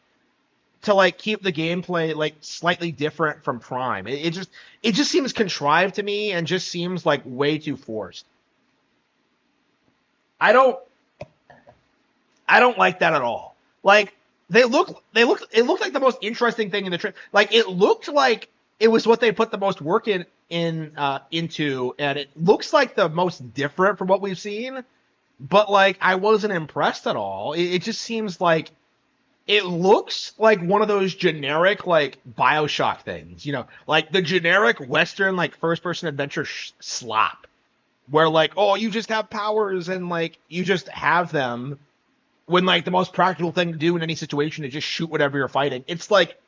to, like, keep the gameplay, like, slightly different from Prime. It just seems contrived to me and just seems, like, way too forced. I don't like that at all. Like, it looked like the most interesting thing in the trip. Like, it looked like it was what they put the most work into, and it looks like the most different from what we've seen. But, like, I wasn't impressed at all. It just seems like, it looks like one of those generic, like, BioShock things, you know, like the generic Western, like, first-person adventure slop, where, like, oh, you just have powers and, like, you just have them, when, like, the most practical thing to do in any situation is just shoot whatever you're fighting. It's like,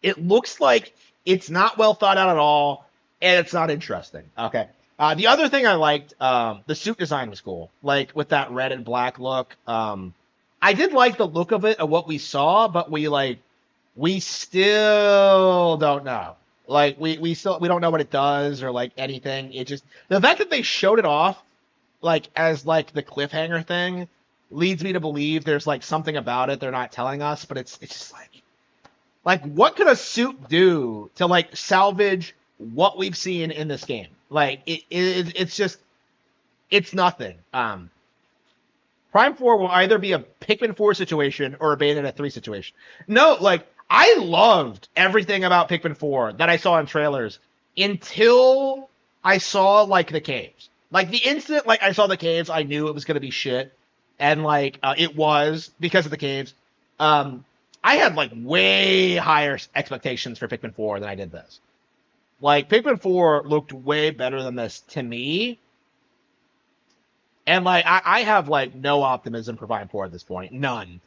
it looks like it's not well thought out at all, and it's not interesting. Okay. The other thing I liked, the suit design was cool, like, with that red and black look. I did like the look of it, of what we saw, but we still don't know. Like, we don't know what it does or, like, anything. It just, the fact that they showed it off, like, as, like, the cliffhanger thing leads me to believe there's, like, something about it they're not telling us, but it's just like, what could a suit do to, like, salvage what we've seen in this game? Like, it's just, it's nothing. Prime 4 will either be a Pikmin 4 situation or a Bayonetta 3 situation. No, like, I loved everything about Pikmin 4 that I saw in trailers until I saw, like, the caves. Like, the instant, like, I saw the caves, I knew it was going to be shit. And, like, it was, because of the caves. I had, like, way higher expectations for Pikmin 4 than I did this. Like, Pikmin 4 looked way better than this to me. And, like, I have, like, no optimism for Prime 4 at this point. None.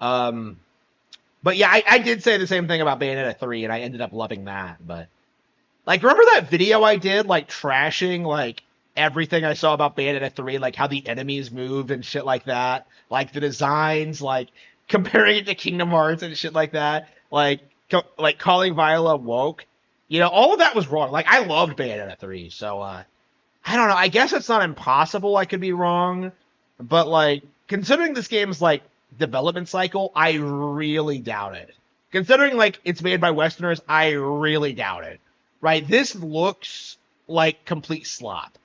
But, yeah, I did say the same thing about Bayonetta 3, and I ended up loving that. But, like, remember that video I did, like, trashing, like, everything I saw about Bayonetta 3? Like, how the enemies moved and shit like that? Like, the designs, like, comparing it to Kingdom Hearts and shit like that? Like calling Viola woke? You know, all of that was wrong. Like, I loved Bayonetta 3, so, I don't know. I guess it's not impossible I could be wrong, but, like, considering this game's, like, development cycle, I really doubt it. Considering, like, it's made by Westerners, I really doubt it. Right? This looks like complete slop.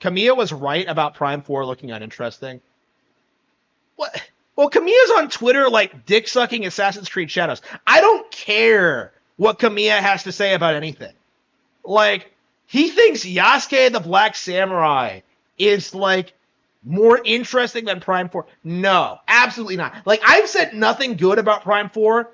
Kamiya was right about Prime 4 looking uninteresting. What? Well, Kamiya's on Twitter, like, dick-sucking Assassin's Creed Shadows. I don't care what Kamiya has to say about anything. Like, he thinks Yasuke the Black Samurai is, like, more interesting than Prime 4? No, absolutely not. Like, I've said nothing good about Prime 4.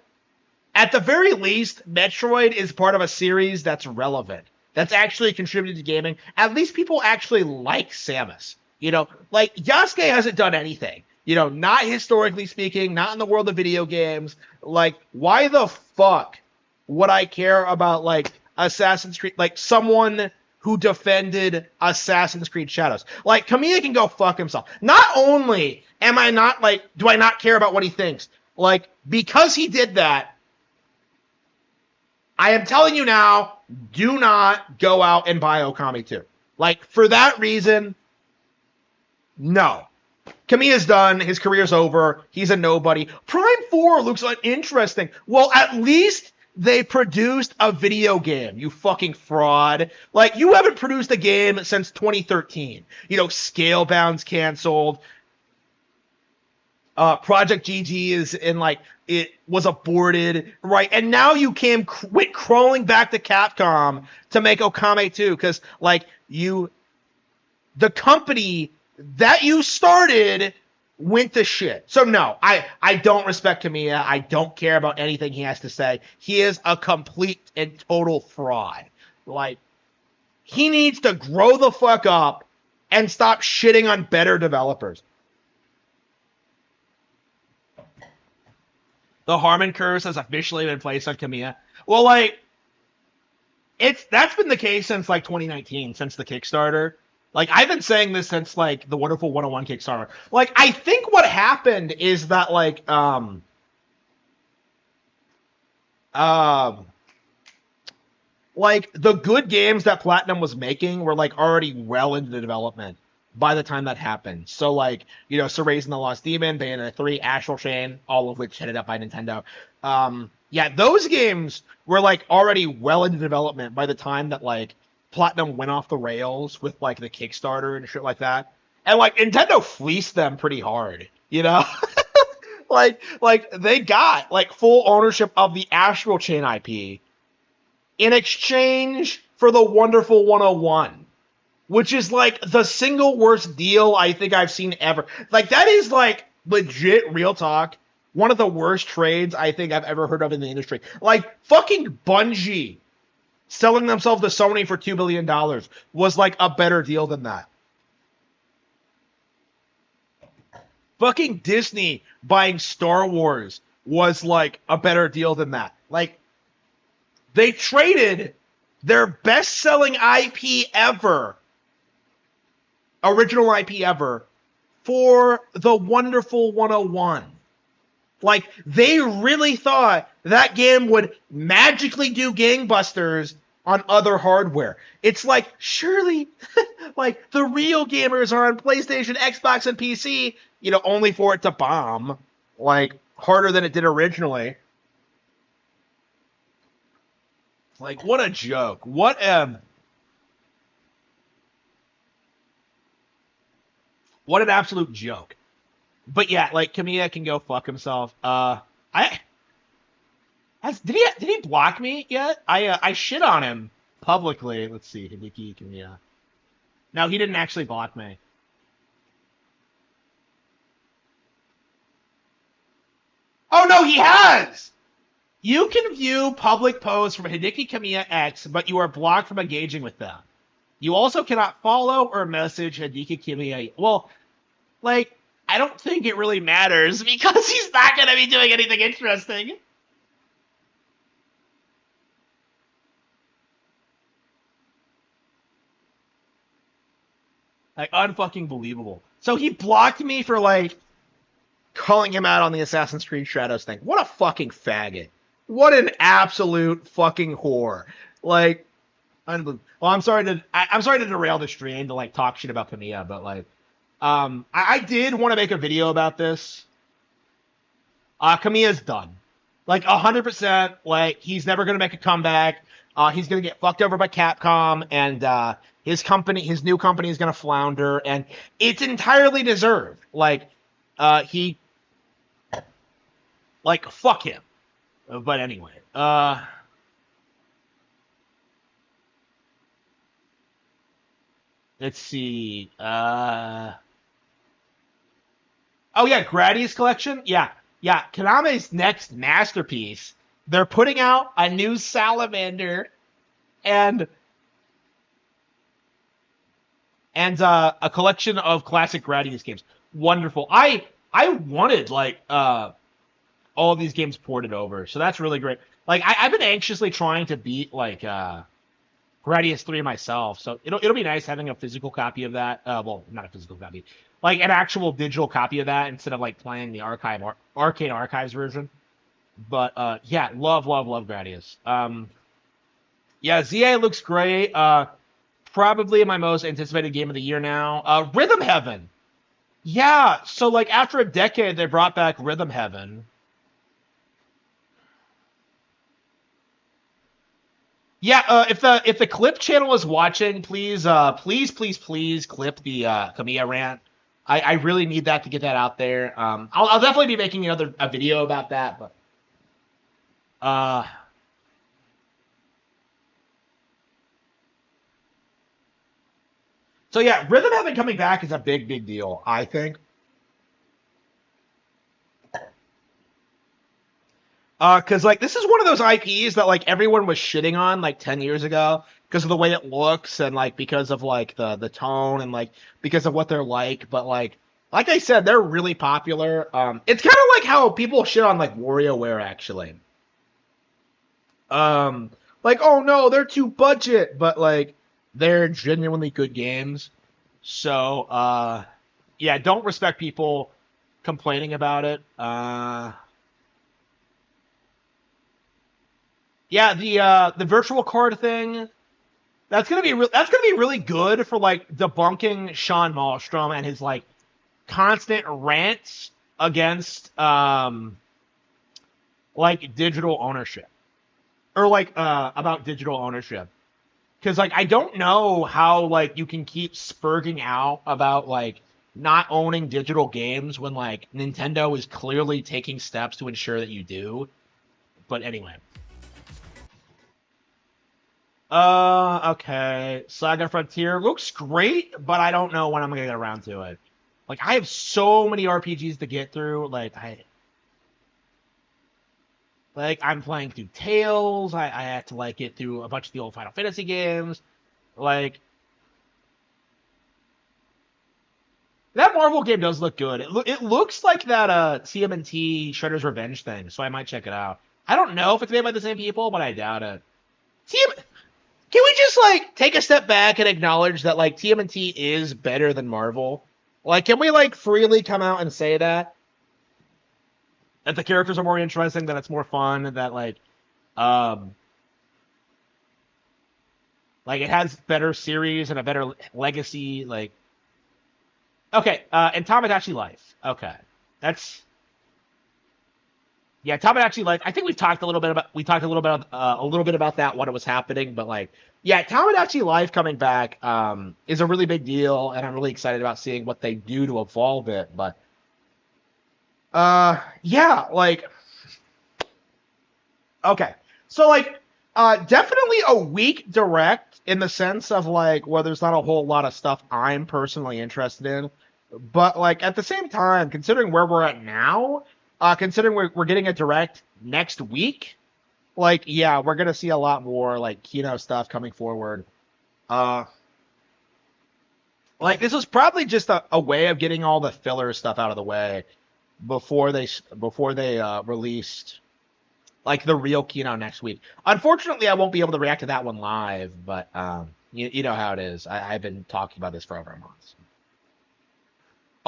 At the very least, Metroid is part of a series that's relevant, that's actually contributed to gaming. At least people actually like Samus. You know, like, Yasuke hasn't done anything. You know, not historically speaking, not in the world of video games. Like, why the fuck would I care about, like, Assassin's Creed, like, someone who defended Assassin's Creed Shadows? Like, Kamiya can go fuck himself. Not only am I not, like, do I not care about what he thinks, like, because he did that, I am telling you now, do not go out and buy Okami 2. Like, for that reason, no. Kamiya's done. His career's over. He's a nobody. Prime 4 looks like interesting. Well, at least they produced a video game, you fucking fraud. Like, you haven't produced a game since 2013. You know, Scalebound's canceled. Project GG is in, like, it was aborted, right? And now you went crawling back to Capcom to make Okami 2, because, like, the company that you started went to shit. So no, I don't respect Kamiya. I don't care about anything he has to say. He is a complete and total fraud. Like, he needs to grow the fuck up and stop shitting on better developers. The Harman curse has officially been placed on Kamiya. Well, like, that's been the case since, like, 2019, since the Kickstarter. Like, I've been saying this since, like, the Wonderful 101 Kickstarter. Like, I think what happened is that, like, like, the good games that Platinum was making were, like, already well into the development by the time that happened. So, like, you know, Raising the Lost Demon, Bayonetta 3, Astral Chain, all of which headed up by Nintendo. Yeah, those games were, like, already well into development by the time that, like, Platinum went off the rails with, like, the Kickstarter and shit like that. And, like, Nintendo fleeced them pretty hard, you know? like, they got, like, full ownership of the Astral Chain IP in exchange for the Wonderful 101. Which is, like, the single worst deal I think I've seen ever. Like, that is, like, legit, real talk, one of the worst trades I think I've ever heard of in the industry. Like, fucking Bungie selling themselves to Sony for $2 billion was, like, a better deal than that. Fucking Disney buying Star Wars was, like, a better deal than that. Like, they traded their best-selling IP ever, original IP ever, for the Wonderful 101. Like, they really thought that game would magically do gangbusters on other hardware. It's like, surely, like, the real gamers are on PlayStation, Xbox, and PC, you know, only for it to bomb, like, harder than it did originally. Like, what a joke. What an absolute joke. But yeah, like, Kamiya can go fuck himself. Did he block me yet? I shit on him publicly. Let's see, Hideki Kamiya. No, he didn't actually block me. Oh no, he has! You can view public posts from Hideki Kamiya X, but you are blocked from engaging with them. You also cannot follow or message Hideki Kamiya. Well, like, I don't think it really matters because he's not going to be doing anything interesting. Like, unfucking believable. So he blocked me for, like, calling him out on the Assassin's Creed Shadows thing. What a fucking faggot. What an absolute fucking whore. Like, unbelievable. Well, I'm sorry to derail the stream to, like, talk shit about Kamiya, but, like, I did want to make a video about this. Kamiya's done. Like, 100%, like, he's never going to make a comeback. He's going to get fucked over by Capcom, and his new company is going to flounder, and it's entirely deserved. Like, fuck him. But anyway, let's see, Oh yeah, Gradius collection. Yeah, yeah. Koname's next masterpiece. They're putting out a new salamander and a collection of classic Gradius games. Wonderful. I wanted like all of these games ported over, so that's really great. Like I've been anxiously trying to beat like Gradius 3 myself, so it'll be nice having a physical copy of that. Well, not a physical copy, like an actual digital copy of that instead of like playing the Arcade Archives version. But yeah, love Gradius. Yeah, ZA looks great. Probably my most anticipated game of the year now. Rhythm Heaven. Yeah, so like after a decade, they brought back Rhythm Heaven. Yeah, if the clip channel is watching, please clip the Kamiya rant. I really need that to get that out there. I'll definitely be making a video about that, but so yeah, Rhythm Heaven coming back is a big deal, I think. Cause like this is one of those IPs that like everyone was shitting on like 10 years ago because of the way it looks and like because of like the tone and like because of what they're like. But like I said, they're really popular. It's kind of like how people shit on like WarioWare actually. Like oh no, they're too budget, but like they're genuinely good games. So yeah, don't respect people complaining about it. Yeah, the virtual card thing, that's gonna be really good for like debunking Sean Malmstrom and his like constant rants against like digital ownership or like about digital ownership. Cuz like I don't know how like you can keep spurging out about like not owning digital games when like Nintendo is clearly taking steps to ensure that you do. But anyway. Okay. Saga Frontier looks great, but I don't know when I'm gonna get around to it. Like, I have so many RPGs to get through. I'm playing through Tales. I had to like get through a bunch of the old Final Fantasy games. Like, that Marvel game does look good. It looks like that TMNT Shredder's Revenge thing, so I might check it out. I don't know if it's made by the same people, but I doubt it. Can we just like take a step back and acknowledge that like TMNT is better than Marvel? Like, can we like freely come out and say that? That the characters are more interesting, that it's more fun, that like it has better series and a better legacy. Like, okay, and Tomodachi Life. Okay, that's yeah, Tomodachi Life. I think a little bit about that when it was happening, but like yeah, Tomodachi Life coming back is a really big deal, and I'm really excited about seeing what they do to evolve it. But yeah, like okay, so like definitely a weak direct in the sense of like well, there's not a whole lot of stuff I'm personally interested in, but like at the same time, considering where we're at now. Considering we're getting a direct next week, like yeah, we're gonna see a lot more like Kino stuff coming forward. Like this was probably just a way of getting all the filler stuff out of the way before they released like the real Kino next week. Unfortunately, I won't be able to react to that one live, but you know how it is. I've been talking about this for over a month.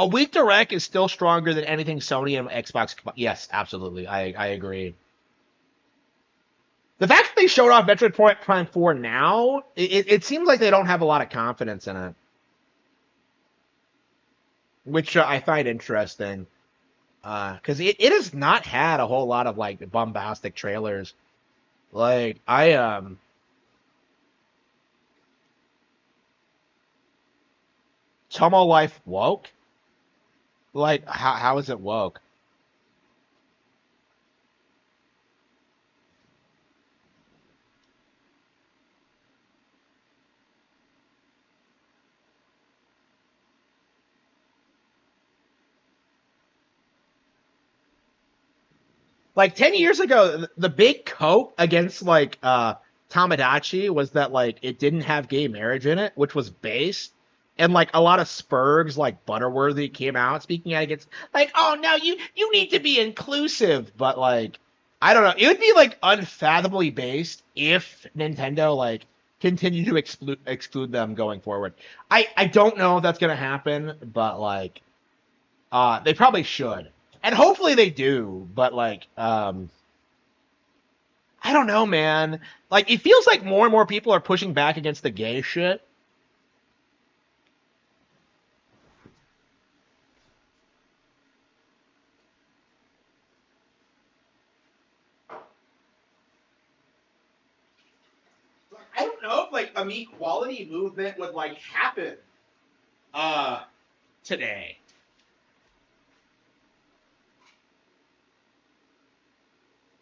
A weak direct is still stronger than anything Sony and Xbox. Yes, absolutely. I agree. The fact that they showed off Metroid Prime 4 now, it seems like they don't have a lot of confidence in it. Which I find interesting. Because it has not had a whole lot of, like, bombastic trailers. Like, Tomo Life woke? Like, how is it woke? Like 10 years ago, the big coat against like Tamagotchi was that like it didn't have gay marriage in it, which was based. And like a lot of spurgs like Butterworthy came out speaking out against like, oh no, you need to be inclusive. But like I don't know, it would be like unfathomably based if Nintendo like continued to exclude them going forward. I don't know if that's gonna happen, but like they probably should. And hopefully they do, but like I don't know, man. Like it feels like more and more people are pushing back against the gay shit. I don't know if like an equality movement would like happen today.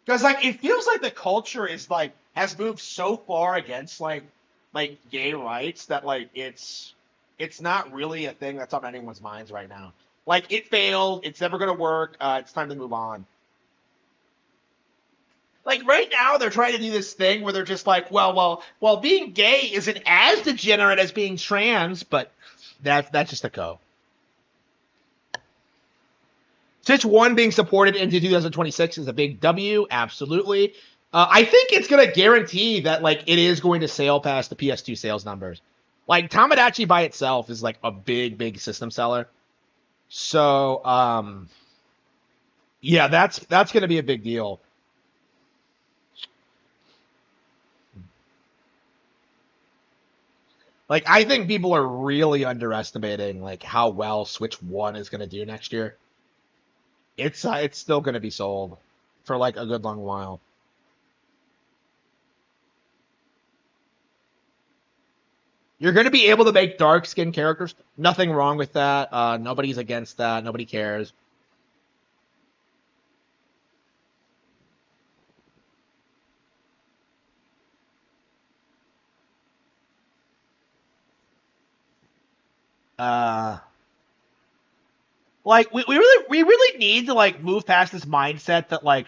Because like it feels like the culture is like has moved so far against like gay rights that like it's not really a thing that's on anyone's minds right now. Like it failed, it's never gonna work, it's time to move on. Like right now they're trying to do this thing where they're just like, well, being gay isn't as degenerate as being trans, but that's just a go. Switch 1 being supported into 2026 is a big W, absolutely. I think it's going to guarantee that like it is going to sail past the PS2 sales numbers. Like Tamagotchi by itself is like a big system seller. So yeah, that's going to be a big deal. Like I think people are really underestimating like how well Switch 1 is going to do next year. It's still going to be sold for like a good long while. You're going to be able to make dark skinned characters. Nothing wrong with that. Nobody's against that. Nobody cares. Like we really need to like move past this mindset that like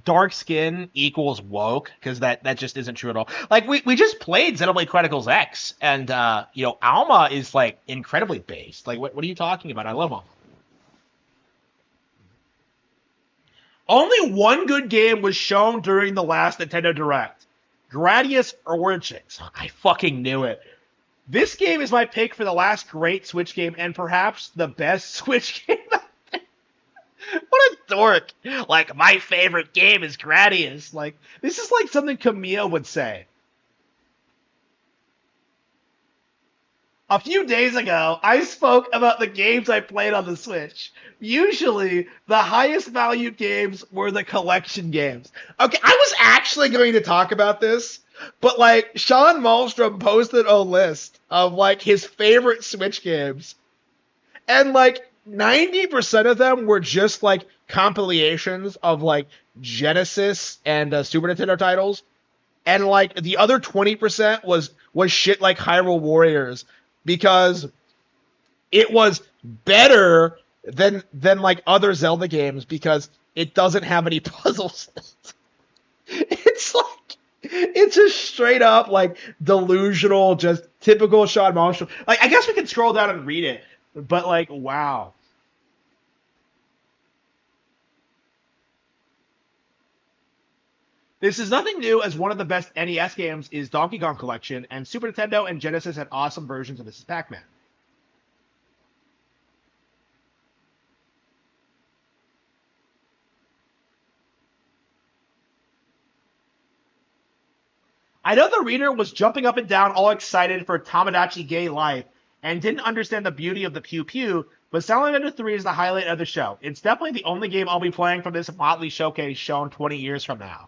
dark skin equals woke, because that just isn't true at all. Like we just played Xenoblade Chronicles X, and Alma is like incredibly based. Like what are you talking about? I love Alma. Only one good game was shown during the last Nintendo Direct. Gradius Origins. I fucking knew it. This game is my pick for the last great Switch game, and perhaps the best Switch game. What a dork. Like, my favorite game is Gradius. Like, this is like something Camille would say. A few days ago, I spoke about the games I played on the Switch. Usually, the highest valued games were the collection games. Okay, I was actually going to talk about this, but like, Sean Malmstrom posted a list of like his favorite Switch games. And like, 90% of them were just like compilations of like Genesis and Super Nintendo titles, and like the other 20% was shit like Hyrule Warriors, because it was better than like other Zelda games because it doesn't have any puzzles. It's like it's just straight up like delusional, just typical Sean Malmstrom. Like I guess we can scroll down and read it, but like wow. This is nothing new, as one of the best NES games is Donkey Kong Collection, and Super Nintendo and Genesis had awesome versions of Mrs. Pac-Man. I know the reader was jumping up and down all excited for Tamagotchi Gay Life and didn't understand the beauty of the Pew Pew, but Salamander 3 is the highlight of the show. It's definitely the only game I'll be playing from this Motley showcase shown 20 years from now.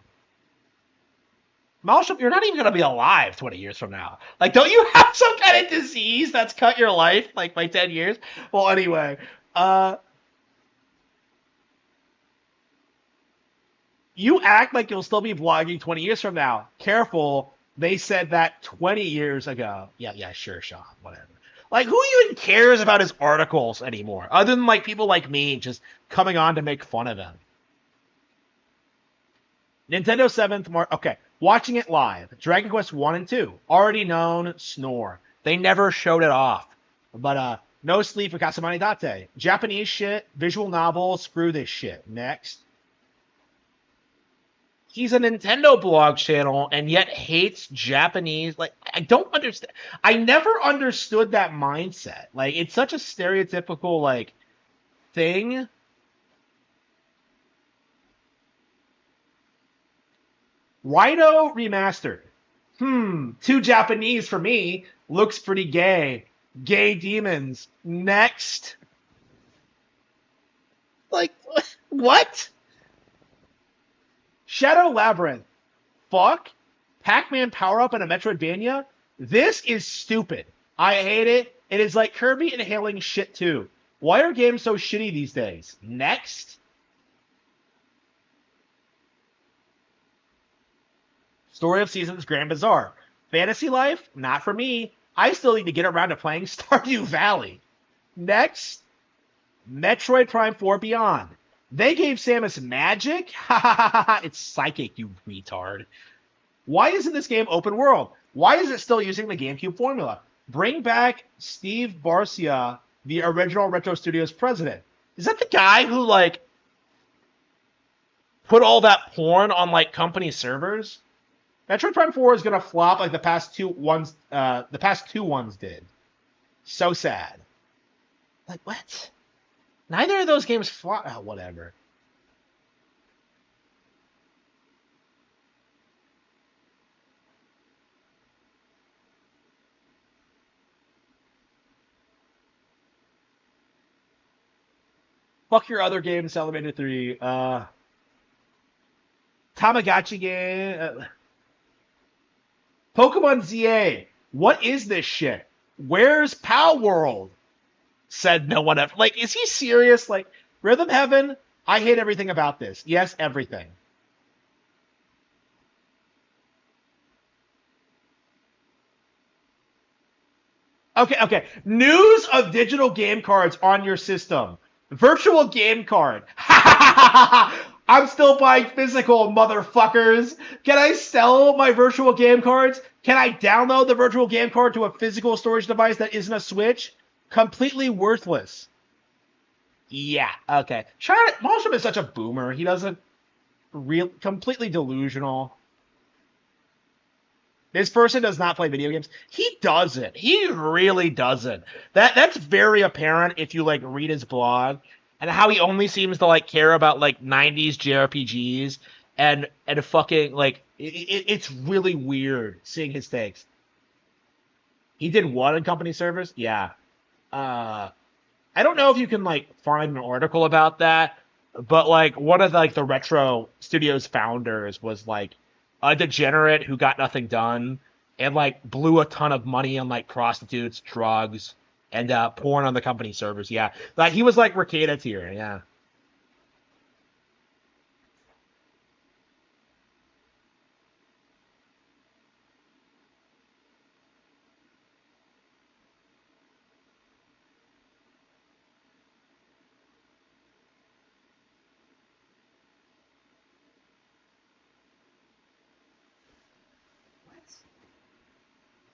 Malsham, you're not even going to be alive 20 years from now. Like, don't you have some kind of disease that's cut your life, like, by 10 years? Well, anyway, you act like you'll still be vlogging 20 years from now. Careful, they said that 20 years ago. Yeah, sure, Sean, whatever. Like, who even cares about his articles anymore, other than, like, people like me just coming on to make fun of him? Nintendo 7th March. Okay, watching it live. Dragon Quest 1 and 2. Already known, snore. They never showed it off. But, no sleep for Kasamani Date. Japanese shit, visual novel, screw this shit. Next. He's a Nintendo blog channel and yet hates Japanese. Like, I don't understand. I never understood that mindset. Like, it's such a stereotypical, like, thing. Rhino Remastered. Too Japanese for me. Looks pretty gay. Gay demons. Next. Like, what? Shadow Labyrinth. Fuck? Pac-Man power-up in a Metroidvania? This is stupid. I hate it. It is like Kirby inhaling shit too. Why are games so shitty these days? Next. Story of Seasons Grand Bazaar. Fantasy Life? Not for me. I still need to get around to playing Stardew Valley. Next. Metroid Prime 4 Beyond. They gave Samus magic? Ha ha ha ha. It's psychic, you retard. Why isn't this game open world? Why is it still using the GameCube formula? Bring back Steve Barcia, the original Retro Studios president. Is that the guy who, like, put all that porn on, like, company servers? Metroid Prime 4 is gonna flop like the past two ones did. So sad. Like, what? Neither of those games flop. Oh, whatever. Fuck your other games, Elevator 3. Tamagotchi game. Pokemon ZA. What is this shit? Where's Pow World? Said no one ever. Like, is he serious? Like, Rhythm Heaven? I hate everything about this. Yes, everything. Okay. News of digital game cards on your system. Virtual game card. I'm still buying physical, motherfuckers. Can I sell my virtual game cards? Can I download the virtual game card to a physical storage device that isn't a Switch? Completely worthless. Yeah, okay. Malmstrom is such a boomer. He doesn't completely delusional. This person does not play video games. He doesn't. He really doesn't. That's very apparent if you like read his blog and how he only seems to like care about like 90s JRPGs and fucking like it's really weird seeing his takes. He did what on company servers? Yeah. I don't know if you can like find an article about that, but like one of the Retro Studios founders was like a degenerate who got nothing done and like blew a ton of money on like prostitutes, drugs, and porn on the company servers. Yeah, like he was like Ricada tier. Yeah.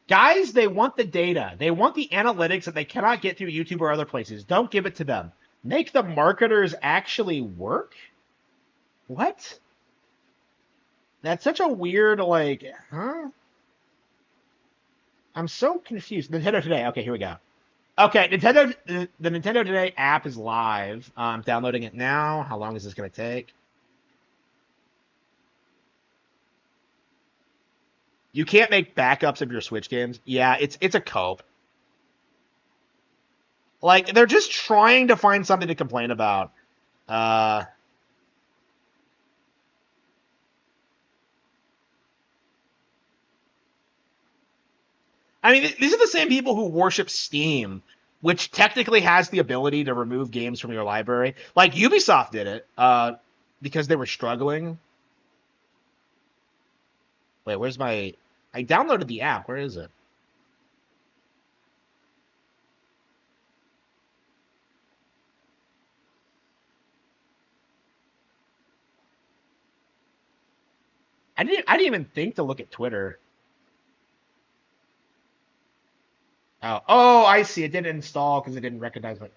Guys, they want the data. They want the analytics that they cannot get through YouTube or other places. Don't give it to them. Make the marketers actually work? What? That's such a weird, like, huh? I'm so confused. Nintendo Today. Okay, here we go. Okay, the Nintendo Today app is live. I'm downloading it now. How long is this going to take? You can't make backups of your Switch games. Yeah, it's a cope. Like, they're just trying to find something to complain about. I mean, these are the same people who worship Steam, which technically has the ability to remove games from your library. Like, Ubisoft did it, because they were struggling. Wait, where's my... I downloaded the app. Where is it? I didn't even think to look at Twitter. Oh, I see. It didn't install because it didn't recognize my.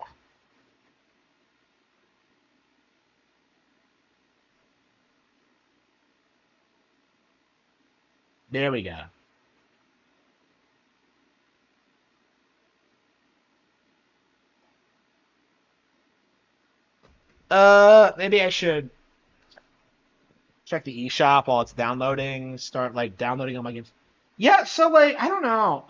There we go. Maybe I should check the eShop while it's downloading. Start like downloading all my games. Yeah, so like I don't know.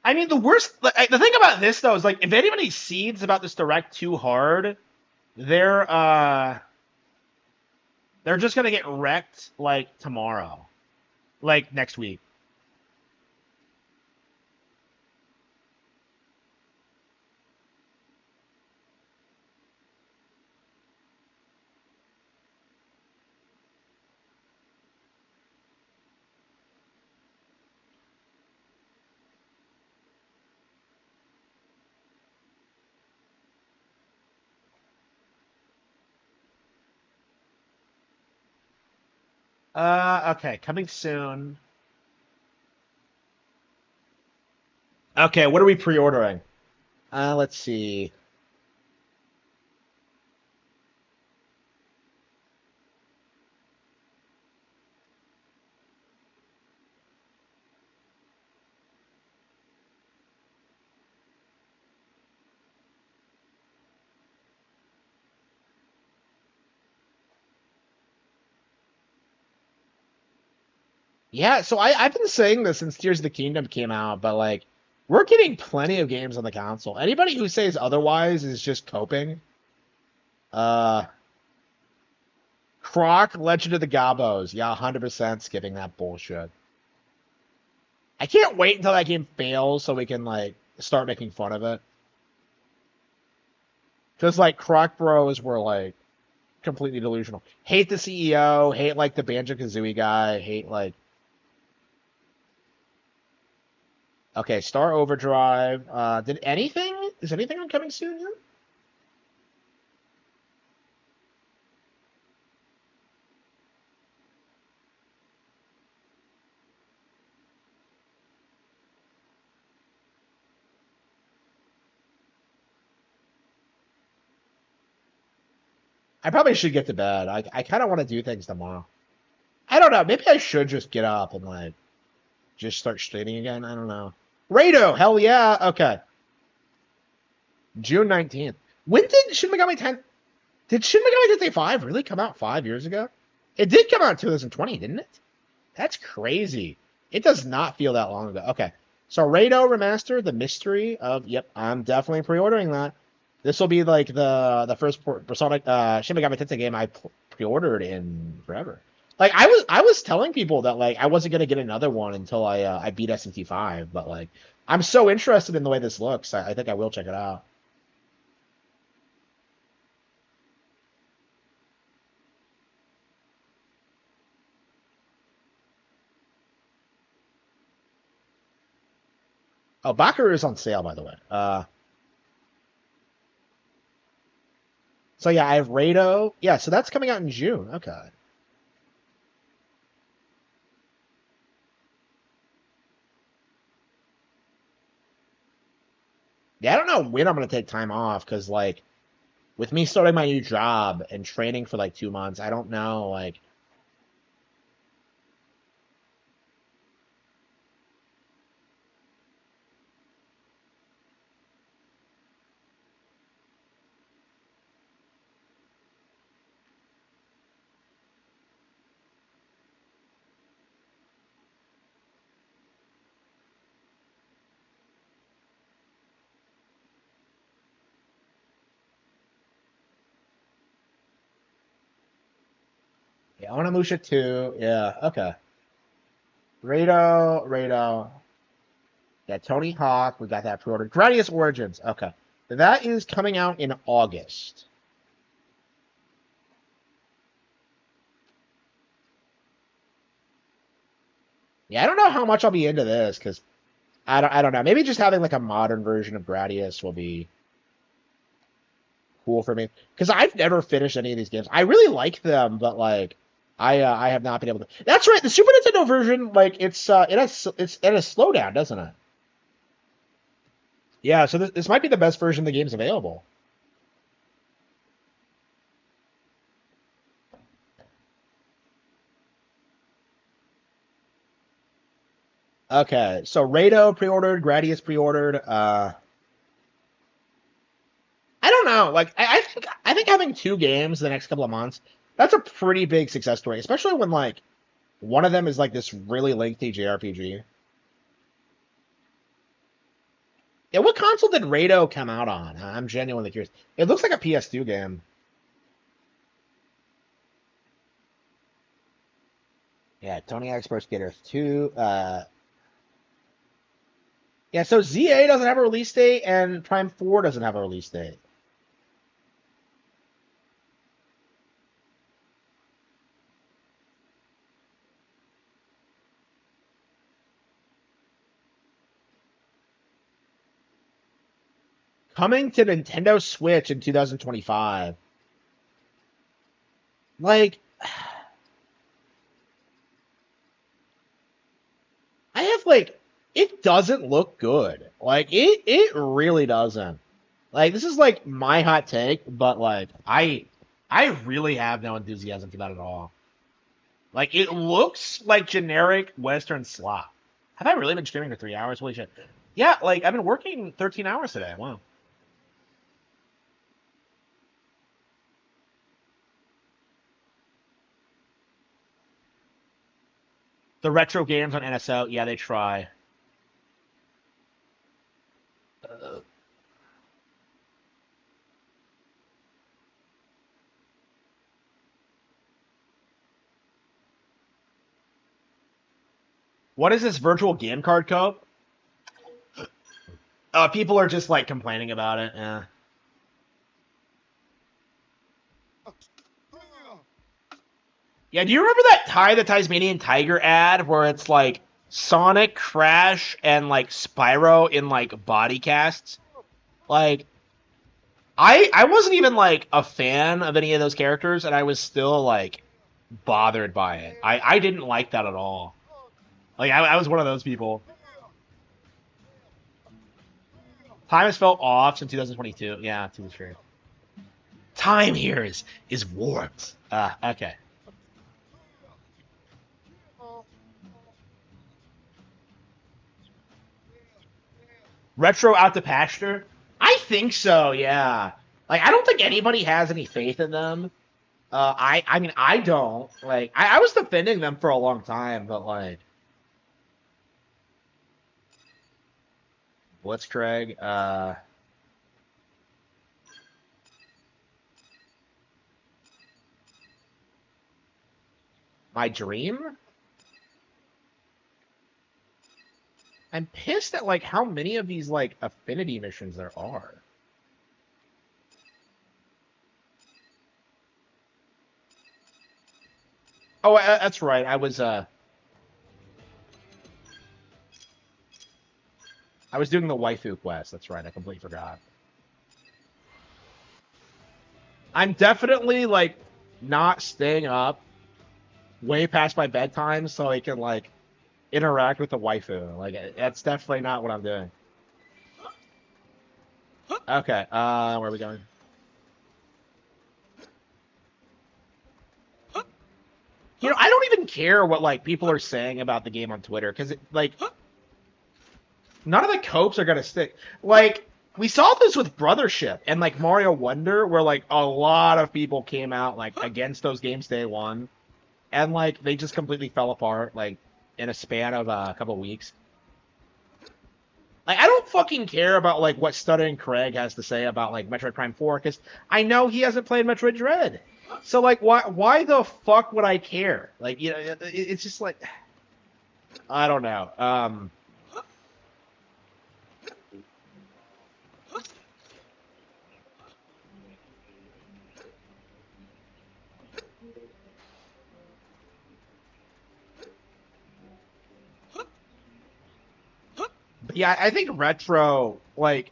I mean, the worst. The thing about this though is like if anybody seeds about this direct too hard, they're just gonna get wrecked like tomorrow, like next week. Okay, coming soon. Okay, what are we pre-ordering? Let's see. Yeah, so I've been saying this since Tears of the Kingdom came out, but like we're getting plenty of games on the console. Anybody who says otherwise is just coping. Uh, Croc, Legend of the Gabos. Yeah, 100% skipping that bullshit. I can't wait until that game fails so we can like start making fun of it. Because like Croc Bros were like completely delusional. Hate the CEO, hate like the Banjo-Kazooie guy, hate like okay, Star Overdrive. Did anything? Is anything on coming soon yet? I probably should get to bed. I kind of want to do things tomorrow. I don't know. Maybe I should just get up and like just start streaming again. I don't know. Rado, hell yeah. Okay. June 19th. When did Shin Megami 10? Did Shin Megami Tensei 5 really come out 5 years ago? It did come out in 2020, didn't it? That's crazy. It does not feel that long ago. Okay. So Rado Remaster, the mystery of yep, I'm definitely pre-ordering that. This will be like the first Persona Shin Megami Tensei game I pre-ordered in forever. Like I was telling people that like I wasn't gonna get another one until I beat SMT5, but like I'm so interested in the way this looks. I think I will check it out. Oh, Bakaru is on sale, by the way. So yeah, I have Rado. Yeah, so that's coming out in June. Okay. Yeah, I don't know when I'm gonna take time off because like with me starting my new job and training for like 2 months, I don't know like yeah, Onimusha 2. Yeah, okay. Rado. Yeah, Tony Hawk. We got that pre-ordered. Gradius Origins. Okay. That is coming out in August. Yeah, I don't know how much I'll be into this because I don't know. Maybe just having like a modern version of Gradius will be cool for me because I've never finished any of these games. I really like them, but like I have not been able to. That's right. The Super Nintendo version, like it's at a slowdown, doesn't it? Yeah. So this might be the best version of the game's available. Okay, so Rado pre-ordered, Gradius pre-ordered. I don't know. Like, I think having 2 games the next couple of months, that's a pretty big success story, especially when like one of them is like this really lengthy JRPG. Yeah, what console did Rado come out on? I'm genuinely curious. It looks like a PS2 game. Yeah, Tony Hawk's Pro Skater 2. Yeah, so ZA doesn't have a release date, and Prime 4 doesn't have a release date. Coming to Nintendo Switch in 2025. Like, I have like, it doesn't look good. Like, it really doesn't. Like, this is like my hot take, but like, I really have no enthusiasm for that at all. Like, it looks like generic Western slop. Have I really been streaming for 3 hours? Holy shit. Yeah, like, I've been working 13 hours today. Wow. The retro games on NSO, yeah, they try. What is this virtual game card code? People are just like complaining about it. Yeah. Yeah, do you remember that Ty the Tasmanian Tiger ad where it's like Sonic, Crash, and like Spyro in like body casts? Like, I wasn't even like a fan of any of those characters, and I was still like bothered by it. I didn't like that at all. Like, I was one of those people. Time has felt off since 2022. Yeah, to be true. Time here is warped. Okay. Retro out to pasture? I think so, yeah. Like, I don't think anybody has any faith in them. I mean, I don't. Like, I was defending them for a long time, but like, Blitzkrieg, my dream? I'm pissed at like how many of these like affinity missions there are. Oh, that's right. I was doing the waifu quest. That's right. I completely forgot. I'm definitely like not staying up way past my bedtime so I can like interact with the waifu. Like, that's definitely not what I'm doing. Okay, where are we going? You know, I don't even care what like people are saying about the game on Twitter because like none of the copes are gonna stick. Like, we saw this with Brothership and like Mario Wonder, where like a lot of people came out like against those games day one, and like they just completely fell apart like in a span of a couple weeks. Like, I don't fucking care about like what Stuttering Craig has to say about like Metroid Prime 4 because I know he hasn't played Metroid Dread. So like, why the fuck would I care? Like, you know, it's just like, I don't know. But yeah, I think Retro, like,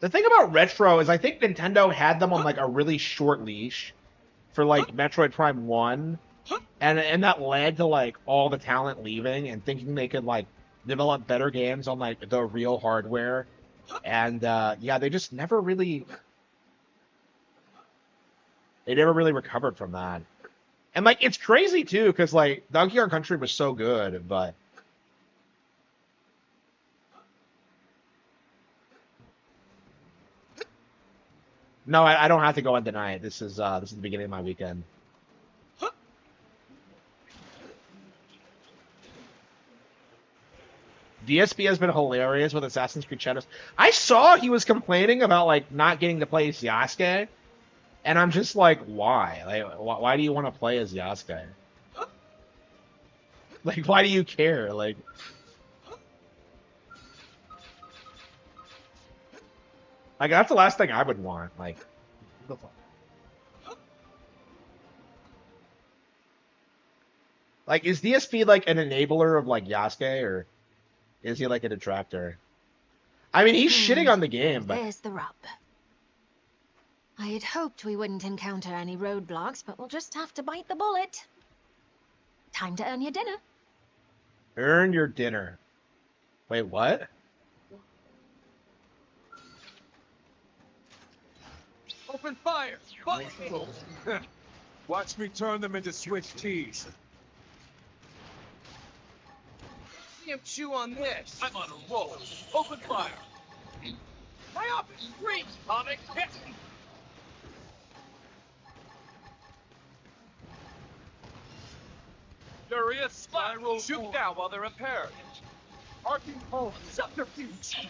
The thing about Retro is I think Nintendo had them on like a really short leash for like Metroid Prime 1, and that led to like all the talent leaving and thinking they could like develop better games on like the real hardware. And yeah, they just never really recovered from that. And like it's crazy too, because like Donkey Kong Country was so good, but no, I don't have to go in tonight. This is the beginning of my weekend. DSP has been hilarious with Assassin's Creed Shadows. I saw he was complaining about like not getting to play as Yasuke, and I'm just like, why? Like, why do you want to play as Yasuke? Like, why do you care? Like, that's the last thing I would want. Like, what the fuck? Like, is DSP like an enabler of like Yasuke, or is he like a detractor? I mean, he's shitting on the game, but there's the rub. I had hoped we wouldn't encounter any roadblocks, but we'll just have to bite the bullet. Time to earn your dinner. Earn your dinner. Wait, what? Open fire! Watch me turn them into Switch T's. See him chew on this. I'm on a roll. Open fire. My office, great comic. Furious spiral. Shoot now while they're impaired. Arcing hole. Subterfuge.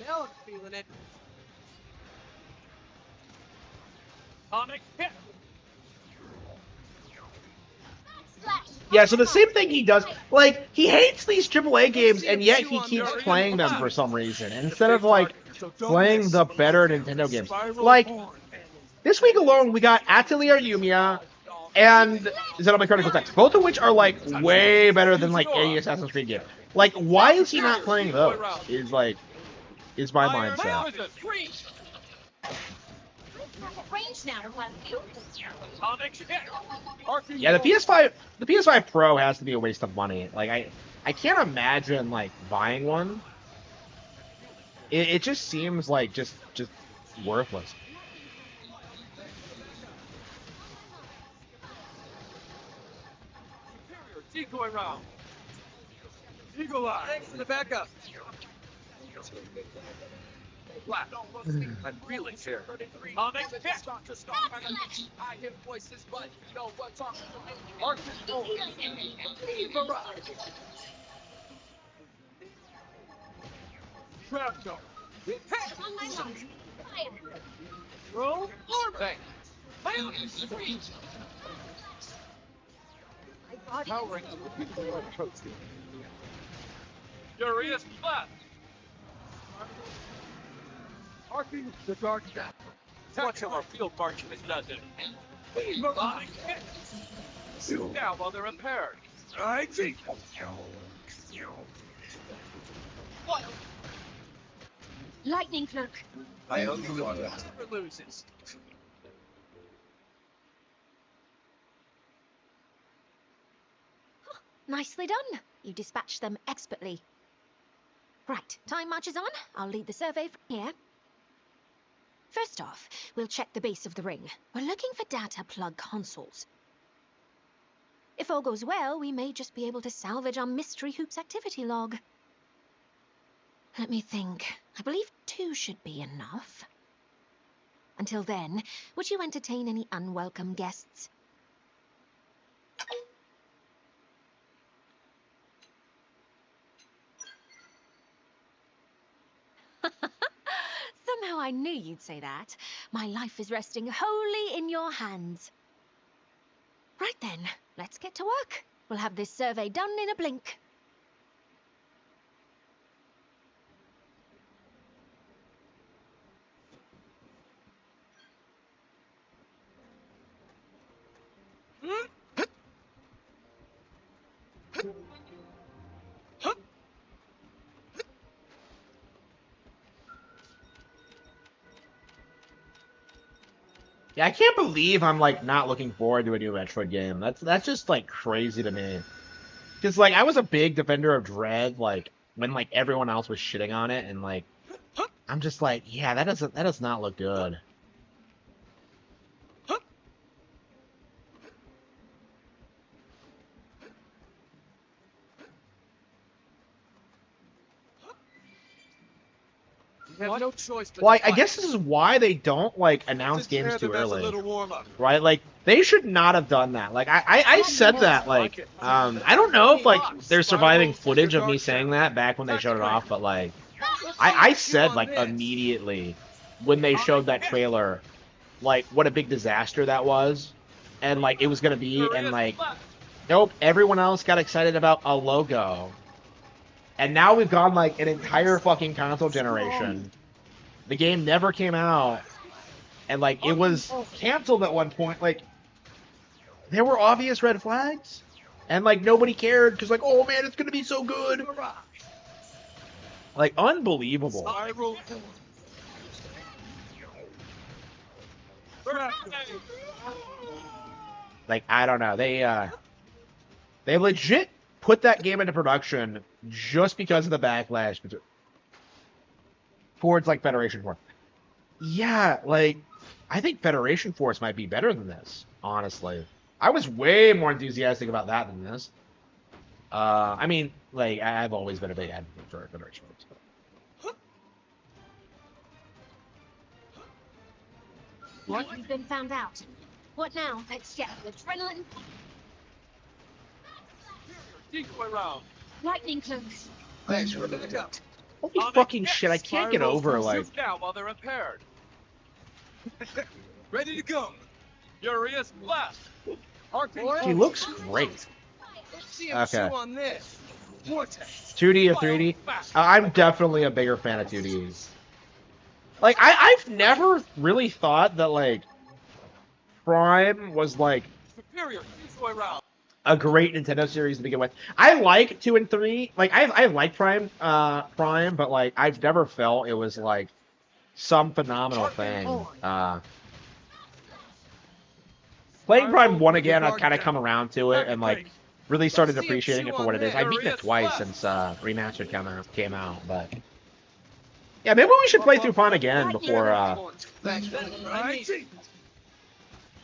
Now I'm feeling it. Comic hit. Yeah, so the same thing he does, like, he hates these AAA games, and yet he keeps playing them for some reason, instead of, like, playing the better Nintendo games. Like, this week alone, we got Atelier Yumiya and Xenoblade Chronicles X, both of which are, like, way better than, like, any Assassin's Creed game. Like, why is he not playing those, is my mindset. Yeah, the PS5 Pro has to be a waste of money. Like, I can't imagine, like, buying one. It just seems like just worthless. Decoy round. Eagle Eye. Thanks for the backup. Black. I'm really here. Comic hit. I hear voices, but no one's talking to me. Trap go. Roll orbit. Powering Furious Blast. Arcing the dark gap. Watch how our field marksman does it. Melodic hit. Shoot now while they're impaired. I think. What? Lightning cloak. I hope you want that. Never loses. Nicely done. You dispatched them expertly. Right, time marches on. I'll lead the survey from here. First off, we'll check the base of the ring. We're looking for data plug consoles. If all goes well, we may just be able to salvage our Mystery Hoops activity log. Let me think. I believe 2 should be enough. Until then, would you entertain any unwelcome guests? Somehow I knew you'd say that. My life is resting wholly in your hands. Right then, let's get to work. We'll have this survey done in a blink. Yeah, I can't believe I'm like not looking forward to a new Metroid game. That's just like crazy to me. Because like I was a big defender of Dread, like when like everyone else was shitting on it, and like I'm just like, yeah, that does not look good. You have no choice but Well, I guess this is why they don't like announce games too early, right? Like they should not have done that. Like I said that like I don't know if like there's surviving footage of me saying that back when they showed it off, but like I said like immediately when they showed that trailer, like what a big disaster that was, and like it was gonna be, and like nope, everyone else got excited about a logo. And now we've gone like an entire fucking console generation. The game never came out. And like it was canceled at one point. Like there were obvious red flags. And like nobody cared because like, oh man, it's gonna be so good. Like unbelievable. Like I don't know. They legit put that game into production just because of the backlash towards like Federation Force. Yeah, like I think Federation Force might be better than this, honestly. I was way more enthusiastic about that than this. I mean, like I've always been a big advocate for Federation Force. What? We've been found out. What now? Let's get adrenaline. Decoy round. Lightning cloaks. Thanks for the up. Holy fucking shit! I can't get over like. Now while they're impaired. Ready to go. Furious blast. He looks great. Okay. On this. 2D or 3D? I'm definitely a bigger fan of 2Ds. Like I've never really thought that like Prime was like Superior Decoy round. a great Nintendo series to begin with. I like 2 and 3. Like I like Prime, but like I've never felt it was like some phenomenal thing. Playing Prime 1 again, I've kind of come around to it and like really started appreciating it for what it is. I've beaten it twice since Remastered came out, but yeah, maybe we should play through Prime again before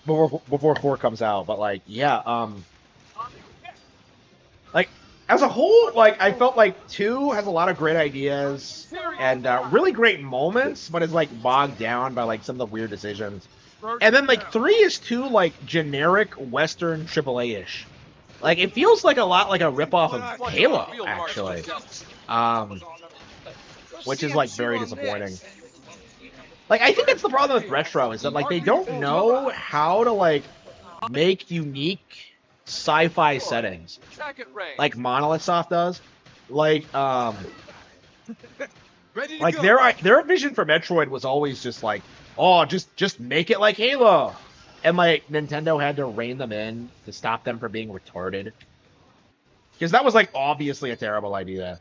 4 comes out. But like, yeah, like as a whole, like I felt like 2 has a lot of great ideas and really great moments, but is like bogged down by like some of the weird decisions. And then like 3 is too like generic Western AAA-ish. Like it feels like a lot like a ripoff of Halo, actually, which is like very disappointing. Like I think that's the problem with Retro is that like they don't know how to like make unique sci-fi settings like Monolith Soft does. Like their vision for Metroid was always just like, oh, just make it like Halo. And like Nintendo had to rein them in to stop them from being retarded. Because that was like obviously a terrible idea.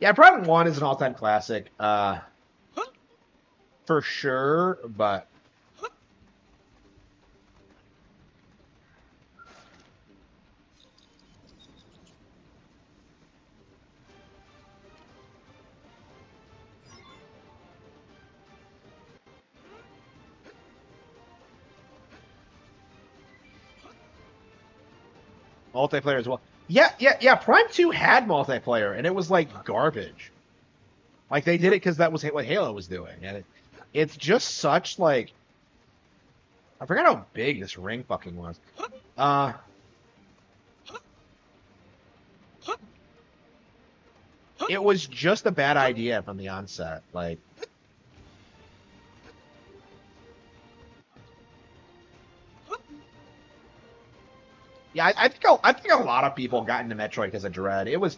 Yeah, Prime 1 is an all-time classic, for sure, but multiplayer as well. Yeah. Prime 2 had multiplayer, and it was like garbage. Like they did it because that was what Halo was doing, and it's just such like I forgot how big this ring fucking was. it was just a bad idea from the onset. Like, yeah, I think a lot of people got into Metroid because of Dread. It was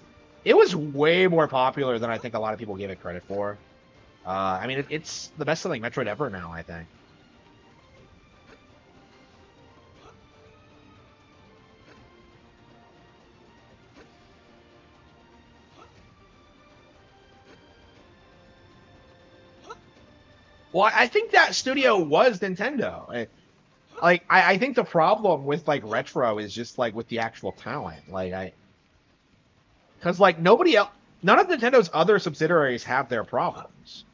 way more popular than I think a lot of people gave it credit for. I mean, it's the best-selling Metroid ever now, I think. Well, I think that studio was Nintendo. I think the problem with like Retro is just like with the actual talent. Because like nobody else, none of Nintendo's other subsidiaries have their problems.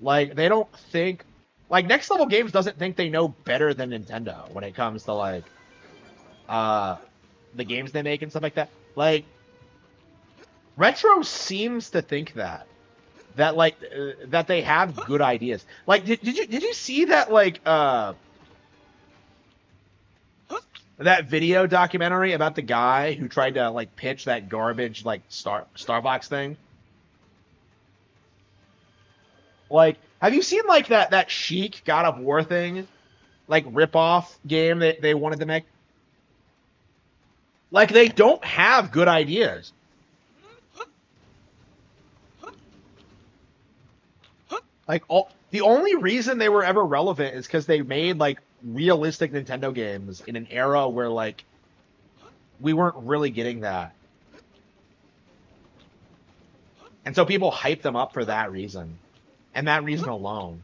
Like they don't think, like Next Level Games doesn't think they know better than Nintendo when it comes to like, the games they make and stuff like that. Like Retro seems to think that like that they have good ideas. Like did you see that like that video documentary about the guy who tried to like pitch that garbage like Starbucks thing? Like, have you seen like that Chic God of War thing, like rip-off game that they wanted to make? Like, they don't have good ideas. Like, the only reason they were ever relevant is because they made like realistic Nintendo games in an era where like we weren't really getting that. And so people hyped them up for that reason. And that reason alone.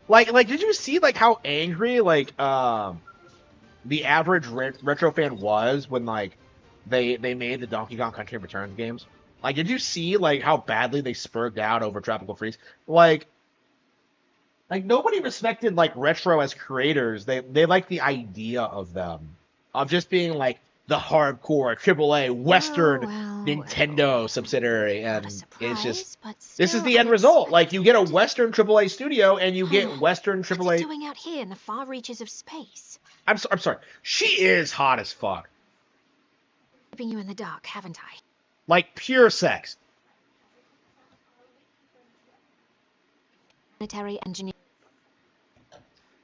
Like did you see like how angry like the average retro fan was when like they made the Donkey Kong Country Returns games? Like did you see like how badly they spurred out over Tropical Freeze? Like nobody respected like Retro as creators. They liked the idea of them. Of just being like the hardcore AAA Western Nintendo subsidiary, and it's just this is the end result. Like you get a Western AAA studio, and you get Western AAA. What's it doing out here in the far reaches of space? I'm sorry. She is hot as fuck. Keeping you in the dark, haven't I? Like pure sex. Planetary engineer.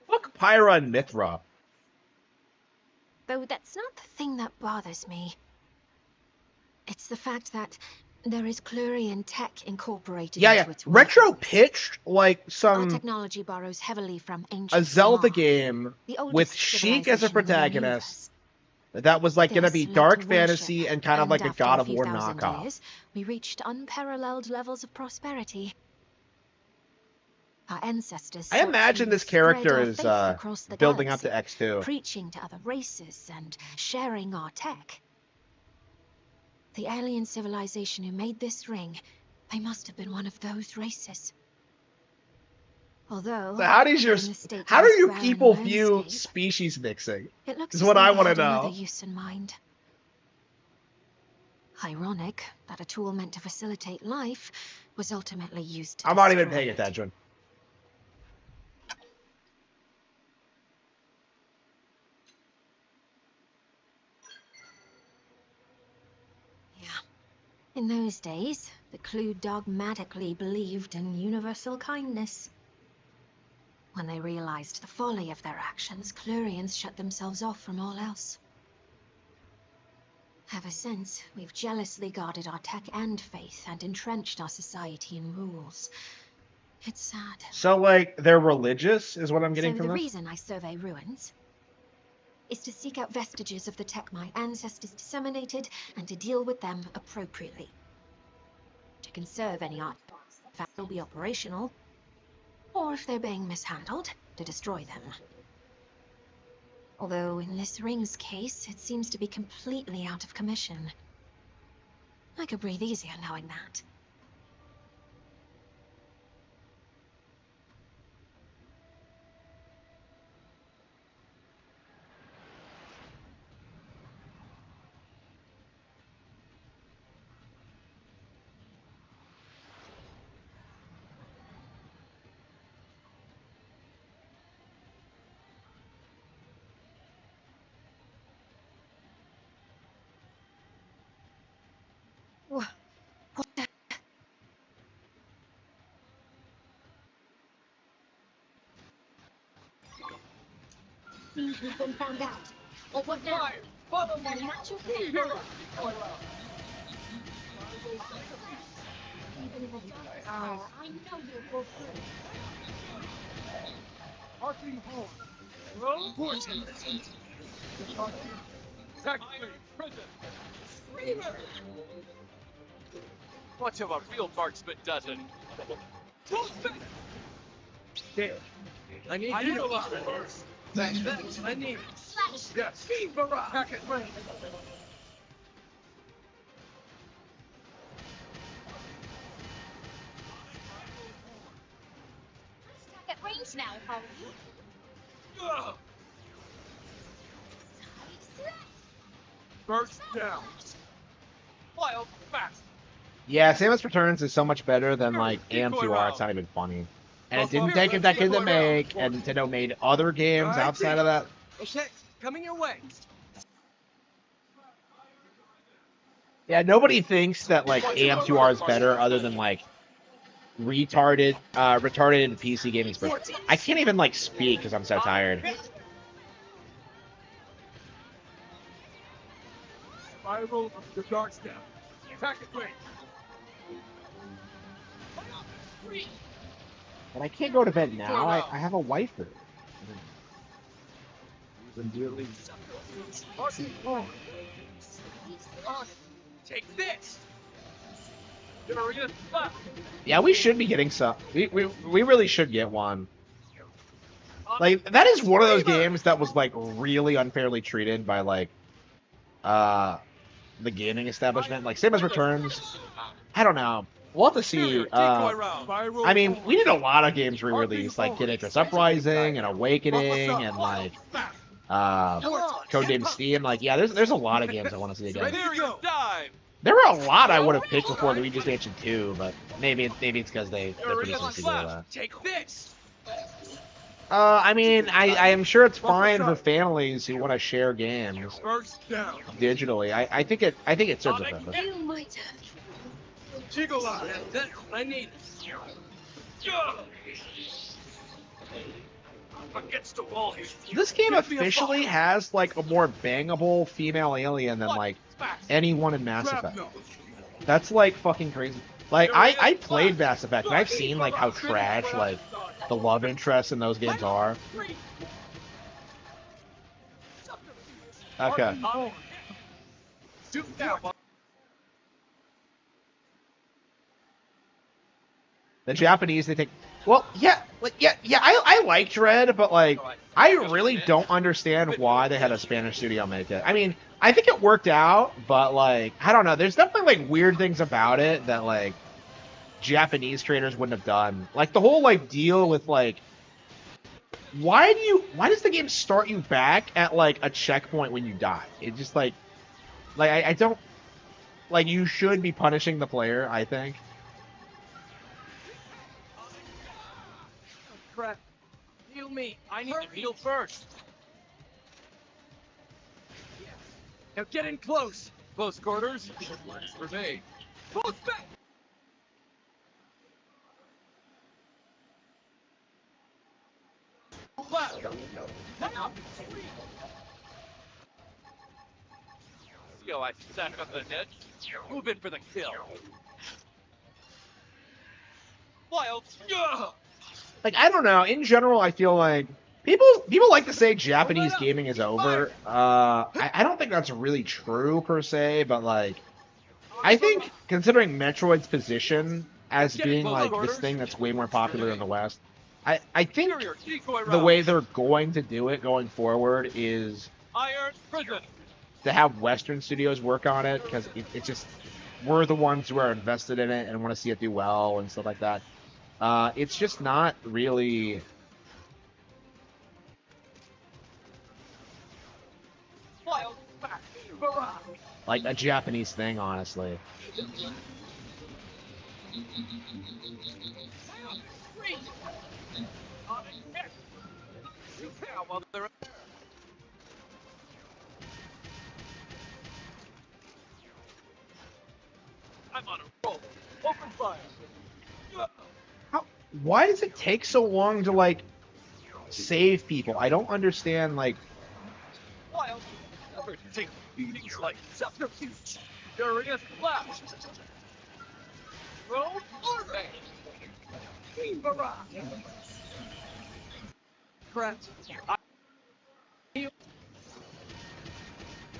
Fuck Pyra and Mithra. Though that's not the thing that bothers me. It's the fact that there is Clurian tech incorporated into its Retro pitched like Our technology borrows heavily from ancient a Zelda Samar, game with Sheik as a protagonist. That was like gonna be dark fantasy and kind of like a God of War knockoff. Years, we reached unparalleled levels of prosperity. Our ancestors. I imagine this character is building up to X2. Preaching to other races and sharing our tech. The alien civilization who made this ring, they must have been one of those races. Although, so how do you people view species mixing? It looks is what I want to know. know. Use in mind. Ironic that a tool meant to facilitate life was ultimately used to I'm not even paying attention. In those days, the Clue dogmatically believed in universal kindness. When they realized the folly of their actions, Clurians shut themselves off from all else. Ever since, we've jealously guarded our tech and faith and entrenched our society in rules. It's sad. So, like, they're religious, is what I'm getting from this? So the reason I survey ruins is to seek out vestiges of the tech my ancestors disseminated and to deal with them appropriately. To conserve any artifacts that will be operational, or if they're being mishandled, to destroy them. Although in this ring's case, it seems to be completely out of commission. I could breathe easier knowing that. What the We've been found out. Well, what now? Follow me. Not too fast. Even in the darkest hour, I know you'll go through. Arcing home. Roll. Vortex. Exactly. Prison. Screamer. Much of a real marksman doesn't. There. I need you to lock first. Thanks. I need it. Yes. Speed barrage. Packet range. Stuck at range now, Harman. Burst down. Wild fast. Yeah, Samus Returns is so much better than like AM2R. It's not even funny. And it didn't take a decade to make, and Nintendo made other games outside of that. Okay, coming your way. Yeah, nobody thinks that like AM2R is better other than like retarded PC gaming. I can't even like speak because I'm so tired. Spiral of the dark step. Packet range. But I can't go to bed now. I have a waifu. Take this. Yeah, we should be getting some. We really should get one. Like that is one of those games that was like really unfairly treated by like the gaming establishment. Like Samus Returns. I don't know. We'll have to see. I mean, we did a lot of games re-released, like Kid Icarus Uprising and Awakening and like Codename Steam. Like, yeah, there's a lot of games I want to see again. There were a lot I would have picked before Luigi's Mansion 2, but maybe it's because they're producing a sequel to that. Take this. I mean, I am sure it's fine for families who want to share games digitally. I think it serves a purpose. Jiggle on. I need it. Against the wall here. This game officially has like a more bangable female alien than like anyone in Mass Effect. That's like fucking crazy. Like I played Mass Effect and I've seen like how trash like the love interests in those games are. Okay. The Japanese, they think, well, yeah, I like Dread, but like, I really don't understand why they had a Spanish studio make it. I mean, I think it worked out, but like, I don't know. There's definitely like weird things about it that like Japanese creators wouldn't have done. Like the whole like deal with like, why does the game start you back at like a checkpoint when you die? It just like I don't, like you should be punishing the player, I think. Crap. Heal me. I need to heal first. Now get in close. Close quarters. For me. Close back. Yo, I stack up the net. Move in for the kill. Wild. Like, I don't know. In general, I feel like people like to say Japanese gaming is over. I don't think that's really true per se, but like, I think considering Metroid's position as being like this thing that's way more popular in the West, I think the way they're going to do it going forward is to have Western studios work on it, because it's just, we're the ones who are invested in it and want to see it do well and stuff like that. It's just not really like a Japanese thing, honestly. I'm on a roll. Open fire. Why does it take so long to like save people? I don't understand like Everything feels like subterfuge. Furious blast. Roll orbit. Barrage. Correct.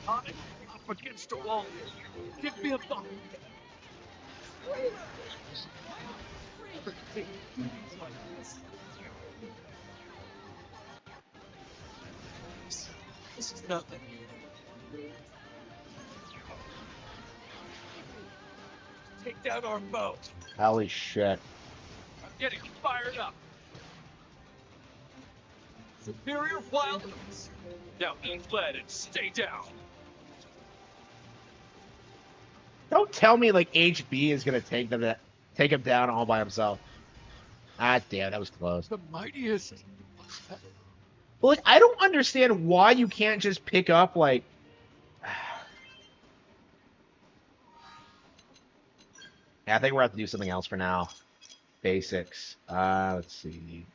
I'm up against the wall. Give me a thumb. Everything feels like this. This is nothing. Take down our boat. Holy shit. I'm getting fired up. Superior wildness. Now eat lead and stay down. Don't tell me like HB is gonna take him down all by himself. Ah, damn, that was close. The mightiest. But like, I don't understand why you can't just pick up like. Yeah, I think we're gonna have to do something else for now. Basics. Let's see.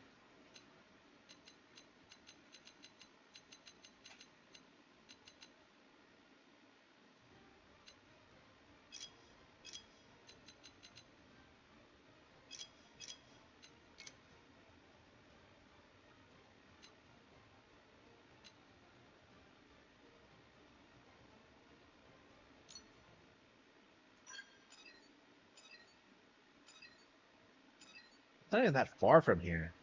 It's not even that far from here.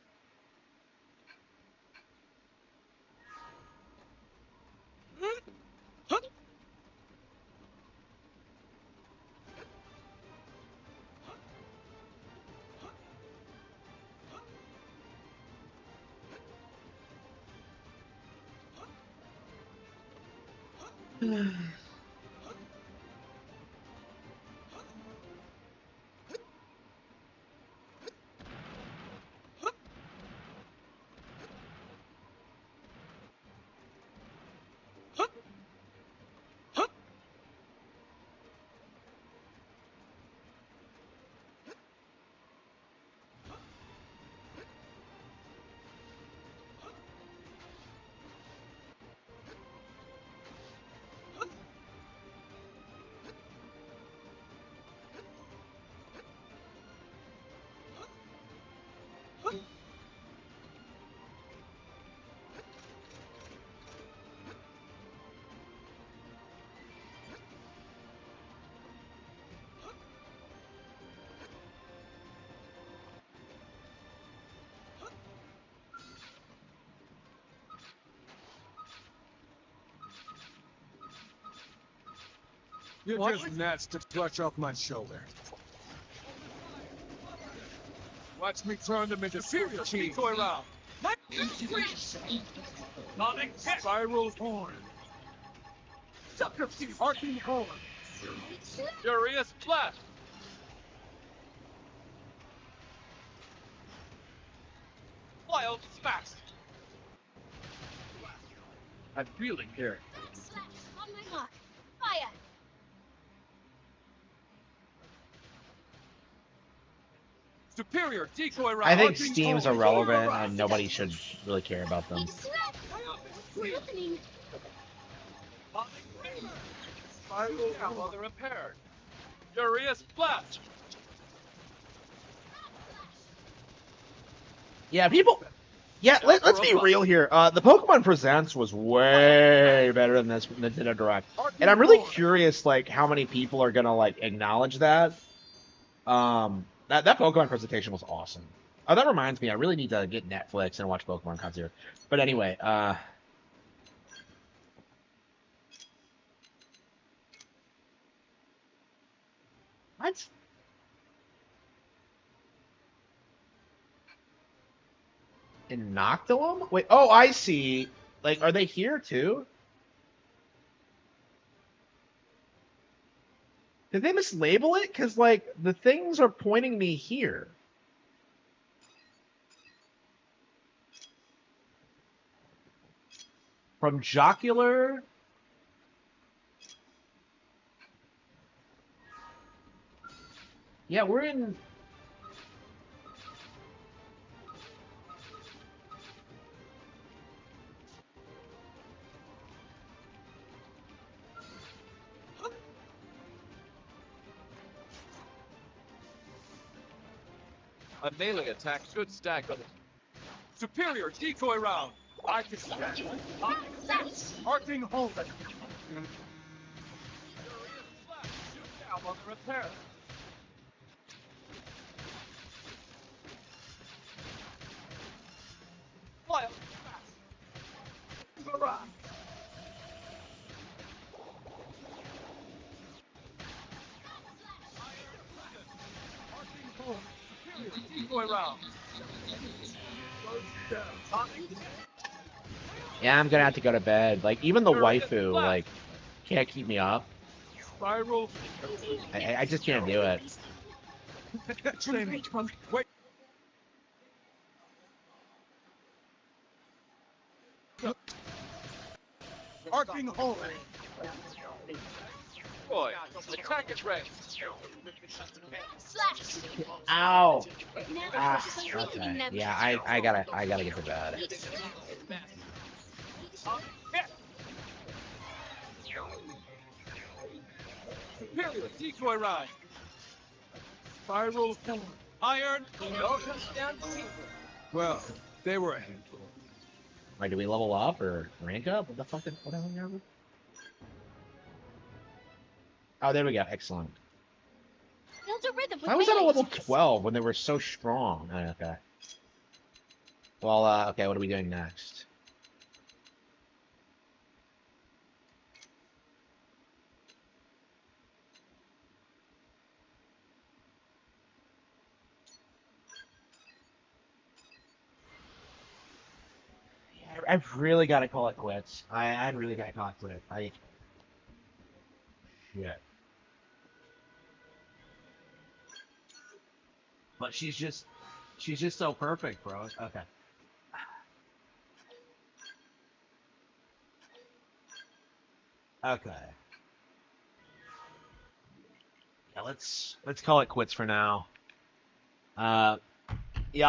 You're just nuts to brush off my shoulder. Watch me turn them into Superior decoy round. Nodding spiral horn. Subterfuge. Arcing horn. Furious blast. Wild smash. I'm feeling here. On my mark. Fire! Superior decoy round. I think Steam's irrelevant and nobody should really care about them. What's happening? Spiral down while they're repaired. Furious blast. Yeah, people. Yeah, let's be real here. The Pokemon Presents was way better than this Nintendo Direct, and I'm really curious, like, how many people are gonna like acknowledge that. That Pokemon presentation was awesome. Oh, that reminds me, I really need to get Netflix and watch Pokemon Concert. But anyway, what? In Noctilum? Wait, oh, I see. Like, are they here too? Did they mislabel it? Because, like, the things are pointing me here. From Jocular. Yeah, we're in... A melee attack should stack up. Superior decoy round. I can stand. Arcing hold. Shoot down on the repair. Fly up fast. Hurrah! Decoy round. Yeah, I'm gonna have to go to bed. Like, even the waifu, like, can't keep me up. Spiral. I just can't do it. Wait. Arcing hold. Boy, attack is ready. Ow! Ah, okay. Yeah, I gotta get to bed. Superior decoy ride. Spiral forward. Iron. No touchdown. Well, they were a handful. Like, do we level up or rank up? What the fuck? What the hell are we? Oh, there we go. Excellent. Why was that a level 12 when they were so strong? Oh, okay. Well, okay, what are we doing next? Yeah, I've really got to call it quits. I really got to call it quits. Shit. But she's just so perfect, bro. Okay. Okay. Yeah, let's call it quits for now. Yeah,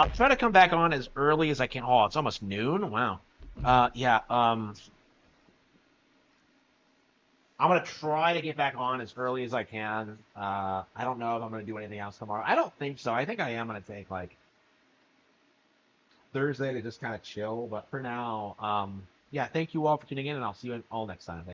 I'll try to come back on as early as I can. Oh, it's almost noon. Wow. Yeah. I'm gonna try to get back on as early as I can. I don't know if I'm gonna do anything else tomorrow. I don't think so. I think I am gonna take like Thursday to just kind of chill. But for now, yeah. Thank you all for tuning in, and I'll see you all next time.